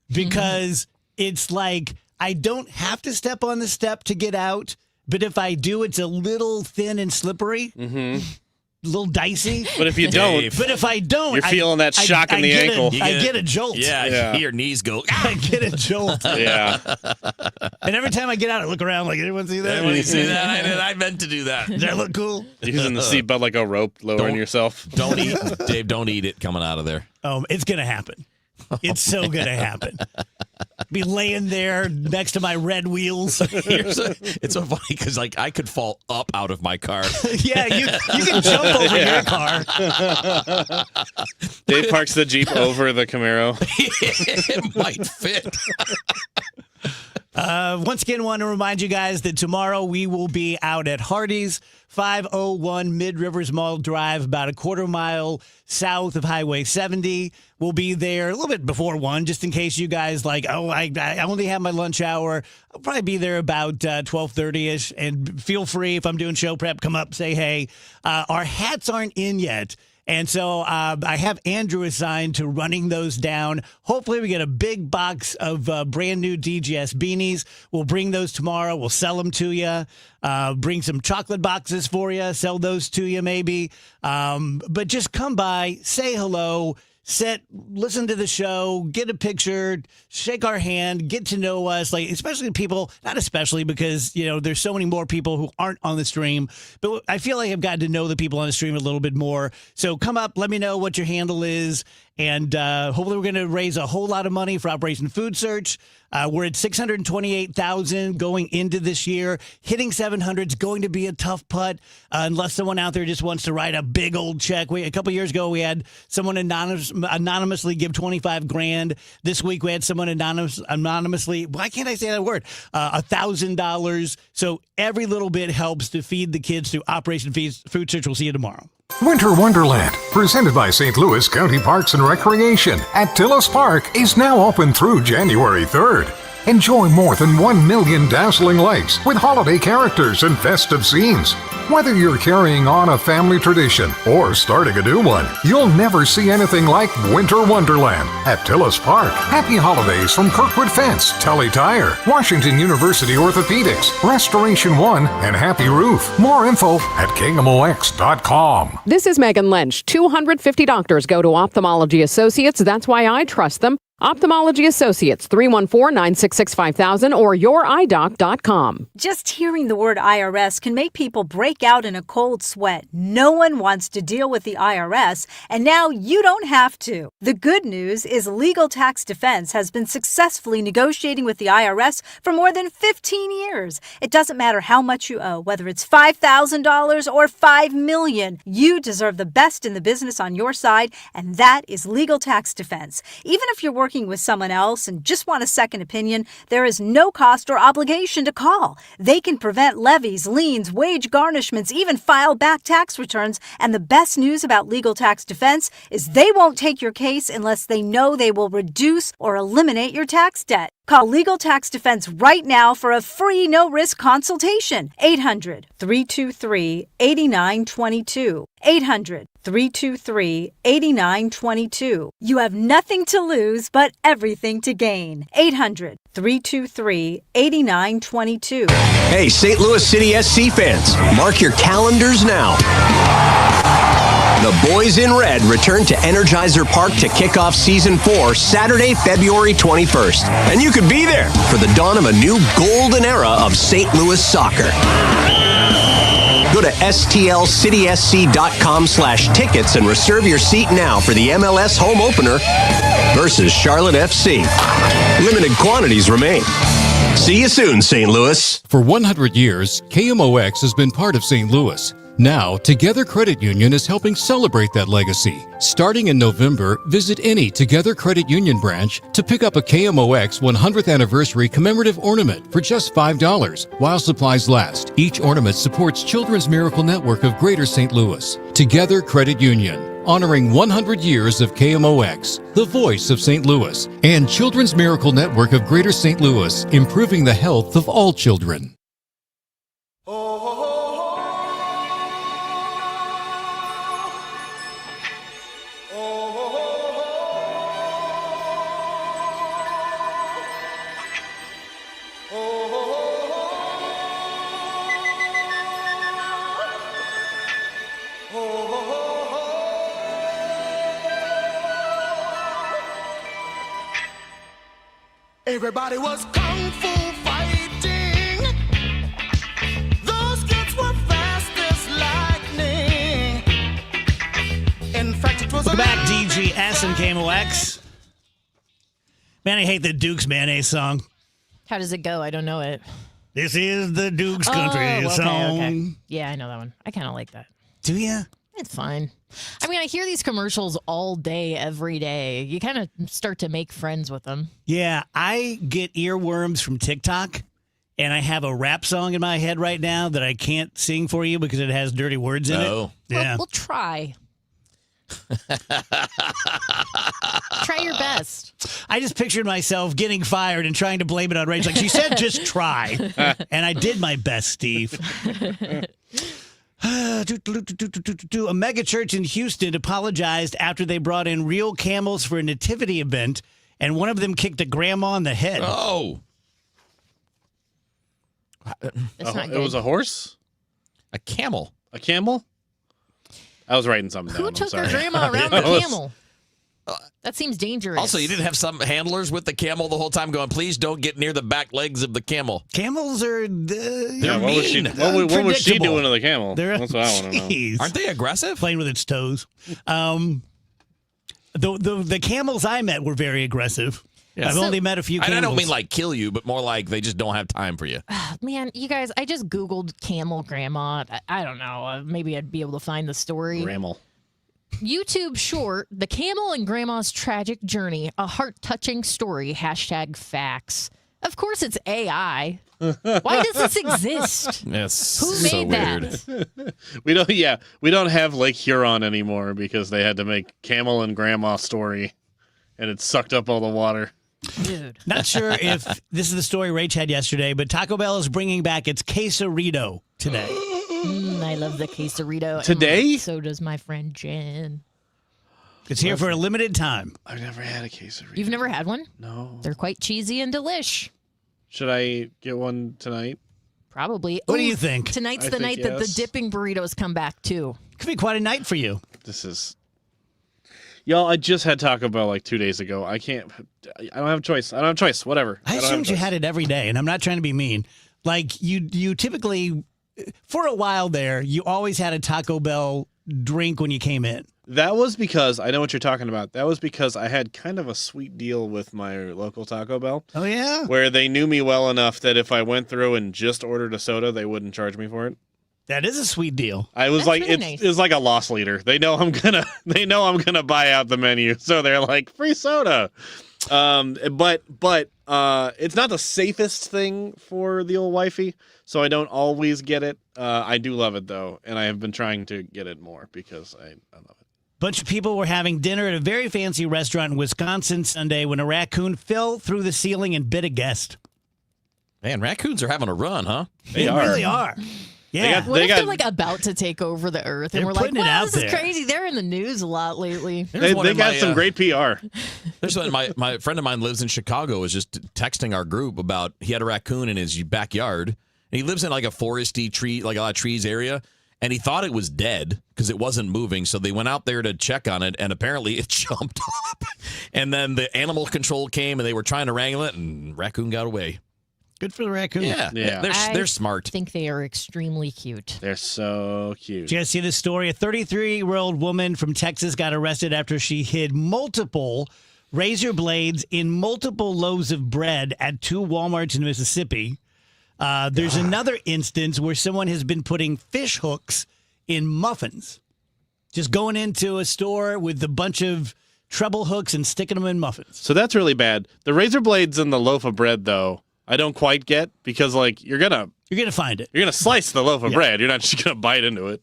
S1: because it's like I don't have to step on the step to get out, but if I do, it's a little thin and slippery.
S12: Mm-hmm.
S1: A little dicey.
S12: But if you don't,
S1: But if I don't,
S12: you're feeling that shock in the
S1: get
S12: ankle.
S1: I get a jolt.
S10: Yeah, your knees go.
S1: I get a jolt.
S12: Yeah.
S1: And every time I get out, I look around like, anyone see that?
S10: When you see that, I meant to do that.
S1: Does that look cool?
S12: Using the seatbelt like a rope, lowering yourself.
S10: Don't eat, Dave. Don't eat it coming out of there.
S1: It's gonna happen. It's so gonna happen. Be laying there next to my red wheels.
S10: It's so funny because like I could fall up out of my car.
S1: Yeah, you can jump over your car.
S12: Dave parks the Jeep over the Camaro.
S10: It might fit.
S1: Once again, want to remind you guys that tomorrow we will be out at Hardee's, 501 Mid Rivers Mall Drive, about a quarter mile south of Highway 70. We'll be there a little bit before 1, just in case you guys I only have my lunch hour. I'll probably be there about 12:30ish. And feel free, if I'm doing show prep, come up, say hey. Our hats aren't in yet. And so I have Andrew assigned to running those down. Hopefully we get a big box of brand new DGS beanies. We'll bring those tomorrow. We'll sell them to you. Bring some chocolate boxes for you. Sell those to you maybe. But just come by, say hello. Listen to the show, get a picture, shake our hand, get to know us, like especially people, not especially because, there's so many more people who aren't on the stream, but I feel like I've gotten to know the people on the stream a little bit more. So come up, let me know what your handle is, and hopefully we're going to raise a whole lot of money for Operation Food Search. We're at $628,000 going into this year. Hitting 700 is going to be a tough putt unless someone out there just wants to write a big old check. A couple years ago, we had someone anonymously give $25,000. This week, we had someone anonymously. Why can't I say that word? $1,000. So every little bit helps to feed the kids through Operation Food Search. We'll see you tomorrow.
S24: Winter Wonderland, presented by St. Louis County Parks and Recreation at Tillis Park, is now open through January 3rd. Enjoy more than 1 million dazzling lights with holiday characters and festive scenes. Whether you're carrying on a family tradition or starting a new one, you'll never see anything like Winter Wonderland at Tillis Park. Happy holidays from Kirkwood Fence, Tully Tire, Washington University Orthopedics, Restoration One, and Happy Roof. More info at KMOX.com.
S2: This is Megan Lynch. 250 doctors go to Ophthalmology Associates. That's why I trust them. Ophthalmology Associates, 314-966-5000 or youridoc.com.
S3: Just hearing the word IRS can make people break out in a cold sweat. No one wants to deal with the IRS, and now you don't have to. The good news is Legal Tax Defense has been successfully negotiating with the IRS for more than 15 years. It doesn't matter how much you owe, whether it's $5,000 or $5 million. You deserve the best in the business on your side, and that is Legal Tax Defense. Even if you're working with someone else and just want a second opinion, there is no cost or obligation to call. They can prevent levies, liens, wage garnishments, even file back tax returns. And the best news about Legal Tax Defense is they won't take your case unless they know they will reduce or eliminate your tax debt. Call Legal Tax Defense right now for a free no-risk consultation. 800-323-8922. 800-323-8922. You have nothing to lose but everything to gain. 800-323-8922.
S6: Hey, St. Louis City SC fans, mark your calendars now. The Boys in Red return to Energizer Park to kick off Season 4 Saturday, February 21st. And you could be there for the dawn of a new golden era of St. Louis soccer. Go to stlcitysc.com/tickets and reserve your seat now for the MLS home opener versus Charlotte FC. Limited quantities remain. See you soon, St. Louis.
S7: For 100 years, KMOX has been part of St. Louis. Now, Together Credit Union is helping celebrate that legacy. Starting in November, visit any Together Credit Union branch to pick up a KMOX 100th anniversary commemorative ornament for just $5 while supplies last. Each ornament supports Children's Miracle Network of Greater St. Louis. Together Credit Union, honoring 100 years of KMOX, the voice of St. Louis, and Children's Miracle Network of Greater St. Louis, improving the health of all children.
S28: Everybody was kung fu fighting. Those kids were fast as lightning. In fact, it was
S1: Welcome back, DGS and KMOX. Man, I hate the Duke's Mayonnaise song.
S4: How does it go? I don't know it.
S1: This is the Duke's country song.
S4: Okay. Yeah, I know that one. I kind of like that.
S1: Do you?
S4: It's fine. I mean, I hear these commercials all day, every day. You kind of start to make friends with them.
S1: Yeah, I get earworms from TikTok, and I have a rap song in my head right now that I can't sing for you because it has dirty words in it. Yeah.
S4: We'll try. Try your best.
S1: I just pictured myself getting fired and trying to blame it on Rage. Like, she said, just try. And I did my best, Steve. A mega church in Houston apologized after they brought in real camels for a nativity event, and one of them kicked a grandma in the head.
S10: Oh.
S12: It was a horse?
S10: A camel.
S12: A camel? I was writing something down.
S4: Who took
S12: I'm
S4: her
S12: sorry.
S4: grandma around the camel? That seems dangerous.
S10: Also, you didn't have some handlers with the camel the whole time going, please don't get near the back legs of the camel.
S1: Camels are
S10: they're
S12: what was she,
S10: mean.
S12: what was she doing to the camel?
S1: That's
S12: what I want to know.
S10: Aren't they aggressive?
S1: Playing with its toes. The camels I met were very aggressive.
S10: Yeah.
S1: I've only met a few camels.
S10: And I don't mean like kill you, but more like they just don't have time for you.
S4: Man, you guys, I just Googled camel grandma. I don't know. Maybe I'd be able to find the story.
S12: Camel.
S4: YouTube short, The Camel and Grandma's Tragic Journey, a heart-touching story, #facts. Of course it's AI. Why does this exist?
S10: Yes.
S4: Who made that?
S12: we don't have Lake Huron anymore because they had to make Camel and Grandma story, and it sucked up all the water.
S4: Dude.
S1: Not sure if this is the story Rach had yesterday, but Taco Bell is bringing back its quesarito today.
S4: I love the quesarito.
S12: Today?
S4: So does my friend Jen.
S1: It's here for a limited time.
S12: I've never had a quesarito.
S4: You've never had one?
S12: No.
S4: They're quite cheesy and delish.
S12: Should I get one tonight?
S4: Probably.
S1: What do you think?
S4: Tonight's
S12: I
S4: the
S12: think
S4: night that the
S12: yes.
S4: dipping burritos come back, too.
S1: Could be quite a night for you.
S12: This is... Y'all, I just had Taco Bell like 2 days ago. I don't have a choice. I don't have a choice. Whatever.
S1: I assumed you had it every day, and I'm not trying to be mean. Like, you typically, for a while there, you always had a Taco Bell drink when you came in.
S12: That was because, I know what you're talking about. That was because I had kind of a sweet deal with my local Taco Bell.
S1: Oh, yeah?
S12: Where they knew me well enough that if I went through and just ordered a soda, they wouldn't charge me for it.
S1: That is a sweet deal.
S12: I was
S4: That's
S12: like,
S4: really
S12: it's
S4: nice.
S12: it's like a loss leader. They know I'm gonna buy out the menu, so they're like free soda. But it's not the safest thing for the old wifey, so I don't always get it. I do love it though, and I have been trying to get it more because I love it.
S1: Bunch of people were having dinner at a very fancy restaurant in Wisconsin Sunday when a raccoon fell through the ceiling and bit a guest.
S10: Man, raccoons are having a run, huh?
S1: They really are. Yeah.
S4: What if they're like about to take over the earth and
S1: They're
S4: we're like,
S1: putting it
S4: wow,
S1: out
S4: this is
S1: there.
S4: crazy. They're in the news a lot lately.
S12: They got some great PR.
S10: There's one. My friend of mine lives in Chicago. Was just texting our group about he had a raccoon in his backyard. And he lives in like a foresty tree, like a lot of trees area. and he thought it was dead because it wasn't moving. So they went out there to check on it, and apparently it jumped up. And then the animal control came, and they were trying to wrangle it, and raccoon got away.
S1: Good for the raccoon.
S10: Yeah. They're smart.
S4: I think they are extremely cute.
S12: They're so cute.
S1: Did you guys see this story? A 33-year-old woman from Texas got arrested after she hid multiple razor blades in multiple loaves of bread at 2 Walmarts in Mississippi. There's another instance where someone has been putting fish hooks in muffins. Just going into a store with a bunch of treble hooks and sticking them in muffins.
S12: So that's really bad. The razor blades in the loaf of bread, though, I don't quite get because, like, you're gonna
S1: find it.
S12: You're gonna slice the loaf of bread. You're not just gonna bite into it.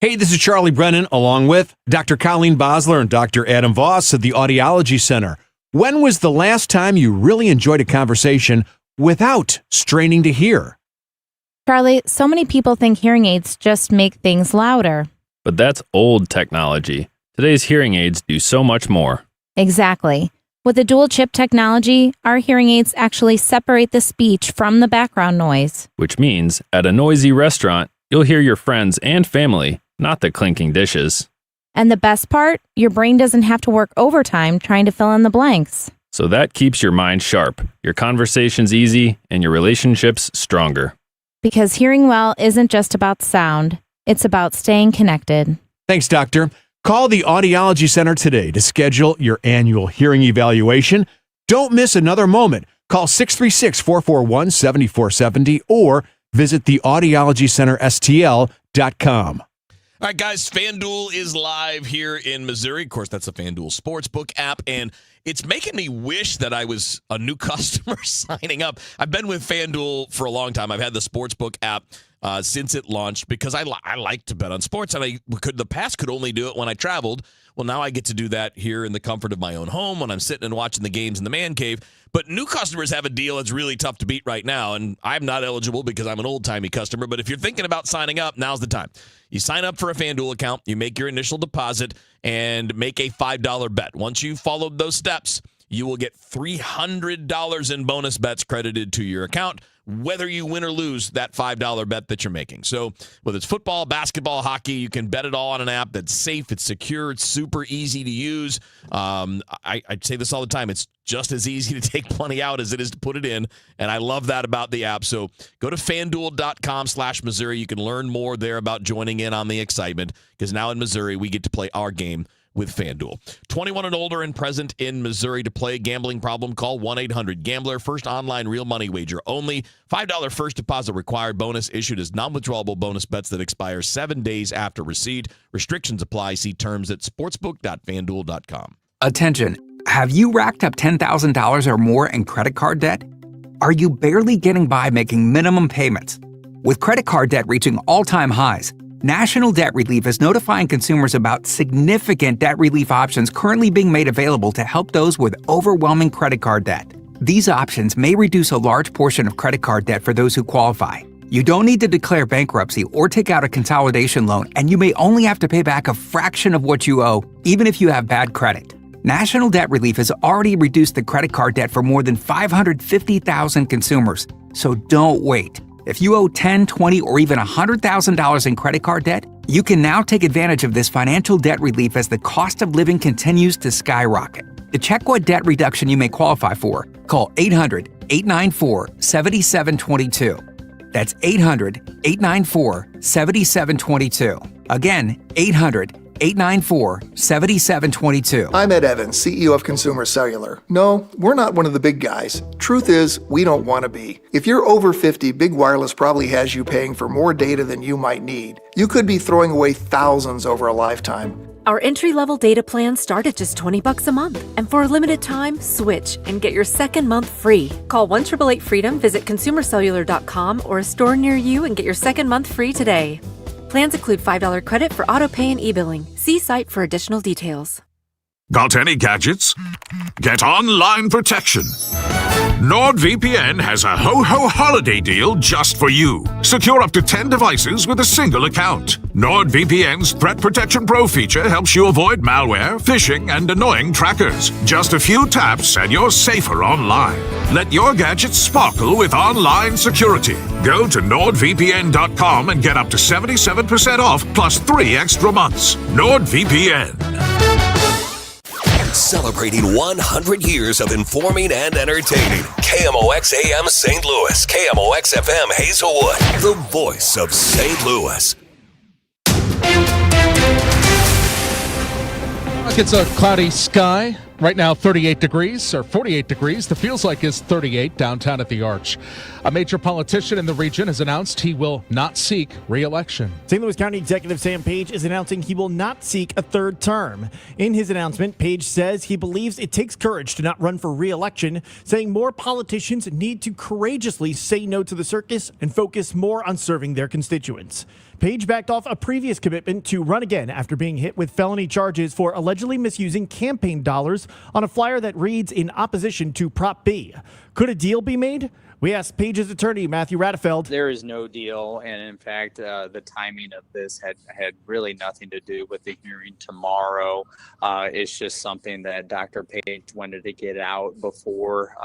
S8: Hey, this is Charlie Brennan, along with Dr. Colleen Bosler and Dr. Adam Voss at the Audiology Center. When was the last time you really enjoyed a conversation without straining to hear?
S9: Charlie, so many people think hearing aids just make things louder.
S11: But that's old technology. Today's hearing aids do so much more.
S9: Exactly. With the dual chip technology, our hearing aids actually separate the speech from the background noise.
S11: Which means at a noisy restaurant, you'll hear your friends and family, not the clinking dishes.
S9: And the best part, your brain doesn't have to work overtime trying to fill in the blanks.
S11: So that keeps your mind sharp, your conversations easy, and your relationships stronger.
S9: Because hearing well isn't just about sound, it's about staying connected.
S8: Thanks, Doctor. Call the Audiology Center today to schedule your annual hearing evaluation. Don't miss another moment. Call 636-441-7470 or visit theaudiologycenterstl.com.
S10: All right, guys, FanDuel is live here in Missouri. Of course, that's the FanDuel Sportsbook app, and it's making me wish that I was a new customer signing up. I've been with FanDuel for a long time. I've had the Sportsbook app since it launched because I like to bet on sports, and the past could only do it when I traveled. Well, now I get to do that here in the comfort of my own home when I'm sitting and watching the games in the man cave. But new customers have a deal that's really tough to beat right now, and I'm not eligible because I'm an old-timey customer. But if you're thinking about signing up, now's the time. You sign up for a FanDuel account, you make your initial deposit, and make a $5 bet. Once you've followed those steps, you will get $300 in bonus bets credited to your account, whether you win or lose that $5 bet that you're making. So whether it's football, basketball, hockey, you can bet it all on an app that's safe, it's secure, it's super easy to use. I say this all the time. It's just as easy to take money out as it is to put it in, and I love that about the app. So go to FanDuel.com/Missouri. You can learn more there about joining in on the excitement, because now in Missouri, we get to play our game with FanDuel. 21 and older and present in Missouri. To play a gambling problem, call 1-800-GAMBLER. First online real money wager only. $5 first deposit required. Bonus issued as non-withdrawable bonus bets that expire 7 days after receipt. Restrictions apply. See terms at sportsbook.fanduel.com.
S13: Attention. Have you racked up $10,000 or more in credit card debt? Are you barely getting by making minimum payments? With credit card debt reaching all-time highs, National Debt Relief is notifying consumers about significant debt relief options currently being made available to help those with overwhelming credit card debt. These options may reduce a large portion of credit card debt for those who qualify. You don't need to declare bankruptcy or take out a consolidation loan, and you may only have to pay back a fraction of what you owe, even if you have bad credit. National Debt Relief has already reduced the credit card debt for more than 550,000 consumers, so don't wait. If you owe $10,000, $20,000, or even $100,000 in credit card debt, you can now take advantage of this financial debt relief as the cost of living continues to skyrocket. To check what debt reduction you may qualify for, call 800-894-7722. That's 800-894-7722. Again, 800-894-7722.
S14: I'm Ed Evans, CEO of Consumer Cellular. No, we're not one of the big guys. Truth is, we don't want to be. If you're over 50, Big Wireless probably has you paying for more data than you might need. You could be throwing away thousands over a lifetime.
S15: Our entry-level data plans start at just $20 a month. And for a limited time, switch and get your second month free. Call 1-888-FREEDOM, visit consumercellular.com or a store near you and get your second month free today. Plans include $5 credit for auto pay and e-billing. See site for additional details.
S18: Got any gadgets? Get online protection.
S24: NordVPN has a ho-ho holiday deal just for you. Secure up to 10 devices with a single account. NordVPN's Threat Protection Pro feature helps you avoid malware, phishing, and annoying trackers. Just a few taps and you're safer online. Let your gadgets sparkle with online security. Go to NordVPN.com and get up to 77% off plus 3 extra months. NordVPN.
S5: Celebrating 100 years of informing and entertaining. KMOX AM St. Louis. KMOX FM Hazelwood. The voice of St. Louis.
S16: It's a cloudy sky. Right now, 38 degrees or 48 degrees. The feels like is 38 downtown at the Arch. A major politician in the region has announced he will not seek re-election.
S17: St. Louis County Executive Sam Page is announcing he will not seek a third term. In his announcement, Page says he believes it takes courage to not run for re-election, saying more politicians need to courageously say no to the circus and focus more on serving their constituents. Page backed off a previous commitment to run again after being hit with felony charges for allegedly misusing campaign dollars on a flyer that reads in opposition to Prop B. Could a deal be made? We asked Page's attorney, Matthew Radefeld.
S19: There is no deal, and in fact, the timing of this had really nothing to do with the hearing tomorrow. It's just something that Dr. Page wanted to get out before,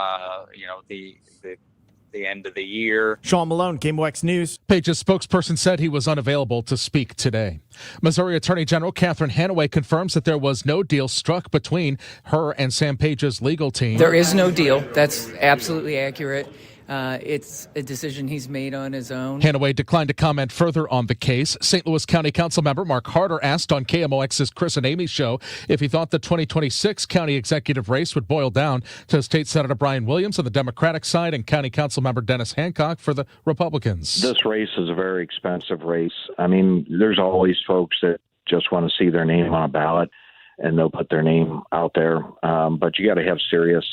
S19: the end of the year.
S17: Sean Malone, KMOX News.
S16: Page's spokesperson said he was unavailable to speak today. Missouri Attorney General Catherine Hanaway confirms that there was no deal struck between her and Sam Page's legal team.
S20: There is no deal. That's absolutely accurate. It's a decision he's made on his own.
S16: Hanaway declined to comment further on the case. St. Louis County Council member Mark Harder asked on KMOX's Chris and Amy show if he thought the 2026 county executive race would boil down to State Senator Brian Williams on the Democratic side and County Council member Dennis Hancock for the Republicans.
S21: This race is a very expensive race. I mean, there's always folks that just want to see their name on a ballot and they'll put their name out there. But you got to have serious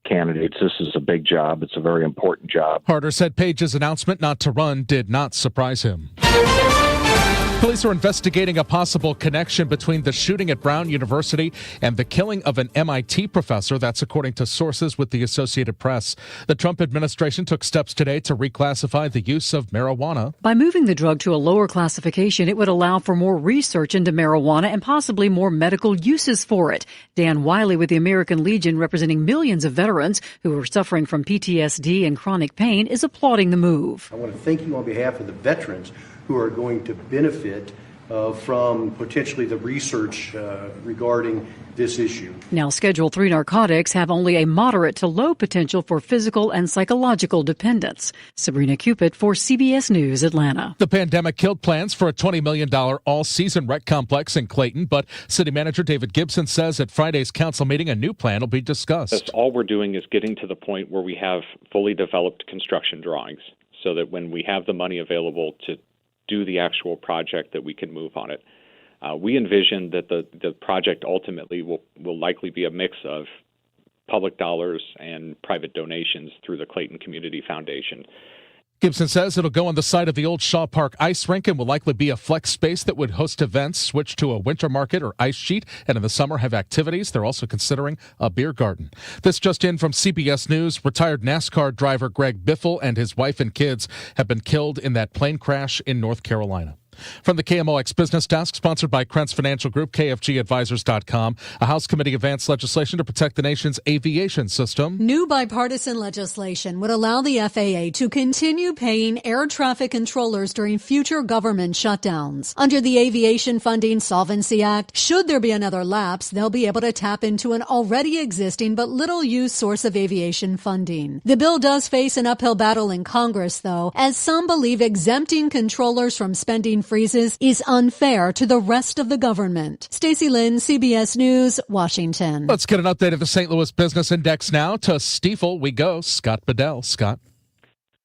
S21: candidates. This is a big job. It's a very important job.
S16: Harder said Page's announcement not to run did not surprise him. Police are investigating a possible connection between the shooting at Brown University and the killing of an MIT professor. That's according to sources with the Associated Press. The Trump administration took steps today to reclassify the use of marijuana.
S22: By moving the drug to a lower classification, it would allow for more research into marijuana and possibly more medical uses for it. Dan Wiley with the American Legion, representing millions of veterans who are suffering from PTSD and chronic pain, is applauding the move.
S23: I want to thank you on behalf of the veterans who are going to benefit from potentially the research regarding this issue.
S22: Now, Schedule III narcotics have only a moderate to low potential for physical and psychological dependence. Sabrina Cupid for CBS News, Atlanta.
S16: The pandemic killed plans for a $20 million all-season rec complex in Clayton, but City Manager David Gibson says at Friday's council meeting a new plan will be discussed.
S25: All we're doing is getting to the point where we have fully developed construction drawings so that when we have the money available to do the actual project that we can move on it. We envision that the project ultimately will likely be a mix of public dollars and private donations through the Clayton Community Foundation.
S16: Gibson says it'll go on the site of the old Shaw Park ice rink and will likely be a flex space that would host events, switch to a winter market or ice sheet, and in the summer have activities. They're also considering a beer garden. This just in from CBS News. Retired NASCAR driver Greg Biffle and his wife and kids have been killed in that plane crash in North Carolina. From the KMOX Business Desk, sponsored by Krentz Financial Group, KFGadvisors.com, a House committee advanced legislation to protect the nation's aviation system.
S29: New bipartisan legislation would allow the FAA to continue paying air traffic controllers during future government shutdowns. Under the Aviation Funding Solvency Act, should there be another lapse, they'll be able to tap into an already existing but little-used source of aviation funding. The bill does face an uphill battle in Congress, though, as some believe exempting controllers from spending freezes is unfair to the rest of the government. Stacey Lynn, CBS News, Washington.
S16: Let's get an update of the St. Louis Business Index now. To Stifel we go. Scott Bedell. Scott.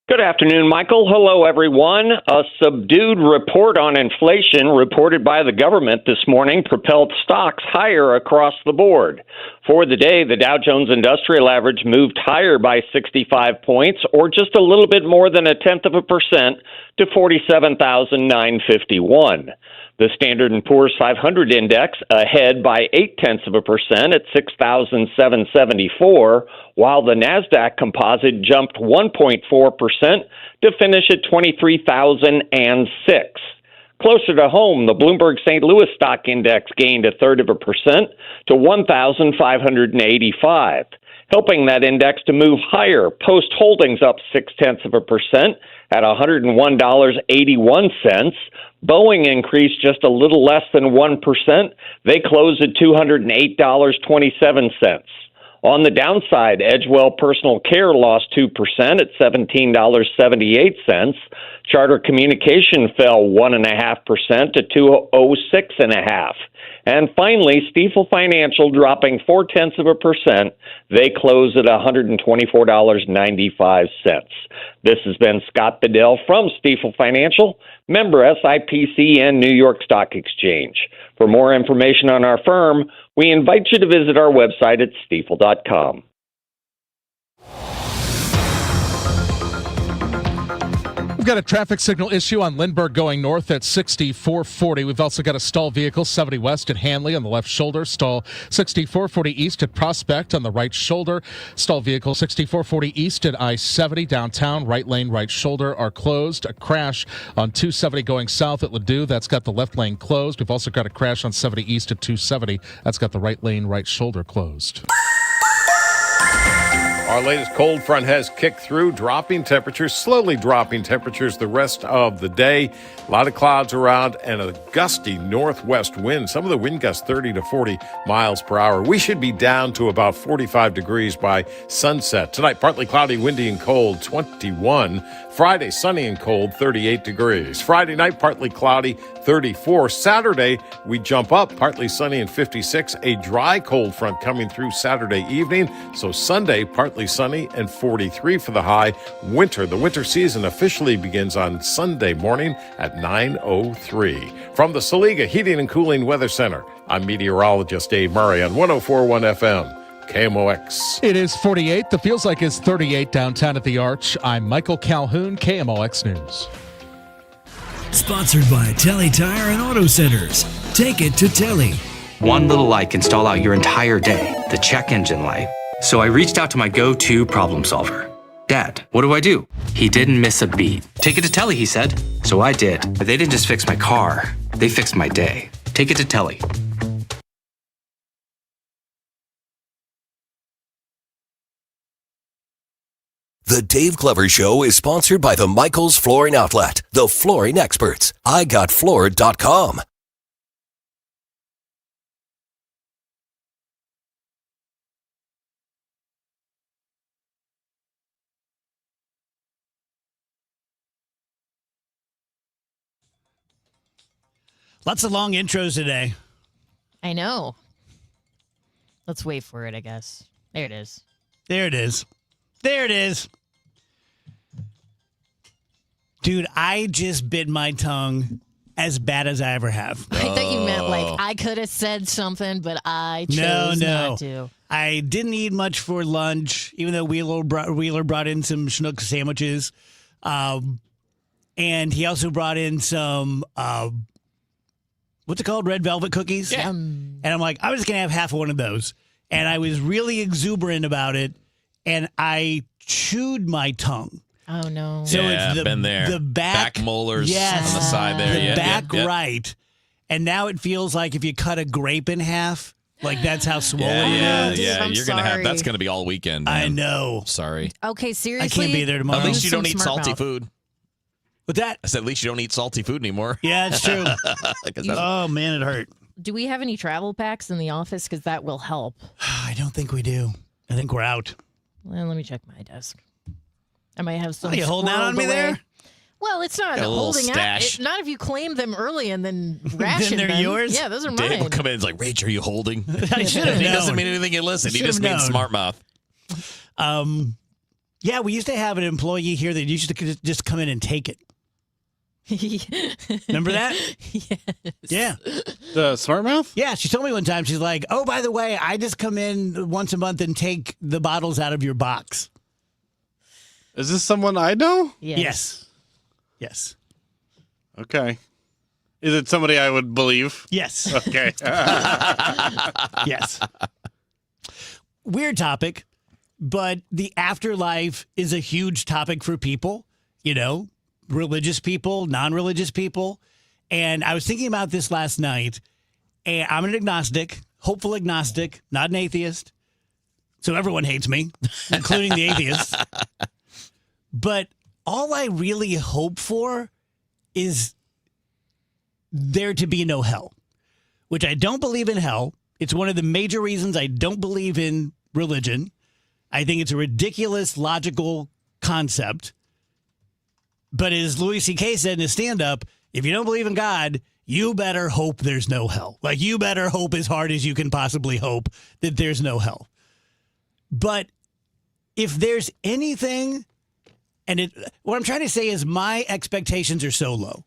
S30: Good afternoon, Michael. Hello, everyone. A subdued report on inflation reported by the government this morning propelled stocks higher across the board. For the day, the Dow Jones Industrial Average moved higher by 65 points, or just a little bit more than 0.1% to 47,951. The Standard & Poor's 500 index ahead by 0.8% at 6,774, while the NASDAQ composite jumped 1.4% to finish at 23,006. Closer to home, the Bloomberg St. Louis Stock Index gained 0.3% to 1,585. Helping that index to move higher, Post Holdings up 0.6% at $101.81. Boeing increased just a little less than 1%. They closed at $208.27. On the downside, Edgewell Personal Care lost 2% at $17.78. Charter Communication fell 1.5% to $206.50. And finally, Stifel Financial dropping 0.4%. They close at $124.95. This has been Scott Bedell from Stifel Financial, member SIPC and New York Stock Exchange. For more information on our firm, we invite you to visit our website at stifel.com.
S16: We've got a traffic signal issue on Lindbergh going north at 6440. We've also got a stalled vehicle 70 west at Hanley on the left shoulder. Stall 6440 east at Prospect on the right shoulder. Stalled vehicle 6440 east at I-70 downtown. Right lane, right shoulder are closed. A crash on 270 going south at Ladue. That's got the left lane closed. We've also got a crash on 70 east at 270. That's got the right lane, right shoulder closed.
S1: Our latest cold front has kicked through, dropping temperatures, slowly dropping temperatures the rest of the day. A lot of clouds around and a gusty northwest wind. Some of the wind gusts 30 to 40 miles per hour. We should be down to about 45 degrees by sunset. Tonight, partly cloudy, windy and cold, 21. Friday, sunny and cold, 38 degrees. Friday night, partly cloudy, 34. Saturday, we jump up, partly sunny and 56. A dry cold front coming through Saturday evening. So Sunday, partly sunny and 43 for the high. The winter season officially begins on Sunday morning at 9:03. From the Saliga Heating and Cooling Weather Center, I'm meteorologist Dave Murray on 104.1 FM. KMOX.
S16: It is 48. The feels like it's 38 downtown at the Arch. I'm Michael Calhoun, KMOX News.
S2: Sponsored by Telly Tire and Auto Centers. Take it to Telly.
S3: One little light can stall out your entire day, the check engine light. So I reached out to my go-to problem solver. Dad, what do? He didn't miss a beat. Take it to Telly, he said. So I did. But they didn't just fix my car, they fixed my day. Take it to Telly.
S5: The Dave Glover Show is sponsored by the Michaels Flooring Outlet, the flooring experts. IGotFloored.com.
S4: Lots of long intros today.
S6: I know. Let's wait for it, I guess. There it is.
S4: There it is. There it is. Dude, I just bit my tongue as bad as I ever have.
S6: I thought you meant like I could have said something, but I chose not to.
S4: I didn't eat much for lunch, even though Wheeler brought in some Schnucks sandwiches. And he also brought in some, what's it called? Red velvet cookies?
S6: Yeah.
S4: And I'm like, I was just going to have half of one of those. And I was really exuberant about it. And I chewed my tongue.
S6: Oh, no.
S4: So
S10: yeah,
S4: it's
S10: been there.
S4: The back
S10: molars
S4: yes,
S10: on the side there.
S4: The back right. And now it feels like if you cut a grape in half, like that's how swollen it is.
S10: Yeah,
S6: I'm
S10: you're going to have, that's
S6: sorry.
S10: going to be all weekend.
S4: I
S10: Man.
S4: know.
S10: Sorry.
S6: Okay, seriously?
S4: I can't be there tomorrow.
S10: At least you don't
S6: Some
S10: eat
S6: smart
S10: salty
S6: mouth.
S10: food.
S4: With that?
S10: I said at least you don't eat salty food anymore.
S4: Yeah, it's true. Oh, man, it hurt.
S6: Do we have any travel packs in the office? Because that will help.
S4: I don't think we do. I think we're out.
S6: Well, let me check my desk. I might have some.
S4: Are you holding out on me
S6: away.
S4: there?
S6: Well, it's not
S10: Got a little
S6: holding
S10: stash.
S6: out. Not if you claim them early and then ration
S4: they're
S6: them.
S4: yours?
S6: Yeah, those are
S10: Dave will
S6: mine.
S10: come in and is like, Rach, are you holding?
S4: I should have
S10: He
S4: known.
S10: doesn't mean anything you listen. He
S4: Should
S10: just
S4: have
S10: means
S4: known.
S10: smart mouth.
S4: Yeah, we used to have an employee here that used to just come in and take it. Remember that?
S6: Yes.
S4: Yeah.
S7: The smart mouth?
S4: Yeah, she told me one time, she's like, oh, by the way, I just come in once a month and take the bottles out of your box.
S7: Is this someone I know?
S6: Yes.
S4: Yes.
S7: Okay. Is it somebody I would believe?
S4: Yes.
S7: Okay.
S4: Yes. Weird topic, but the afterlife is a huge topic for people, religious people, non-religious people. And I was thinking about this last night, and I'm an agnostic, hopeful agnostic, not an atheist. So everyone hates me, including the atheists. But all I really hope for is there to be no hell, which I don't believe in hell. It's one of the major reasons I don't believe in religion. I think it's a ridiculous, logical concept. But as Louis C.K. said in his stand-up, if you don't believe in God, you better hope there's no hell. Like, you better hope as hard as you can possibly hope that there's no hell. But if there's anything, what I'm trying to say is my expectations are so low.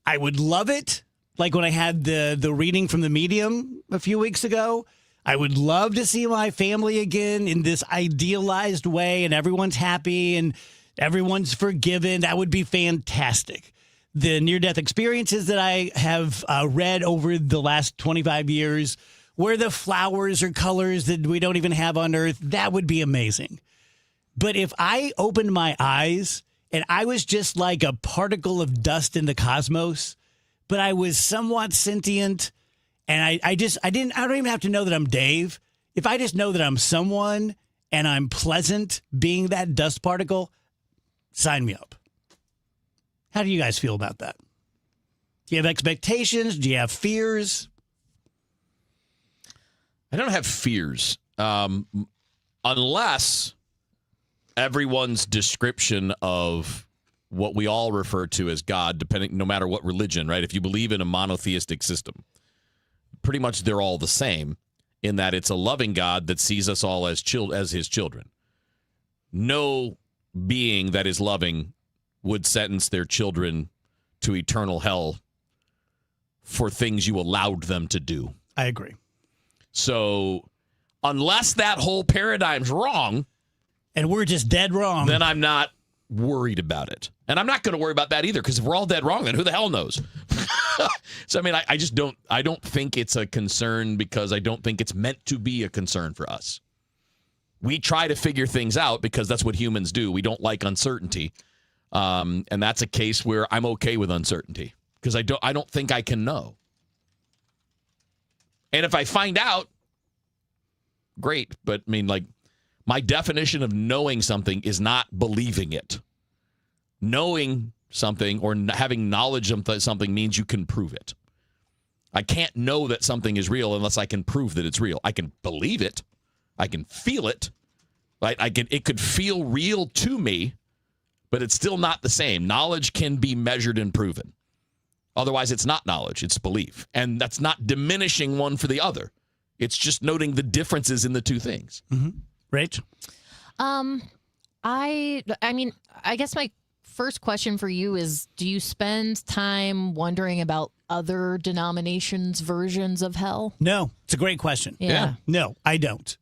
S4: I would love it. Like when I had the reading from the Medium a few weeks ago, I would love to see my family again in this idealized way and everyone's happy and everyone's forgiven. That would be fantastic. The near-death experiences that I have read over the last 25 years, where the flowers are colors that we don't even have on Earth, that would be amazing. But if I opened my eyes and I was just like a particle of dust in the cosmos, but I was somewhat sentient, and I don't even have to know that I'm Dave. If I just know that I'm someone and I'm pleasant being that dust particle, sign me up. How do you guys feel about that? Do you have expectations? Do you have fears?
S10: I don't have fears, unless everyone's description of what we all refer to as God, no matter what religion, right? If you believe in a monotheistic system, pretty much they're all the same in that it's a loving God that sees us all as his children. No being that is loving would sentence their children to eternal hell for things you allowed them to do.
S4: I agree.
S10: So unless that whole paradigm's wrong,
S4: and we're just dead wrong,
S10: then I'm not worried about it. And I'm not going to worry about that either, because if we're all dead wrong, then who the hell knows? So, I mean, I just don't think it's a concern, because I don't think it's meant to be a concern for us. We try to figure things out because that's what humans do. We don't like uncertainty. And that's a case where I'm okay with uncertainty, because I don't think I can know. And if I find out, great. But I mean, like, my definition of knowing something is not believing it. Knowing something or having knowledge of something means you can prove it. I can't know that something is real unless I can prove that it's real. I can believe it. I can feel it. Right? It could feel real to me, but it's still not the same. Knowledge can be measured and proven. Otherwise, it's not knowledge. It's belief. And that's not diminishing one for the other. It's just noting the differences in the two things.
S4: Mm-hmm. Rach?
S6: I mean, I guess my first question for you is, do you spend time wondering about other denominations' versions of hell?
S4: No. It's a great question.
S6: Yeah.
S4: No, I don't.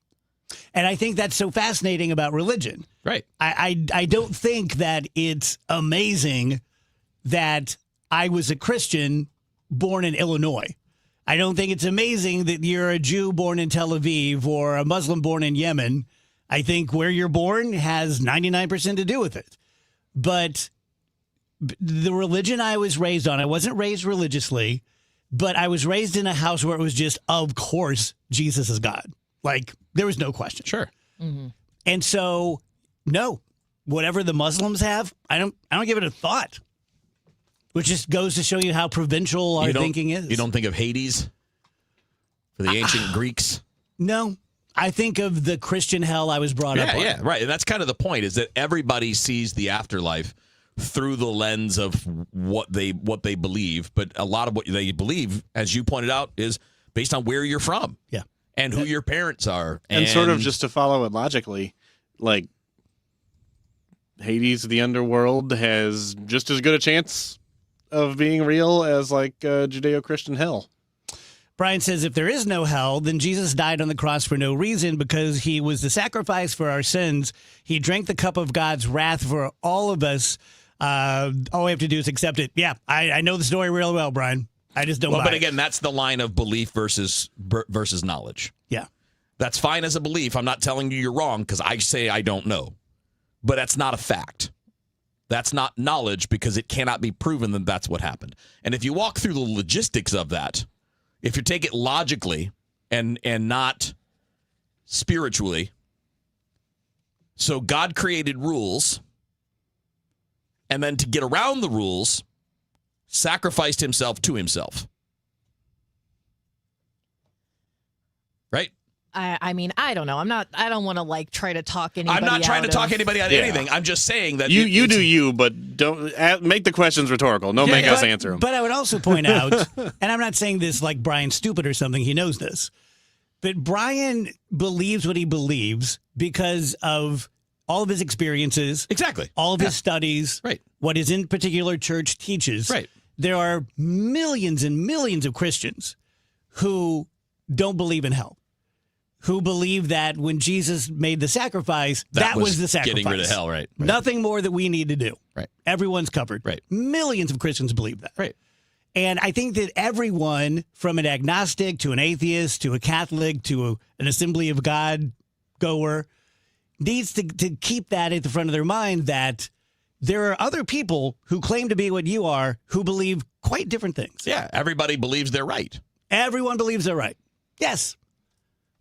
S4: And I think that's so fascinating about religion.
S10: Right.
S4: I don't think that it's amazing that I was a Christian born in Illinois. I don't think it's amazing that you're a Jew born in Tel Aviv or a Muslim born in Yemen. I think where you're born has 99% to do with it. But the religion I was raised on, I wasn't raised religiously, but I was raised in a house where it was just, of course, Jesus is God. Like, there was no question.
S10: Sure.
S6: Mm-hmm.
S4: And so, no, whatever the Muslims have, I don't give it a thought. Which just goes to show you how provincial our thinking is.
S10: You don't think of Hades for the ancient Greeks?
S4: No. I think of the Christian hell I was brought up on.
S10: Yeah, right. And that's kind of the point, is that everybody sees the afterlife through the lens of what they believe. But a lot of what they believe, as you pointed out, is based on where you're from.
S4: Yeah.
S10: And who your parents are.
S7: And sort of just to follow it logically, like Hades, the underworld, has just as good a chance of being real as like Judeo-Christian hell.
S4: Brian says if there is no hell, then Jesus died on the cross for no reason, because he was the sacrifice for our sins. He drank the cup of God's wrath for all of us. All we have to do is accept it. Yeah, I know the story real well, Brian. I just don't buy
S10: But
S4: it.
S10: again, that's the line of belief versus knowledge.
S4: Yeah.
S10: That's fine as a belief. I'm not telling you you're wrong because I say I don't know. But that's not a fact. That's not knowledge because it cannot be proven that that's what happened. And if you walk through the logistics of that, if you take it logically and not spiritually, so God created rules, and then to get around the rules, sacrificed himself to himself. Right?
S6: I mean, I don't know. I don't want to try to talk anybody
S10: I'm not trying to talk
S6: of-
S10: anybody out of anything. I'm just saying that
S7: you do you, but don't make the questions rhetorical. Don't make us answer them.
S4: But I would also point out, and I'm not saying this like Brian's stupid or something. He knows this. But Brian believes what he believes because of all of his experiences.
S10: Exactly.
S4: All of his studies.
S10: Right.
S4: What his in particular church teaches.
S10: Right.
S4: There are millions and millions of Christians who don't believe in hell, who believe that when Jesus made the sacrifice, that was the sacrifice.
S10: Getting rid of hell, right.
S4: Nothing more that we need to do.
S10: Right.
S4: Everyone's covered.
S10: Right.
S4: Millions of Christians believe that.
S10: Right.
S4: And I think that everyone, from an agnostic to an atheist to a Catholic to an Assembly of God goer, needs to keep that at the front of their mind that there are other people who claim to be what you are who believe quite different things.
S10: Yeah, everybody believes they're right.
S4: Everyone believes they're right. Yes.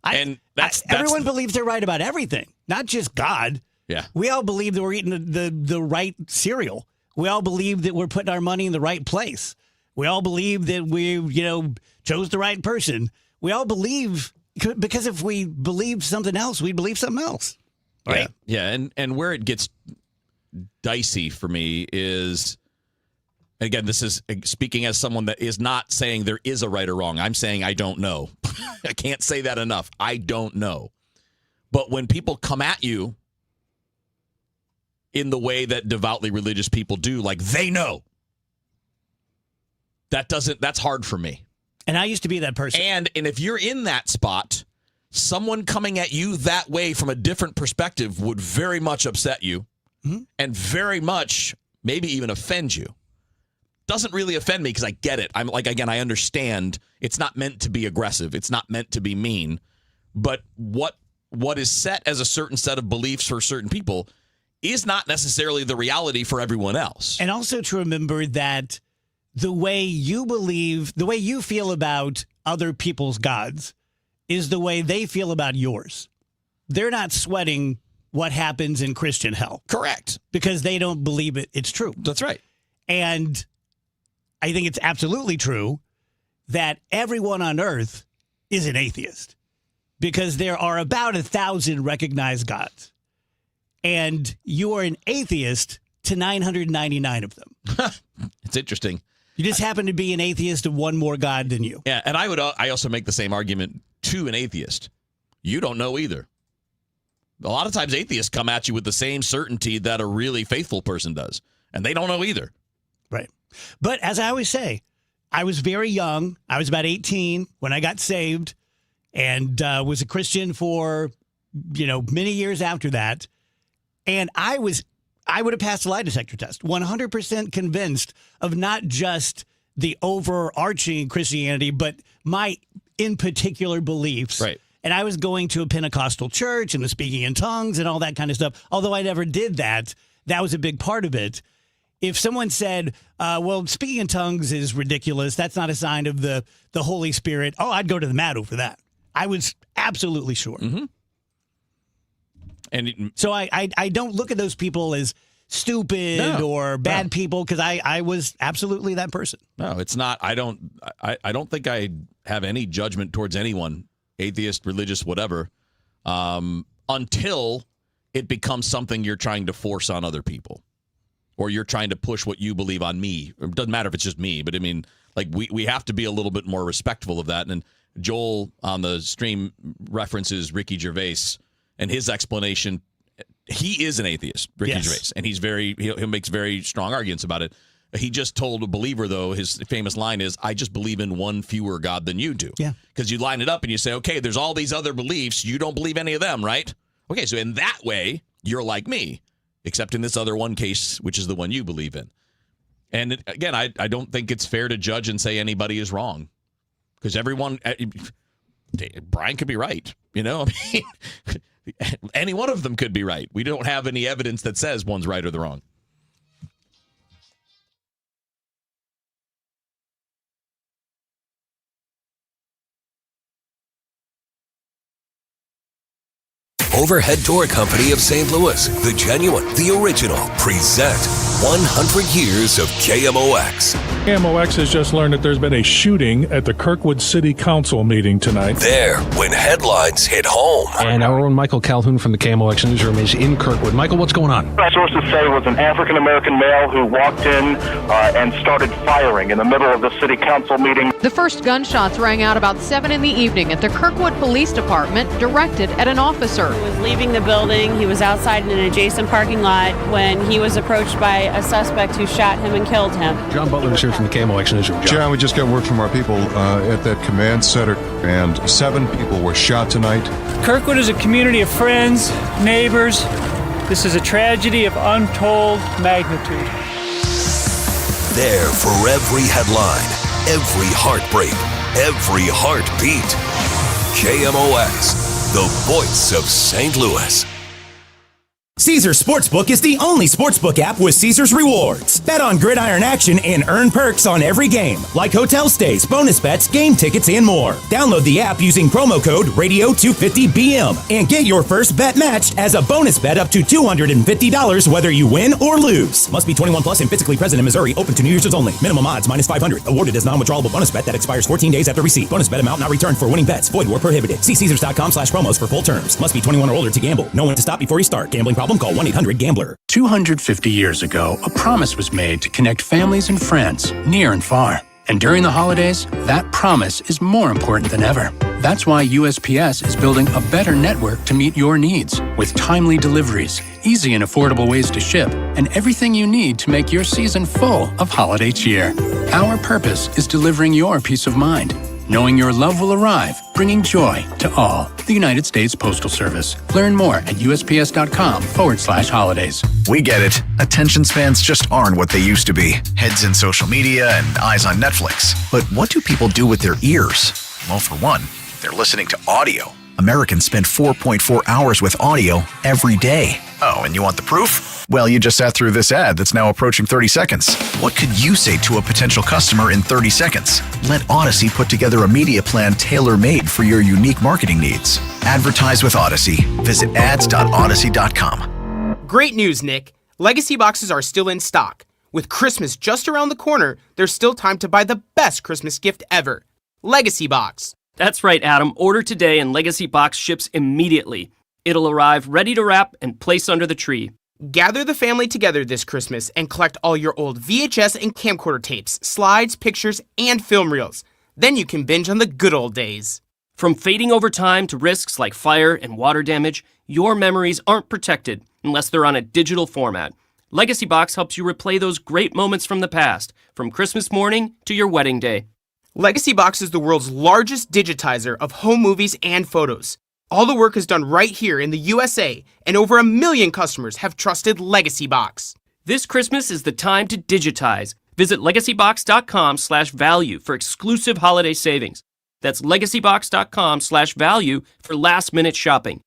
S4: Everyone believes they're right about everything, not just God.
S10: Yeah.
S4: We all believe that we're eating the right cereal. We all believe that we're putting our money in the right place. We all believe that we, chose the right person. We all believe, because if we believe something else, we believe something else. Right?
S10: Yeah, and where it gets dicey for me is, again, this is speaking as someone that is not saying there is a right or wrong. I'm saying I don't know. I can't say that enough. I don't know. But when people come at you in the way that devoutly religious people do, like they know, that's hard for me.
S4: And I used to be that person.
S10: And if you're in that spot, someone coming at you that way from a different perspective would very much upset you and very much maybe even offend you. Doesn't really offend me because I get it. I'm like, again, I understand it's not meant to be aggressive. It's not meant to be mean. But what is set as a certain set of beliefs for certain people is not necessarily the reality for everyone else.
S4: And also to remember that the way you believe, the way you feel about other people's gods is the way they feel about yours. They're not sweating what happens in Christian hell.
S10: Correct.
S4: Because they don't believe it's true.
S10: That's right.
S4: And I think it's absolutely true that everyone on earth is an atheist because there are about 1,000 recognized gods. And you are an atheist to 999 of them.
S10: It's interesting.
S4: You just happen to be an atheist of one more God than you.
S10: Yeah, and I also make the same argument to an atheist. You don't know either. A lot of times atheists come at you with the same certainty that a really faithful person does, and they don't know either.
S4: Right. But as I always say, I was very young. I was about 18 when I got saved and was a Christian for, many years after that. And I would have passed the lie detector test, 100% convinced of not just the overarching Christianity, but my in particular beliefs.
S10: Right.
S4: And I was going to a Pentecostal church and was speaking in tongues and all that kind of stuff. Although I never did that, that was a big part of it. If someone said, well, speaking in tongues is ridiculous, that's not a sign of the Holy Spirit, I'd go to the Madu for that. I was absolutely sure.
S10: Mm-hmm. And
S4: so I don't look at those people as stupid or bad people because I was absolutely that person.
S10: No, it's not. I don't think I have any judgment towards anyone, atheist, religious, whatever, until it becomes something you're trying to force on other people. Or you're trying to push what you believe on me. It doesn't matter if it's just me, but I mean, like we have to be a little bit more respectful of that. And Joel on the stream references Ricky Gervais and his explanation. He is an atheist, Ricky Gervais, and he makes very strong arguments about it. He just told a believer, though, his famous line is, I just believe in one fewer God than you do.
S4: Yeah.
S10: Because you line it up and you say, okay, there's all these other beliefs. You don't believe any of them, right? Okay, so in that way, you're like me. except in this other one case, which is the one you believe in. And again, I don't think it's fair to judge and say anybody is wrong, because Brian could be right. You know, I mean, any one of them could be right. We don't have any evidence that says one's right or the wrong.
S5: Overhead Door Company of St. Louis, the genuine, the original, present 100 years of KMOX.
S18: KMOX has just learned that there's been a shooting at the Kirkwood City Council meeting tonight.
S5: There, when headlines hit home.
S8: And our own Michael Calhoun from the KMOX newsroom is in Kirkwood. Michael, what's going on?
S9: Sources say it was an African-American male who walked in and started firing in the middle of the city council meeting.
S11: The first gunshots rang out about 7 in the evening at the Kirkwood Police Department, directed at an officer.
S12: He was leaving the building. He was outside in an adjacent parking lot when he was approached by a suspect who shot him and killed him.
S8: John Butler is here from the KMOX newsroom.
S13: John, we just got word from our people at that command center, and 7 people were shot tonight.
S14: Kirkwood is a community of friends, neighbors. This is a tragedy of untold magnitude.
S5: There for every headline, every heartbreak, every heartbeat. KMOX, the voice of St. Louis.
S15: Caesars Sportsbook is the only sportsbook app with Caesars Rewards. Bet on gridiron action and earn perks on every game, like hotel stays, bonus bets, game tickets, and more. Download the app using promo code RADIO250BM and get your first bet matched as a bonus bet up to $250 whether you win or lose. Must be 21 plus and physically present in Missouri. Open to new users only. Minimum odds minus 500. Awarded as non-withdrawable bonus bet that expires 14 days after receipt. Bonus bet amount not returned for winning bets. Void where prohibited. See Caesars.com/promos for full terms. Must be 21 or older to gamble. Know when to stop before you start. Gambling problem? Call 1-800-GAMBLER.
S26: 250 years ago, a promise was made to connect families and friends near and far. And during the holidays, that promise is more important than ever. That's why USPS is building a better network to meet your needs, with timely deliveries, easy and affordable ways to ship, and everything you need to make your season full of holiday cheer. Our purpose is delivering your peace of mind, knowing your love will arrive, bringing joy to all. The United States Postal Service. Learn more at USPS.com/holidays.
S27: We get it. Attention spans just aren't what they used to be. Heads in social media and eyes on Netflix. But what do people do with their ears? Well, for one, they're listening to audio. Americans spend 4.4 hours with audio every day. Oh, and you want the proof? Well, you just sat through this ad that's now approaching 30 seconds. What could you say to a potential customer in 30 seconds? Let Odyssey put together a media plan tailor-made for your unique marketing needs. Advertise with Odyssey. Visit ads.odyssey.com.
S28: Great news, Nick. Legacy boxes are still in stock. With Christmas just around the corner, there's still time to buy the best Christmas gift ever. Legacy Box.
S31: That's right, Adam. Order today and Legacy Box ships immediately. It'll arrive ready to wrap and place under the tree.
S28: Gather the family together this Christmas and collect all your old VHS and camcorder tapes, slides, pictures, and film reels. Then you can binge on the good old days.
S31: From fading over time to risks like fire and water damage, your memories aren't protected unless they're on a digital format. Legacy Box helps you replay those great moments from the past, from Christmas morning to your wedding day.
S28: Legacy Box is the world's largest digitizer of home movies and photos. All the work is done right here in the USA, and over 1 million customers have trusted Legacy Box.
S31: This Christmas is the time to digitize. Visit legacybox.com/value for exclusive holiday savings. That's legacybox.com/value for last-minute shopping.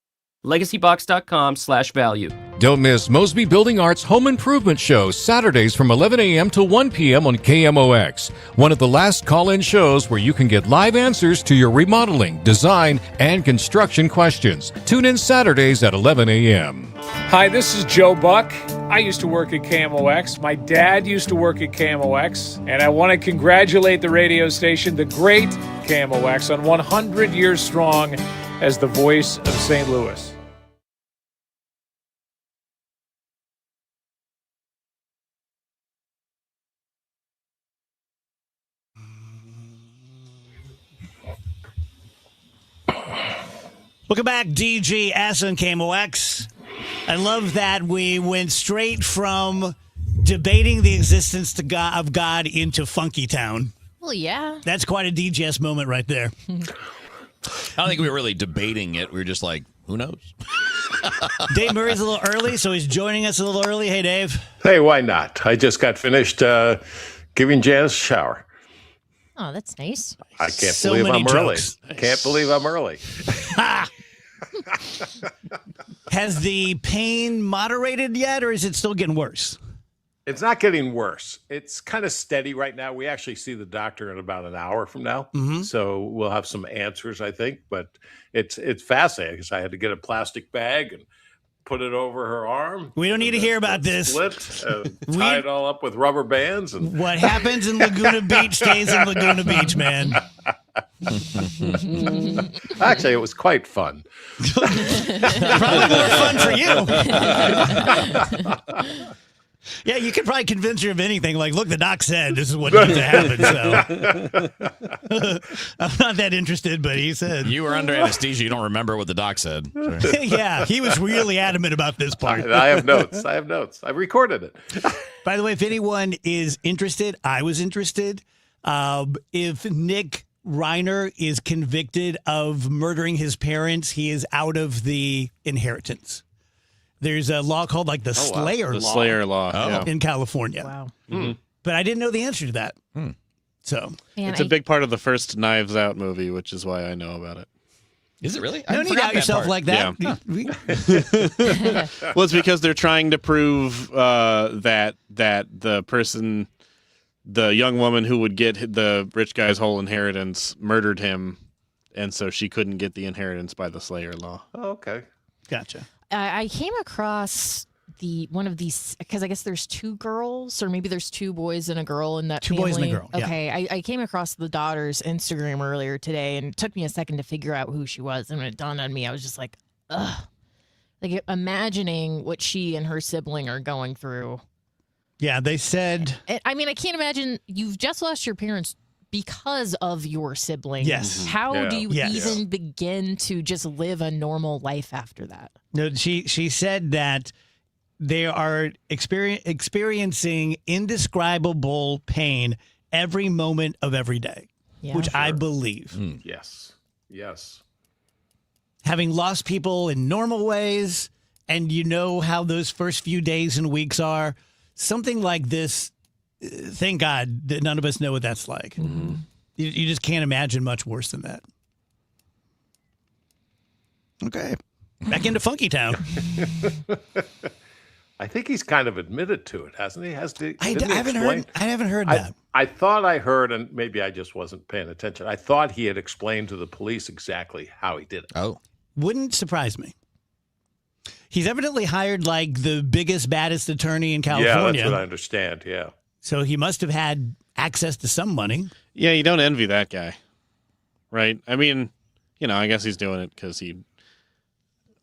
S31: legacybox.com/value.
S32: Don't miss Mosby Building Arts Home Improvement Show, Saturdays from 11 a.m. to 1 p.m. on KMOX. One of the last call-in shows where you can get live answers to your remodeling, design, and construction questions. Tune in Saturdays at 11 a.m.
S33: Hi, this is Joe Buck. I used to work at KMOX. My dad used to work at KMOX. And I want to congratulate the radio station, the great KMOX, on 100 years strong as the voice of St. Louis.
S4: Welcome back, DGS and KMOX. I love that we went straight from debating the existence of God into Funky Town.
S6: Well, yeah.
S4: That's quite a DGS moment right there.
S10: I don't think we were really debating it. We were just like, who knows?
S4: Dave Murray's a little early, so he's joining us a little early. Hey, Dave.
S1: Hey, why not? I just got finished giving Janice a shower.
S6: Oh, that's nice.
S1: I can't
S4: So
S1: believe
S4: many
S1: I'm
S4: jokes.
S1: early. Can't believe I'm early.
S4: Has the pain moderated yet, or is it still getting worse?
S1: It's not getting worse. It's kind of steady right now. We actually see the doctor in about an hour from now. So we'll have some answers, I think. But it's fascinating because I had to get a plastic bag and put it over her arm.
S4: We don't need to hear about this.
S1: Split, tie it all up with rubber bands. And
S4: What happens in Laguna Beach stays in Laguna Beach, man.
S1: Actually, it was quite fun.
S4: Probably more fun for you. Yeah, you could probably convince her of anything. Like, look, the doc said this is what needs to happen. So I'm not that interested, but he said.
S10: You were under anesthesia. You don't remember what the doc said.
S4: Yeah, he was really adamant about this part.
S1: I have notes. I've recorded it.
S4: By the way, if anyone is interested, I was interested. If Nick Reiner is convicted of murdering his parents, he is out of the inheritance. There's a law called like the Slayer Law.
S7: The Slayer Law
S4: in California.
S6: Wow.
S4: But I didn't know the answer to that. So
S7: It's a big part of the first Knives Out movie, which is why I know about it.
S10: Is it really?
S4: No need to out yourself like that.
S7: Yeah. Well, it's because they're trying to prove that the person, the young woman who would get the rich guy's whole inheritance, murdered him, and so she couldn't get the inheritance by the Slayer Law.
S1: Oh, okay.
S4: Gotcha.
S6: I came across one of these because I guess there's two girls, or maybe there's two boys and a girl in that
S4: Two
S6: family.
S4: boys and a girl, yeah.
S6: Okay, I came across the daughter's Instagram earlier today, and it took me a second to figure out who she was. And when it dawned on me, I was just like, ugh. Like imagining what she and her sibling are going through.
S4: Yeah, they said.
S6: I mean, I can't imagine you've just lost your parents because of your siblings.
S4: Yes.
S6: How do you
S4: Yes.
S6: even begin to just live a normal life after that?
S4: No, she said that they are experiencing indescribable pain every moment of every day, which I believe.
S1: Yes.
S4: Having lost people in normal ways, and you know how those first few days and weeks are, something like this, thank God that none of us know what that's like. You just can't imagine much worse than that. Okay. Back into Funky Town.
S1: I think he's kind of admitted to it, hasn't he?
S4: I haven't heard that.
S1: I thought I heard, and maybe I just wasn't paying attention. I thought he had explained to the police exactly how he did it.
S10: Oh.
S4: Wouldn't surprise me. He's evidently hired like the biggest, baddest attorney in California.
S1: Yeah, that's what I understand. Yeah.
S4: So he must have had access to some money.
S7: Yeah, you don't envy that guy, right? I mean, I guess he's doing it because he's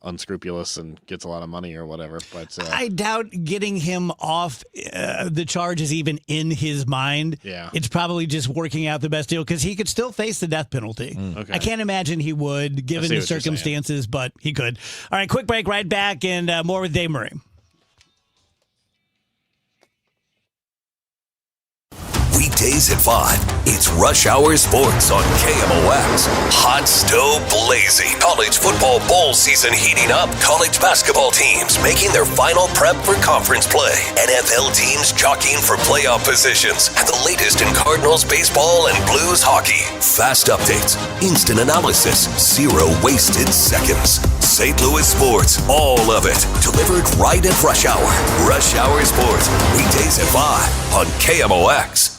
S7: unscrupulous and gets a lot of money or whatever. But
S4: I doubt getting him off the charges even in his mind.
S7: Yeah.
S4: It's probably just working out the best deal because he could still face the death penalty.
S7: Okay.
S4: I can't imagine he would, given the circumstances, but he could. All right, quick break, right back, and more with Dave Murray.
S5: Weekdays at 5, it's Rush Hour Sports on KMOX. Hot stove blazing. College football bowl season heating up. College basketball teams making their final prep for conference play. NFL teams jockeying for playoff positions. And the latest in Cardinals baseball and Blues hockey. Fast updates, instant analysis, zero wasted seconds. St. Louis sports, all of it. Delivered right at Rush Hour. Rush Hour Sports, weekdays at 5 on KMOX.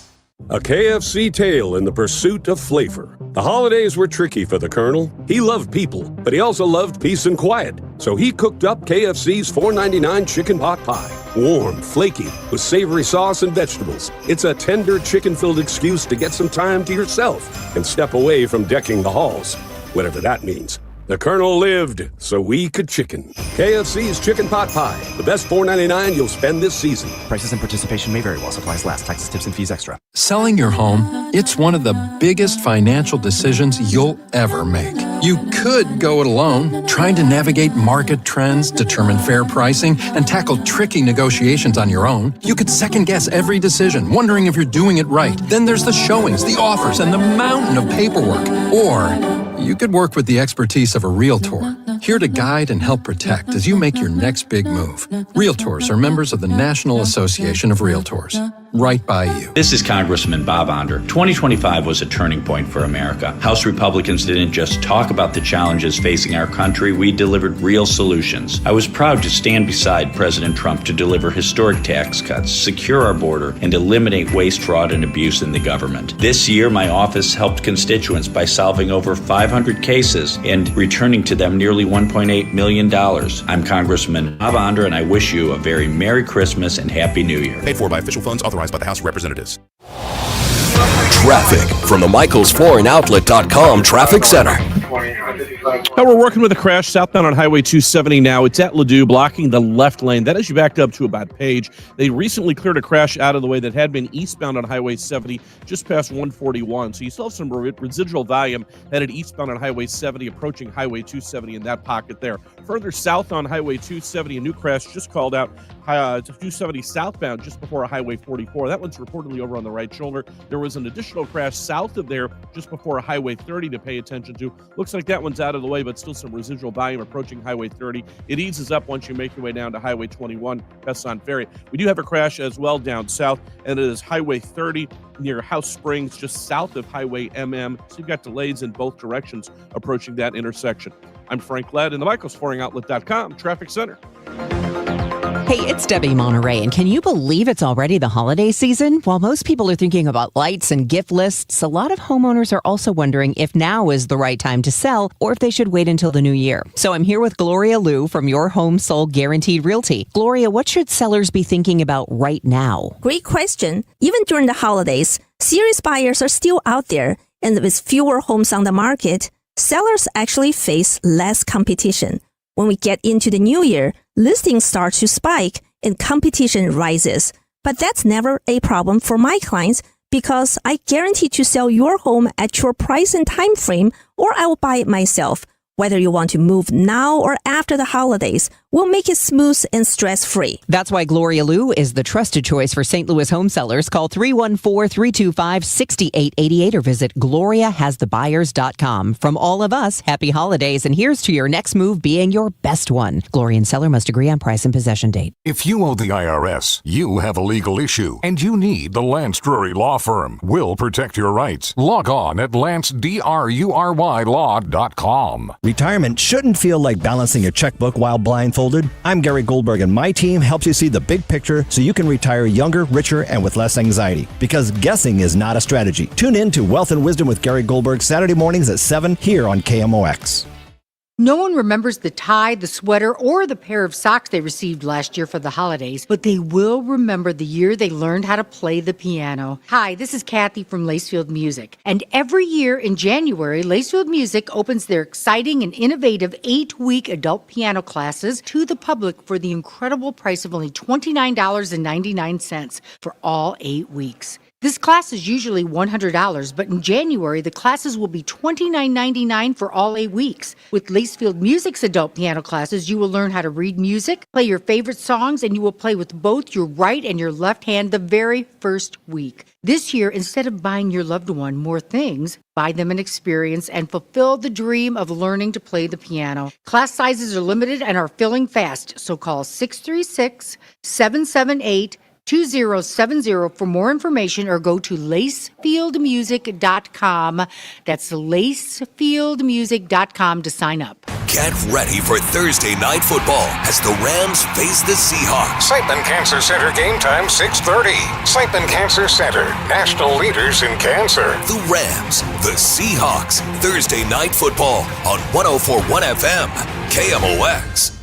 S2: A KFC tale in the pursuit of flavor. The holidays were tricky for the Colonel. He loved people, but he also loved peace and quiet. So he cooked up KFC's $4.99 chicken pot pie. Warm, flaky, with savory sauce and vegetables. It's a tender chicken-filled excuse to get some time to yourself and step away from decking the halls. Whatever that means. The Colonel lived so we could chicken. KFC's Chicken Pot Pie. The best $4.99 you'll spend this season.
S16: Prices and participation may vary while supplies last. Taxes, tips, and fees extra.
S26: Selling your home, it's one of the biggest financial decisions you'll ever make. You could go it alone, trying to navigate market trends, determine fair pricing, and tackle tricky negotiations on your own. You could second guess every decision, wondering if you're doing it right. Then there's the showings, the offers, and the mountain of paperwork. Or you could work with the expertise of a realtor. here to guide and help protect as you make your next big move. Realtors are members of the National Association of Realtors. Right by you.
S3: This is Congressman Bob Onder. 2025 was a turning point for America. House Republicans didn't just talk about the challenges facing our country, we delivered real solutions. I was proud to stand beside President Trump to deliver historic tax cuts, secure our border, and eliminate waste, fraud, and abuse in the government. This year, my office helped constituents by solving over 500 cases and returning to them nearly $1.8 million. I'm Congressman Bob Onder, and I wish you a very Merry Christmas and Happy New Year.
S9: Paid for by official funds authorized by the House of Representatives.
S5: Traffic from the MichaelsFlooringOutlet.com Traffic Center.
S17: Now we're working with a crash southbound on Highway 270 now. It's at Ladue, blocking the left lane. That is you backed up to about Page. They recently cleared a crash out of the way that had been eastbound on Highway 70, just past 141. So you still have some residual volume headed eastbound on Highway 70, approaching Highway 270 in that pocket there. Further south on Highway 270, a new crash just called out 270 southbound just before Highway 44. That one's reportedly over on the right shoulder. There was an additional crash south of there just before Highway 30 to pay attention to. Looks like that one's out of the way, but still some residual volume approaching Highway 30. It eases up once you make your way down to Highway 21, Pesson Ferry. We do have a crash as well down south, and it is Highway 30 near House Springs, just south of Highway MM. So you've got delays in both directions approaching that intersection. I'm Frank Ladd in the MichaelsFlooringOutlet.com Traffic Center.
S18: Hey, it's Debbie Monterey, and can you believe it's already the holiday season? While most people are thinking about lights and gift lists, a lot of homeowners are also wondering if now is the right time to sell or if they should wait until the new year. So I'm here with Gloria Liu from Your Home Sold Guaranteed Realty. Gloria, what should sellers be thinking about right now?
S19: Great question. Even during the holidays, serious buyers are still out there, and with fewer homes on the market, sellers actually face less competition. When we get into the new year, listings start to spike and competition rises. But that's never a problem for my clients because I guarantee to sell your home at your price and time frame, or I will buy it myself. Whether you want to move now or after the holidays, we'll make it smooth and stress-free.
S18: That's why Gloria Liu is the trusted choice for St. Louis home sellers. Call 314-325-6888 or visit GloriaHasTheBuyers.com. From all of us, happy holidays, and here's to your next move being your best one. Gloria and seller must agree on price and possession date.
S20: If you owe the IRS, you have a legal issue, and you need the Lance Drury Law Firm. We'll protect your rights. Log on at LanceDruryLaw.com.
S21: Retirement shouldn't feel like balancing a checkbook while blindfolded. I'm Gary Goldberg, and my team helps you see the big picture so you can retire younger, richer, and with less anxiety. Because guessing is not a strategy. Tune in to Wealth and Wisdom with Gary Goldberg Saturday mornings at 7 here on KMOX.
S22: No one remembers the tie, the sweater, or the pair of socks they received last year for the holidays, but they will remember the year they learned how to play the piano. Hi, this is Kathy from Lacefield Music. And every year in January, Lacefield Music opens their exciting and innovative 8-week adult piano classes to the public for the incredible price of only $29.99 for all 8 weeks. This class is usually $100, but in January, the classes will be $29.99 for all 8 weeks. With Lacefield Music's adult piano classes, you will learn how to read music, play your favorite songs, and you will play with both your right and your left hand the very first week. This year, instead of buying your loved one more things, buy them an experience and fulfill the dream of learning to play the piano. Class sizes are limited and are filling fast, so call 636-778-2070 for more information or go to lacefieldmusic.com. That's lacefieldmusic.com to sign up.
S5: Get ready for Thursday night football as the Rams face the Seahawks.
S23: Seipan Cancer Center game time 6:30. Seipan Cancer Center, national leaders in cancer.
S5: The Rams, the Seahawks, Thursday night football on 104.1 FM, KMOX.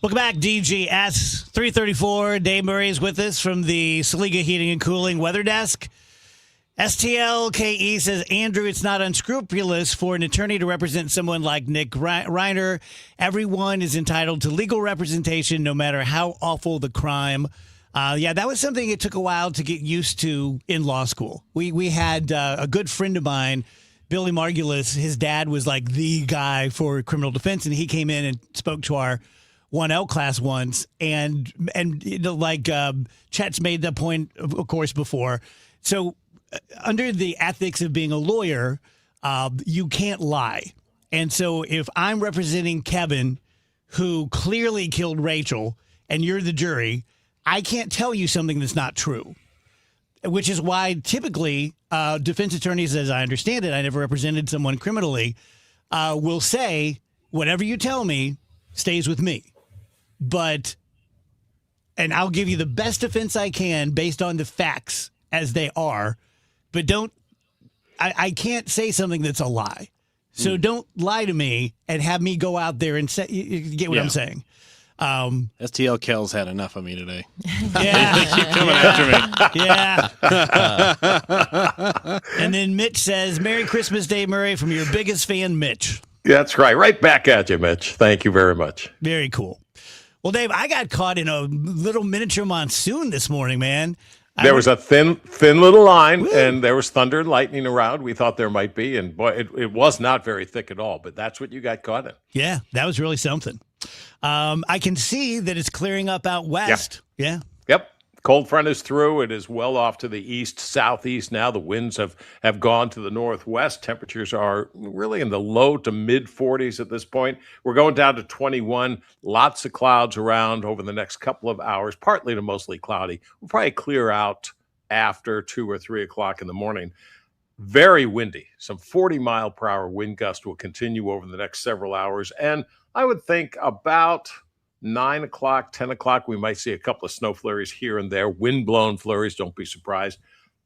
S4: Welcome back, DGS 334. Dave Murray is with us from the Saliga Heating and Cooling Weather Desk. STLKE says, Andrew, it's not unscrupulous for an attorney to represent someone like Nick Reiner. Everyone is entitled to legal representation no matter how awful the crime. Yeah, that was something it took a while to get used to in law school. We had a good friend of mine, Billy Margulis. His dad was like the guy for criminal defense, and he came in and spoke to our 1L class once. And Chet's made the point, of course, before. So under the ethics of being a lawyer, you can't lie. And so if I'm representing Kevin, who clearly killed Rachel, and you're the jury, I can't tell you something that's not true, which is why typically defense attorneys, as I understand it, I never represented someone criminally, will say, whatever you tell me stays with me. And I'll give you the best defense I can based on the facts as they are, but I can't say something that's a lie. So don't lie to me and have me go out there and say, you get what I'm saying?
S7: STL Kells had enough of me today.
S4: Yeah.
S7: They keep coming after me.
S4: Yeah. And then Mitch says, Merry Christmas, Dave Murray, from your biggest fan, Mitch.
S1: That's right. Right back at you, Mitch. Thank you very much.
S4: Very cool. Well, Dave, I got caught in a little miniature monsoon this morning, man.
S1: There was a thin little line, and there was thunder and lightning around. We thought there might be, and boy, it was not very thick at all, but that's what you got caught in.
S4: Yeah, that was really something. I can see that it's clearing up out west. Yeah.
S1: Yep. Cold front is through. It is well off to the east, southeast now. The winds have gone to the northwest. Temperatures are really in the low to mid 40s at this point. We're going down to 21. Lots of clouds around over the next couple of hours, partly to mostly cloudy. We'll probably clear out after 2 or 3 o'clock in the morning. Very windy. Some 40-mile-per-hour wind gust will continue over the next several hours. And I would think about 9 o'clock, 10 o'clock, we might see a couple of snow flurries here and there. Wind-blown flurries, don't be surprised.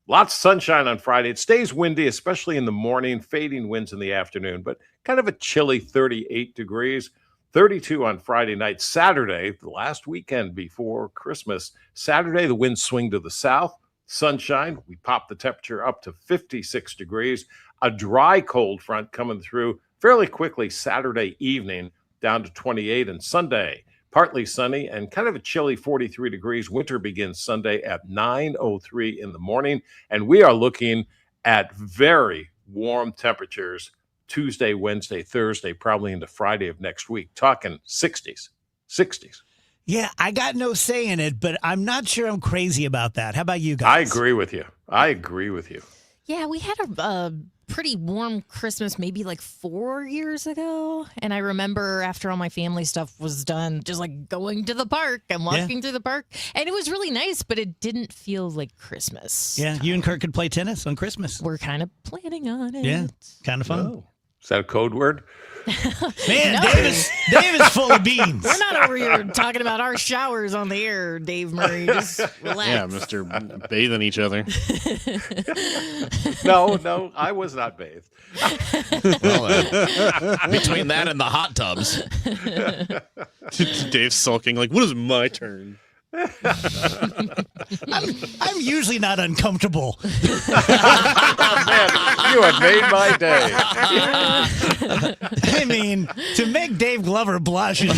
S1: Lots of sunshine on Friday. It stays windy, especially in the morning, fading winds in the afternoon, but kind of a chilly 38 degrees. 32 on Friday night. Saturday, the last weekend before Christmas, Saturday, the winds swing to the south. Sunshine, we pop the temperature up to 56 degrees. A dry cold front coming through fairly quickly Saturday evening, down to 28, and Sunday, partly sunny and kind of a chilly 43 degrees. Winter begins Sunday at 9:03 in the morning, and we are looking at very warm temperatures Tuesday, Wednesday, Thursday, probably into Friday of next week, talking 60s.
S4: Yeah, I got no say in it, but I'm not sure I'm crazy about that. How about you guys?
S1: I agree with you.
S6: Yeah, we had a pretty warm Christmas maybe like 4 years ago. And I remember after all my family stuff was done, just like going to the park and walking through the park. And it was really nice, but it didn't feel like Christmas.
S4: Yeah, you and Kirk could play tennis on Christmas.
S6: We're kind of planning on it.
S4: Yeah, kind of fun.
S1: Oh. Is that a code word?
S4: Man,
S6: No.
S4: Dave is full of beans.
S6: We're not over here talking about our showers on the air, Dave Murray. Just relax.
S7: Yeah, Mr. Bathing each other.
S1: No, I was not bathed.
S10: Well, between that and the hot tubs.
S7: Dave's sulking like, when is my turn?
S4: I'm usually not uncomfortable.
S1: Man, you have made my day.
S4: I mean, to make Dave Glover blush.
S1: You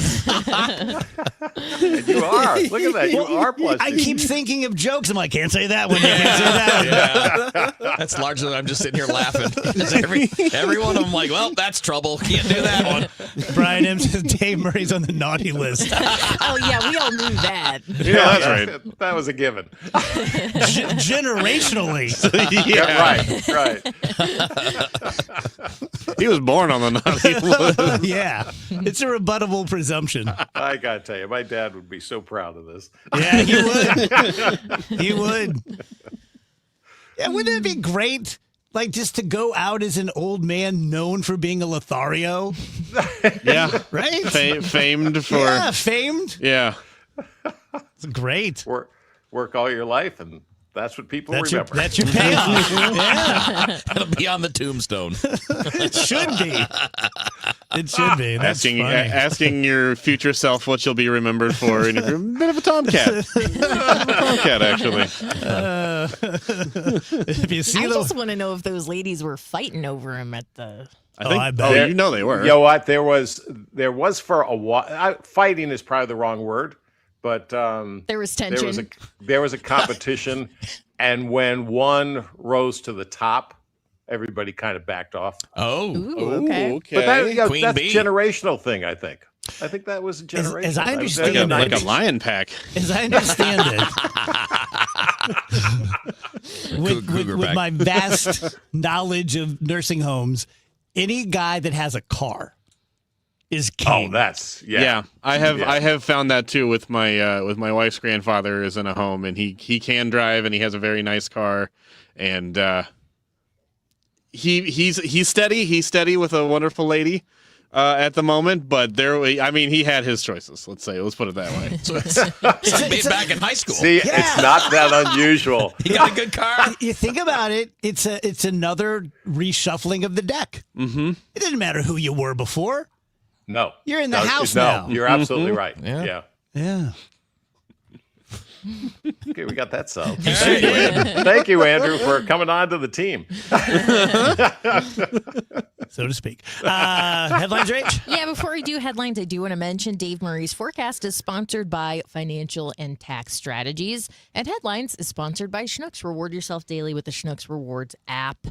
S1: are. Look at that. You are blushing.
S4: I keep thinking of jokes. I'm like, can't say that one. Can't say that one.
S10: Yeah. That's largely I'm just sitting here laughing. Every one of them like, well, that's trouble. Can't do that one.
S4: Brian M says Dave Murray's on the naughty list.
S6: Oh, yeah, we all knew that.
S1: Yeah, that's right. That was a given.
S4: Generationally.
S7: Right. He was born on the naughty list.
S4: Yeah. It's a rebuttable presumption.
S1: I got to tell you, my dad would be so proud of this.
S4: Yeah, he would. He would. Yeah, wouldn't it be great? Like, just to go out as an old man known for being a Lothario?
S7: Yeah.
S4: Right?
S7: Famed for...
S4: Yeah, famed.
S7: Yeah.
S4: It's great.
S1: Work all your life, and that's what people remember.
S4: That's your payoff. Yeah.
S10: It'll be on the tombstone.
S4: It should be. It should be. That's funny.
S7: Asking your future self what you'll be remembered for, and you're a bit of a tomcat. Tomcat, actually.
S4: If you see
S6: I just want to know if those ladies were fighting over him at the...
S4: I bet.
S7: You know they were.
S1: You know what? There was for a while. Fighting is probably the wrong word, but
S6: there was tension.
S1: There was a competition, and when one rose to the top, everybody kind of backed off.
S6: Okay.
S1: But that's
S10: Queen
S1: a
S10: bee.
S1: generational thing, I think. I think that was a generational.
S4: As I
S1: thing.
S4: understand
S7: Like a lion pack.
S4: As I understand it, with my vast knowledge of nursing homes, any guy that has a car is king.
S1: Oh, that's
S7: Yeah, I have found that too with my wife's grandfather is in a home, and he can drive, and he has a very nice car, and he's steady. He's steady with a wonderful lady at the moment, but he had his choices. Let's put it that way.
S10: So it's like back in high school.
S1: See, it's not that unusual.
S10: He got a good car.
S4: You think about it, it's another reshuffling of the deck.
S7: Mm-hmm.
S4: It didn't matter who you were before.
S1: No.
S4: You're in the house
S1: no,
S4: now.
S1: You're absolutely
S10: Mm-hmm.
S1: right. Yeah.
S4: Yeah.
S1: Okay, we got that solved. Thank you, Andrew, for coming on to the team.
S4: So to speak. Headlines, Rach?
S6: Yeah, before we do headlines, I do want to mention Dave Murray's forecast is sponsored by Financial and Tax Strategies, and Headlines is sponsored by Schnucks. Reward yourself daily with the Schnucks Rewards app.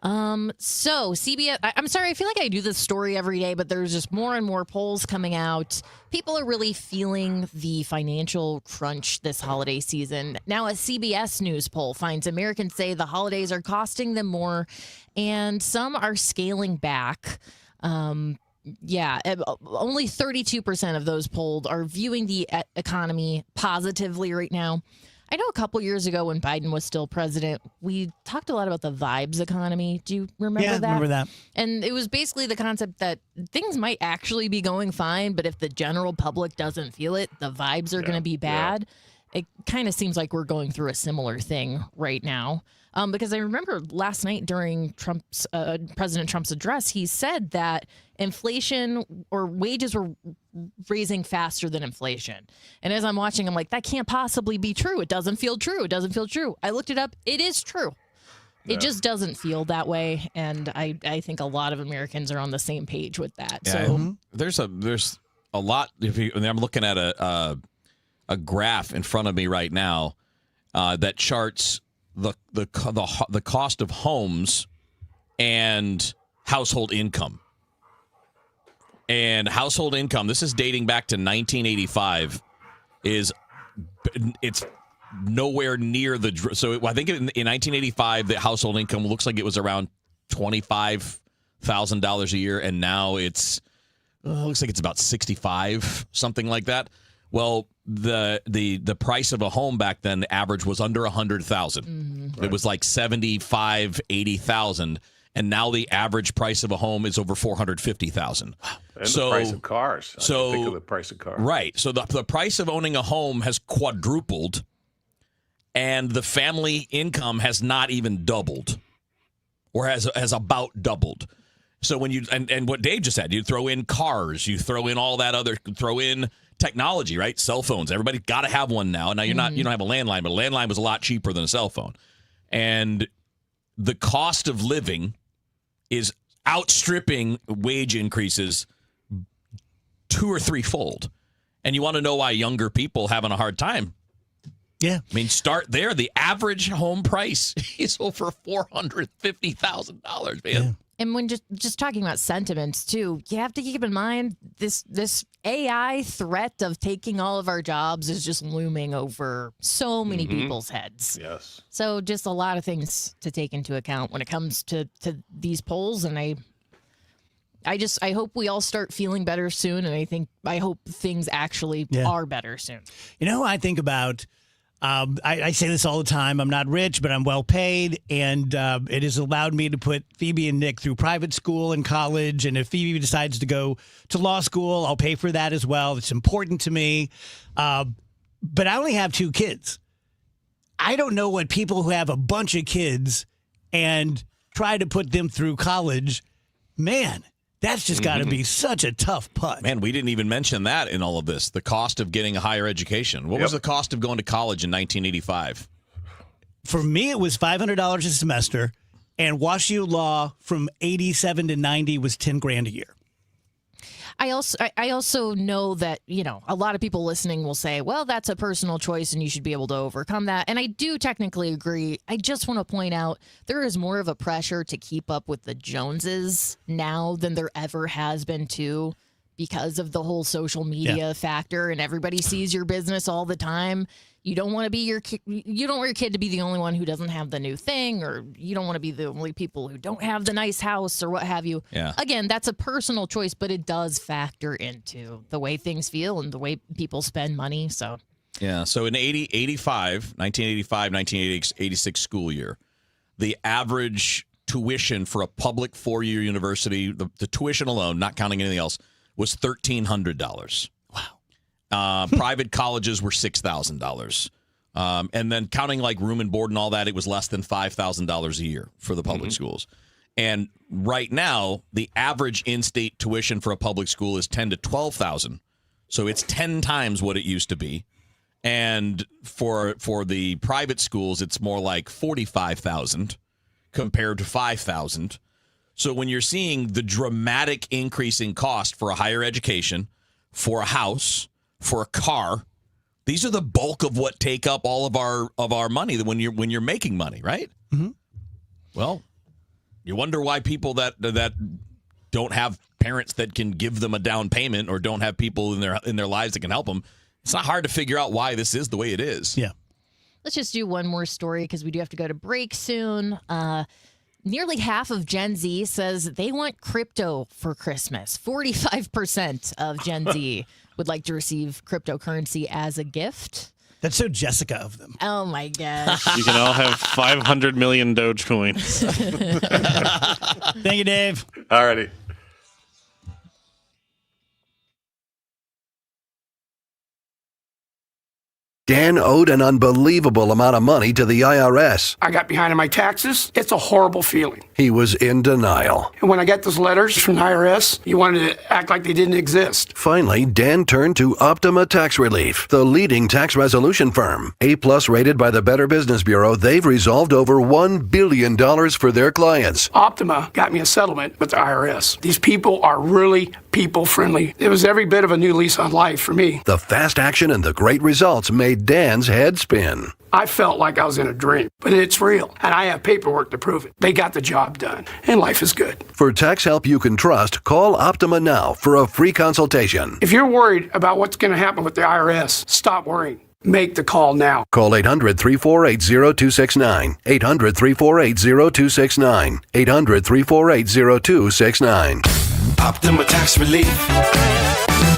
S6: So CBS, I'm sorry, I feel like I do this story every day, but there's just more and more polls coming out. People are really feeling the financial crunch this holiday season. Now, a CBS News poll finds Americans say the holidays are costing them more, and some are scaling back. Only 32% of those polled are viewing the economy positively right now. I know a couple years ago when Biden was still president, we talked a lot about the vibes economy. Do you remember that?
S4: Yeah, remember that.
S6: And it was basically the concept that things might actually be going fine, but if the general public doesn't feel it, the vibes are going to be bad. It kind of seems like we're going through a similar thing right now. Because I remember last night during President Trump's address, he said that inflation or wages were raising faster than inflation. And as I'm watching, I'm like, that can't possibly be true. It doesn't feel true. It doesn't feel true. I looked it up. It is true. It just doesn't feel that way. And I think a lot of Americans are on the same page with that.
S10: Yeah,
S6: So
S10: there's a lot. I'm looking at a graph in front of me right now that charts the cost of homes and household income. And household income, this is dating back to 1985, it's nowhere near I think in 1985 the household income looks like it was around $25,000 a year, and now it looks like it's about 65, something like that. Well, the price of a home back then, the average was under 100,000. Mm-hmm. It was like 75, 80,000, and now the average price of a home is over 450,000.
S1: And the price of cars. Think of the price of cars.
S10: Right. So the price of owning a home has quadrupled, and the family income has not even doubled, or has about doubled. So when you and what Dave just said, you throw in cars, you throw in all that throw in technology, right? Cell phones. Everybody's got to have one now. Now you don't have a landline, but a landline was a lot cheaper than a cell phone. And the cost of living is outstripping wage increases 2 or 3-fold. And you want to know why younger people having a hard time?
S4: Yeah.
S10: I mean, start there. The average home price is over $450,000, man.
S4: Yeah.
S6: And when just talking about sentiments too, you have to keep in mind this AI threat of taking all of our jobs is just looming over so many people's heads.
S1: Yes.
S6: So just a lot of things to take into account when it comes to these polls, and I hope we all start feeling better soon, and I hope things actually are better soon.
S4: You know, I think about. I say this all the time. I'm not rich, but I'm well paid, and it has allowed me to put Phoebe and Nick through private school and college. And if Phoebe decides to go to law school, I'll pay for that as well. It's important to me. But I only have 2 kids. I don't know what people who have a bunch of kids and try to put them through college, man, that's just got to be such a tough putt.
S10: Man, we didn't even mention that in all of this. The cost of getting a higher education. What was the cost of going to college in 1985?
S4: For me, it was $500 a semester, and WashU Law from 87 to 90 was $10,000 a year.
S6: I also know that, a lot of people listening will say, well, that's a personal choice and you should be able to overcome that. And I do technically agree. I just want to point out there is more of a pressure to keep up with the Joneses now than there ever has been too, because of the whole social media factor, and everybody sees your business all the time. You don't want to be you don't want your kid to be the only one who doesn't have the new thing, or you don't want to be the only people who don't have the nice house or what have you.
S10: Yeah.
S6: Again, that's a personal choice, but it does factor into the way things feel and the way people spend money. So
S10: Yeah, so in 1985-1986 school year, the average tuition for a public four-year university, the tuition alone, not counting anything else, was $1,300. Private colleges were $6,000. And then counting like room and board and all that, it was less than $5,000 a year for the public schools. And right now, the average in-state tuition for a public school is $10,000 to $12,000. So it's 10 times what it used to be. And for the private schools, it's more like $45,000 compared to $5,000. So when you're seeing the dramatic increase in cost for a higher education, for a house, for a car, these are the bulk of what take up all of our money when you're making money, right?
S4: Mm-hmm.
S10: Well, you wonder why people that don't have parents that can give them a down payment or don't have people in their lives that can help them. It's not hard to figure out why this is the way it is.
S4: Yeah.
S6: let's just do one more story because we do have to go to break soon. Nearly half of Gen Z says they want crypto for Christmas. 45% of Gen Z would like to receive cryptocurrency as a gift.
S4: That's so Jessica of them.
S6: Oh, my gosh.
S7: You can all have 500 million Dogecoins.
S4: Thank you, Dave.
S1: All righty.
S8: Dan owed an unbelievable amount of money to the IRS.
S11: I got behind on my taxes. It's a horrible feeling.
S8: He was in denial.
S11: And when I got those letters from the IRS, you wanted to act like they didn't exist.
S8: Finally, Dan turned to Optima Tax Relief, the leading tax resolution firm. A-plus rated by the Better Business Bureau, they've resolved over $1 billion for their clients.
S11: Optima got me a settlement with the IRS. These people are really people-friendly. It was every bit of a new lease on life for me.
S8: The fast action and the great results made Dan's head spin.
S11: I felt like I was in a dream, but it's real, and I have paperwork to prove it. They got the job done, and life is good.
S8: For tax help you can trust, call Optima now for a free consultation.
S11: If you're worried about what's going to happen with the IRS, stop worrying. Make the call now.
S8: Call 800-348-0269. 800-348-0269. 800-348-0269.
S12: Optima Tax Relief.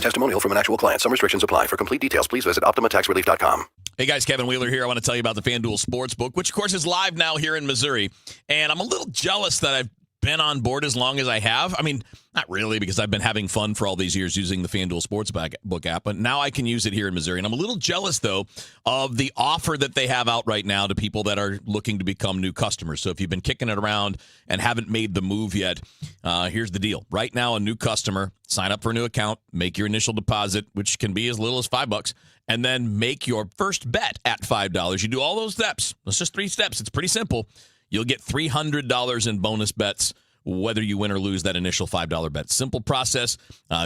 S8: Testimonial from an actual client. Some restrictions apply. For complete details, please visit OptimaTaxRelief.com.
S10: Hey guys, Kevin Wheeler here. I want to tell you about the FanDuel Sportsbook, which of course is live now here in Missouri. And I'm a little jealous that I've been on board as long as I have. I mean, not really, because I've been having fun for all these years using the FanDuel Sportsbook app, but now I can use it here in Missouri. And I'm a little jealous, though, of the offer that they have out right now to people that are looking to become new customers. So if you've been kicking it around and haven't made the move yet, here's the deal. Right now, a new customer, sign up for a new account, make your initial deposit, which can be as little as $5, and then make your first bet at $5. You do all those steps. It's just 3 steps. It's pretty simple. You'll get $300 in bonus bets, whether you win or lose that initial $5 bet. Simple process,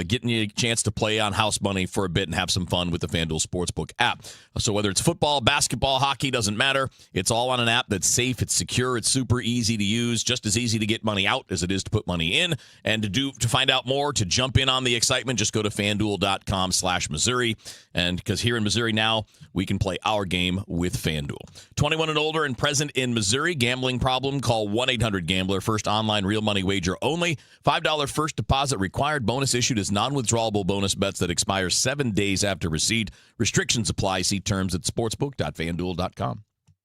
S10: getting you a chance to play on house money for a bit and have some fun with the FanDuel Sportsbook app. So whether it's football, basketball, hockey, doesn't matter. It's all on an app that's safe, it's secure, it's super easy to use, just as easy to get money out as it is to put money in. And to find out more, to jump in on the excitement, just go to FanDuel.com/Missouri. And because here in Missouri now, we can play our game with FanDuel. 21 and older and present in Missouri. Gambling problem? Call 1-800-GAMBLER. First online real money wager only. $5 first deposit required. Bonus issued as non-withdrawable bonus bets that expire 7 days after receipt. Restrictions apply. See terms at sportsbook.fanduel.com.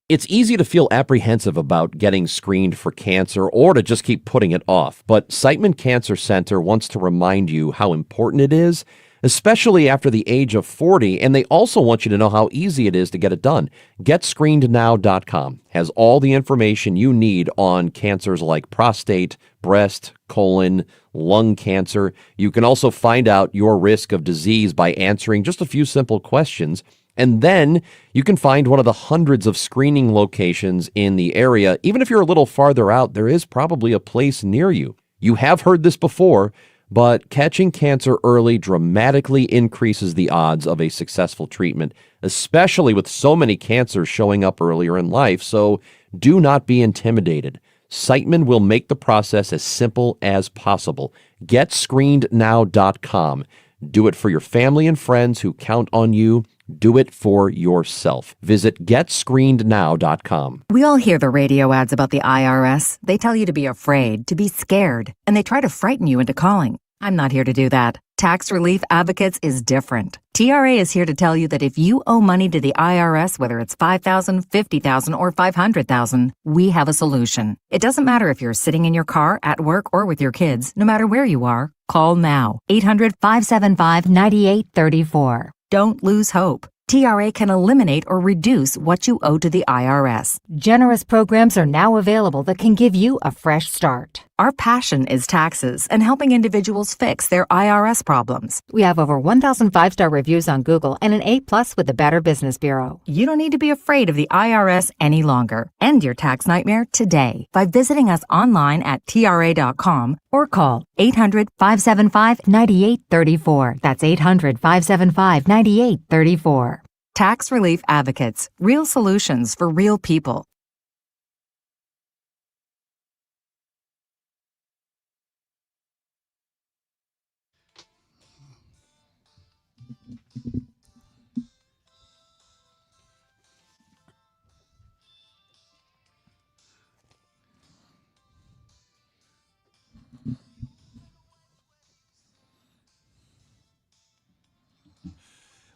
S12: It's easy to feel apprehensive about getting screened for cancer or to just keep putting it off. But Siteman Cancer Center wants to remind you how important it is, especially after the age of 40, and they also want you to know how easy it is to get it done. GetScreenedNow.com has all the information you need on cancers like prostate, breast, colon, lung cancer. You can also find out your risk of disease by answering just a few simple questions. And then you can find one of the hundreds of screening locations in the area. Even if you're a little farther out, there is probably a place near you. You have heard this before, But catching cancer early dramatically increases the odds of a successful treatment, especially with so many cancers showing up earlier in life. So do not be intimidated. Siteman will make the process as simple as possible. GetScreenedNow.com. Do it for your family and friends who count on you. Do it for yourself. Visit GetScreenedNow.com.
S2: We all hear the radio ads about the IRS. They tell you to be afraid, to be scared, and they try to frighten you into calling. I'm not here to do that. Tax Relief Advocates is different. TRA is here to tell you that if you owe money to the IRS, whether it's $5,000, $50,000, or $500,000, we have a solution. It doesn't matter if you're sitting in your car, at work, or with your kids. No matter where you are, call now. 800-575-9834. Don't lose hope. TRA can eliminate or reduce what you owe to the IRS.
S13: Generous programs are now available that can give you a fresh start.
S2: Our passion is taxes and helping individuals fix their IRS problems.
S13: We have over 1,000 5-star reviews on Google and an A+ with the Better Business Bureau.
S2: You don't need to be afraid of the IRS any longer. End your tax nightmare today by visiting us online at TRA.com or call 800-575-9834. That's 800-575-9834. Tax Relief Advocates. Real solutions for real people.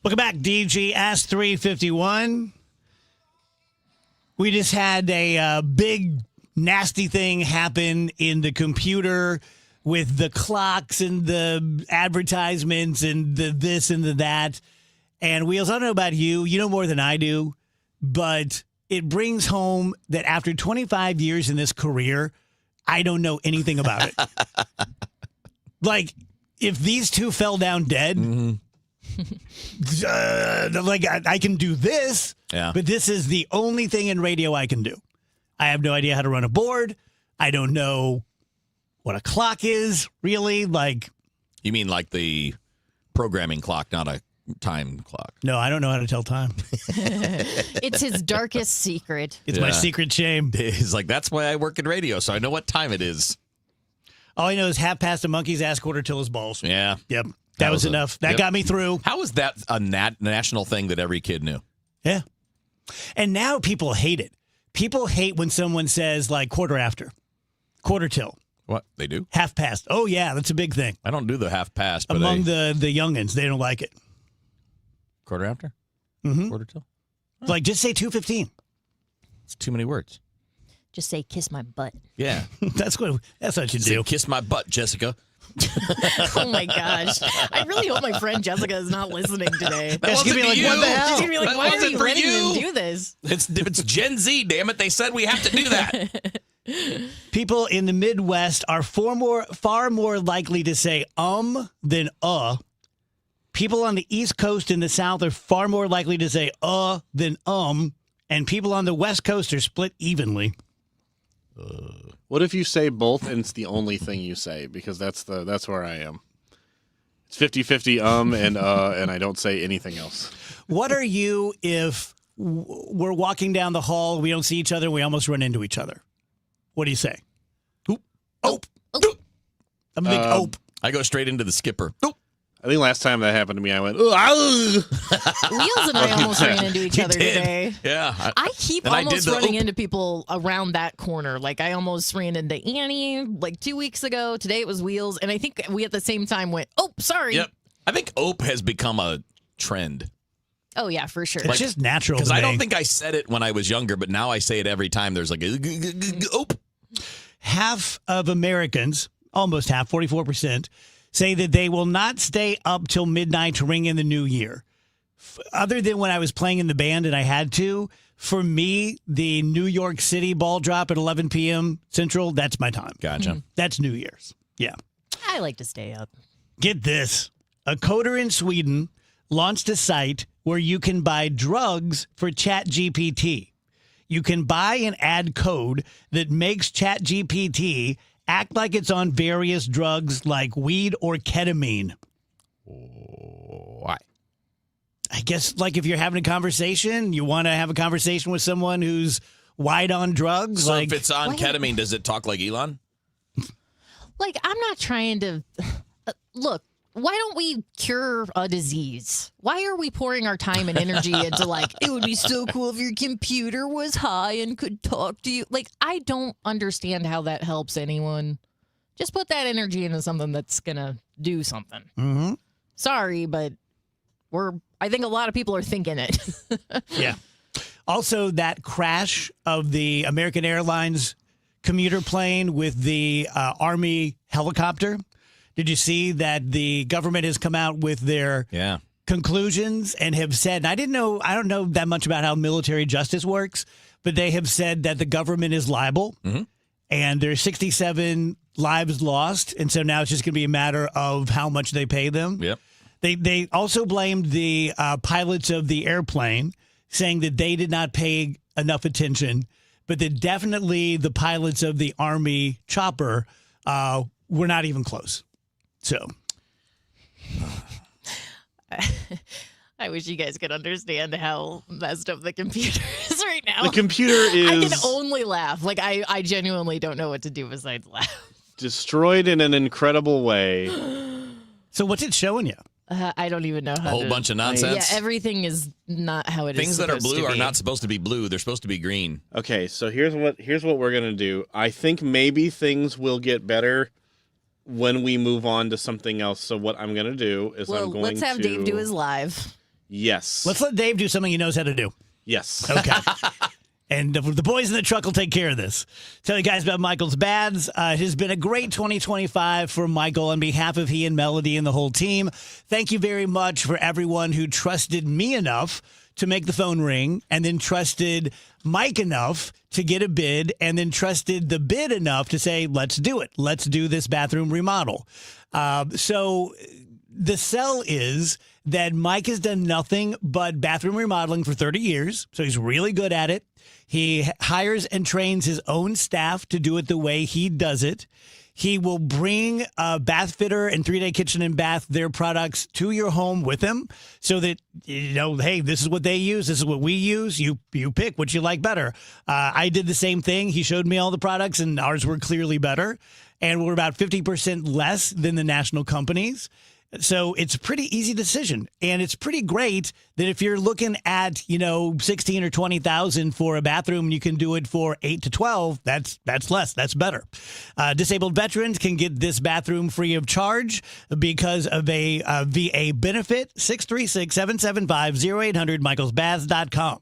S4: Welcome back, DG Ask 351. We just had a big nasty thing happen in the computer with the clocks and the advertisements and the this and the that. And Wheels, I don't know about you. You know more than I do. But it brings home that after 25 years in this career, I don't know anything about it. Like, if these two fell down dead... Mm-hmm. Like I can do this, but this is the only thing in radio I can do. I have no idea how to run a board. I don't know what a clock is, really. Like,
S10: you mean like the programming clock, not a time clock?
S4: No, I don't know how to tell time.
S6: It's his darkest secret.
S4: It's my secret shame.
S10: He's like, that's why I work in radio, so I know what time it is.
S4: All I know is half past a monkey's ass, quarter till his balls.
S10: Yeah.
S4: Yep. That was enough. That got me through.
S10: How is that a national thing that every kid knew?
S4: Yeah. And now people hate it. People hate when someone says, like, quarter after, quarter till.
S10: What? They do?
S4: Half past. Oh, yeah, that's a big thing.
S10: I don't do the half past. But
S4: among the youngins, they don't like it.
S10: Quarter after?
S4: Mm-hmm.
S10: Quarter till?
S4: Oh. Like, just say 2:15.
S10: It's too many words.
S6: Just say, kiss my butt.
S10: Yeah.
S4: That's what you do.
S10: Kiss my butt, Jessica.
S6: Oh my gosh! I really hope my friend Jessica is not listening today.
S10: She's gonna be like,
S6: you.
S10: "What the hell?"
S6: She's gonna be like, "Why are you letting them do this?"
S10: It's Gen Z, damn it! They said we have to do that.
S4: People in the Midwest are far more likely to say than People on the East Coast and the South are far more likely to say than and people on the West Coast are split evenly.
S7: What if you say both and it's the only thing you say? Because that's where I am. It's 50-50 and I don't say anything else.
S4: What are you if we're walking down the hall, we don't see each other, we almost run into each other? What do you say?
S10: Oop.
S4: Oop. Oop. I'm a big oop.
S10: I go straight into the skipper.
S7: Oop. I think last time that happened to me, I went,
S6: Wheels and I almost ran into each other today.
S10: Yeah.
S6: I keep almost running into people around that corner. Like, I almost ran into Annie like 2 weeks ago. Today it was Wheels. And I think we at the same time went, oh, sorry.
S10: Yep. I think ope has become a trend.
S6: Oh, yeah, for sure.
S4: It's just natural.
S10: Because I don't think I said it when I was younger, but now I say it every time there's like a ope.
S4: Half of Americans, almost half, 44%, say that they will not stay up till midnight to ring in the new year. Other than when I was playing in the band and I had to, for me, the New York City ball drop at 11 p.m. Central, that's my time.
S10: Gotcha.
S6: Mm-hmm.
S4: That's New Year's. Yeah.
S6: I like to stay up.
S4: Get this. A coder in Sweden launched a site where you can buy drugs for ChatGPT. You can buy and add code that makes ChatGPT act like it's on various drugs like weed or ketamine.
S10: Why?
S4: I guess like if you're having a conversation, you want to have a conversation with someone who's wide on drugs.
S10: So
S4: like,
S10: if it's on ketamine, does it talk like Elon?
S6: Like, I'm not trying to look. Why don't we cure a disease? Why are we pouring our time and energy into like, it would be so cool if your computer was high and could talk to you? Like, I don't understand how that helps anyone. Just put that energy into something that's going to do something.
S4: Mm-hmm.
S6: Sorry, but I think a lot of people are thinking it.
S4: Yeah. Also, that crash of the American Airlines commuter plane with the Army helicopter. Did you see that the government has come out with their conclusions and have said, and I don't know that much about how military justice works, but they have said that the government is liable and there's 67 lives lost. And so now it's just going to be a matter of how much they pay them.
S10: Yep.
S4: They also blamed the pilots of the airplane, saying that they did not pay enough attention, but that definitely the pilots of the Army chopper were not even close. So
S6: I wish you guys could understand how messed up the computer is right now.
S7: The computer is...
S6: I can only laugh. Like, I genuinely don't know what to do besides laugh.
S7: Destroyed in an incredible way.
S4: So what's it showing you?
S6: I don't even know how
S10: A whole bunch of nonsense?
S6: Yeah, everything is not how it is.
S10: Things that are
S6: supposed
S10: blue
S6: to
S10: are
S6: be.
S10: not supposed to be blue. They're supposed to be green.
S7: Okay, so here's what we're going to do. I think maybe things will get better when we move on to something else. So what I'm going to do is
S6: let's have Dave do his live.
S7: Yes.
S4: Let's let Dave do something he knows how to do.
S7: Yes.
S4: Okay. And the boys in the truck will take care of this. Tell you guys about Michael's Baths. It has been a great 2025 for Michael on behalf of he and Melody and the whole team. Thank you very much for everyone who trusted me enough to make the phone ring and then trusted Mike enough to get a bid and then trusted the bid enough to say, let's do it. Let's do this bathroom remodel. So the sell is that Mike has done nothing but bathroom remodeling for 30 years. So he's really good at it. He hires and trains his own staff to do it the way he does it. He will bring a bath fitter and 3-Day Kitchen and Bath, their products, to your home with him so that, hey, this is what they use. This is what we use. You pick what you like better. I did the same thing. He showed me all the products, and ours were clearly better. And we're about 50% less than the national companies. So it's a pretty easy decision. And it's pretty great that if you're looking at, 16 or 20,000 for a bathroom, you can do it for 8 to 12. That's less. That's better. Disabled veterans can get this bathroom free of charge because of a VA benefit. 636-775-0800, michaelsbaths.com.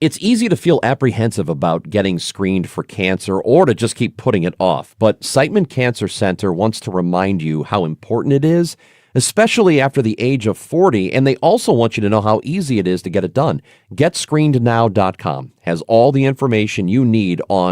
S12: It's easy to feel apprehensive about getting screened for cancer or to just keep putting it off. But Siteman Cancer Center wants to remind you how important it is, especially after the age of 40, and they also want you to know how easy it is to get it done. GetScreenedNow.com has all the information you need on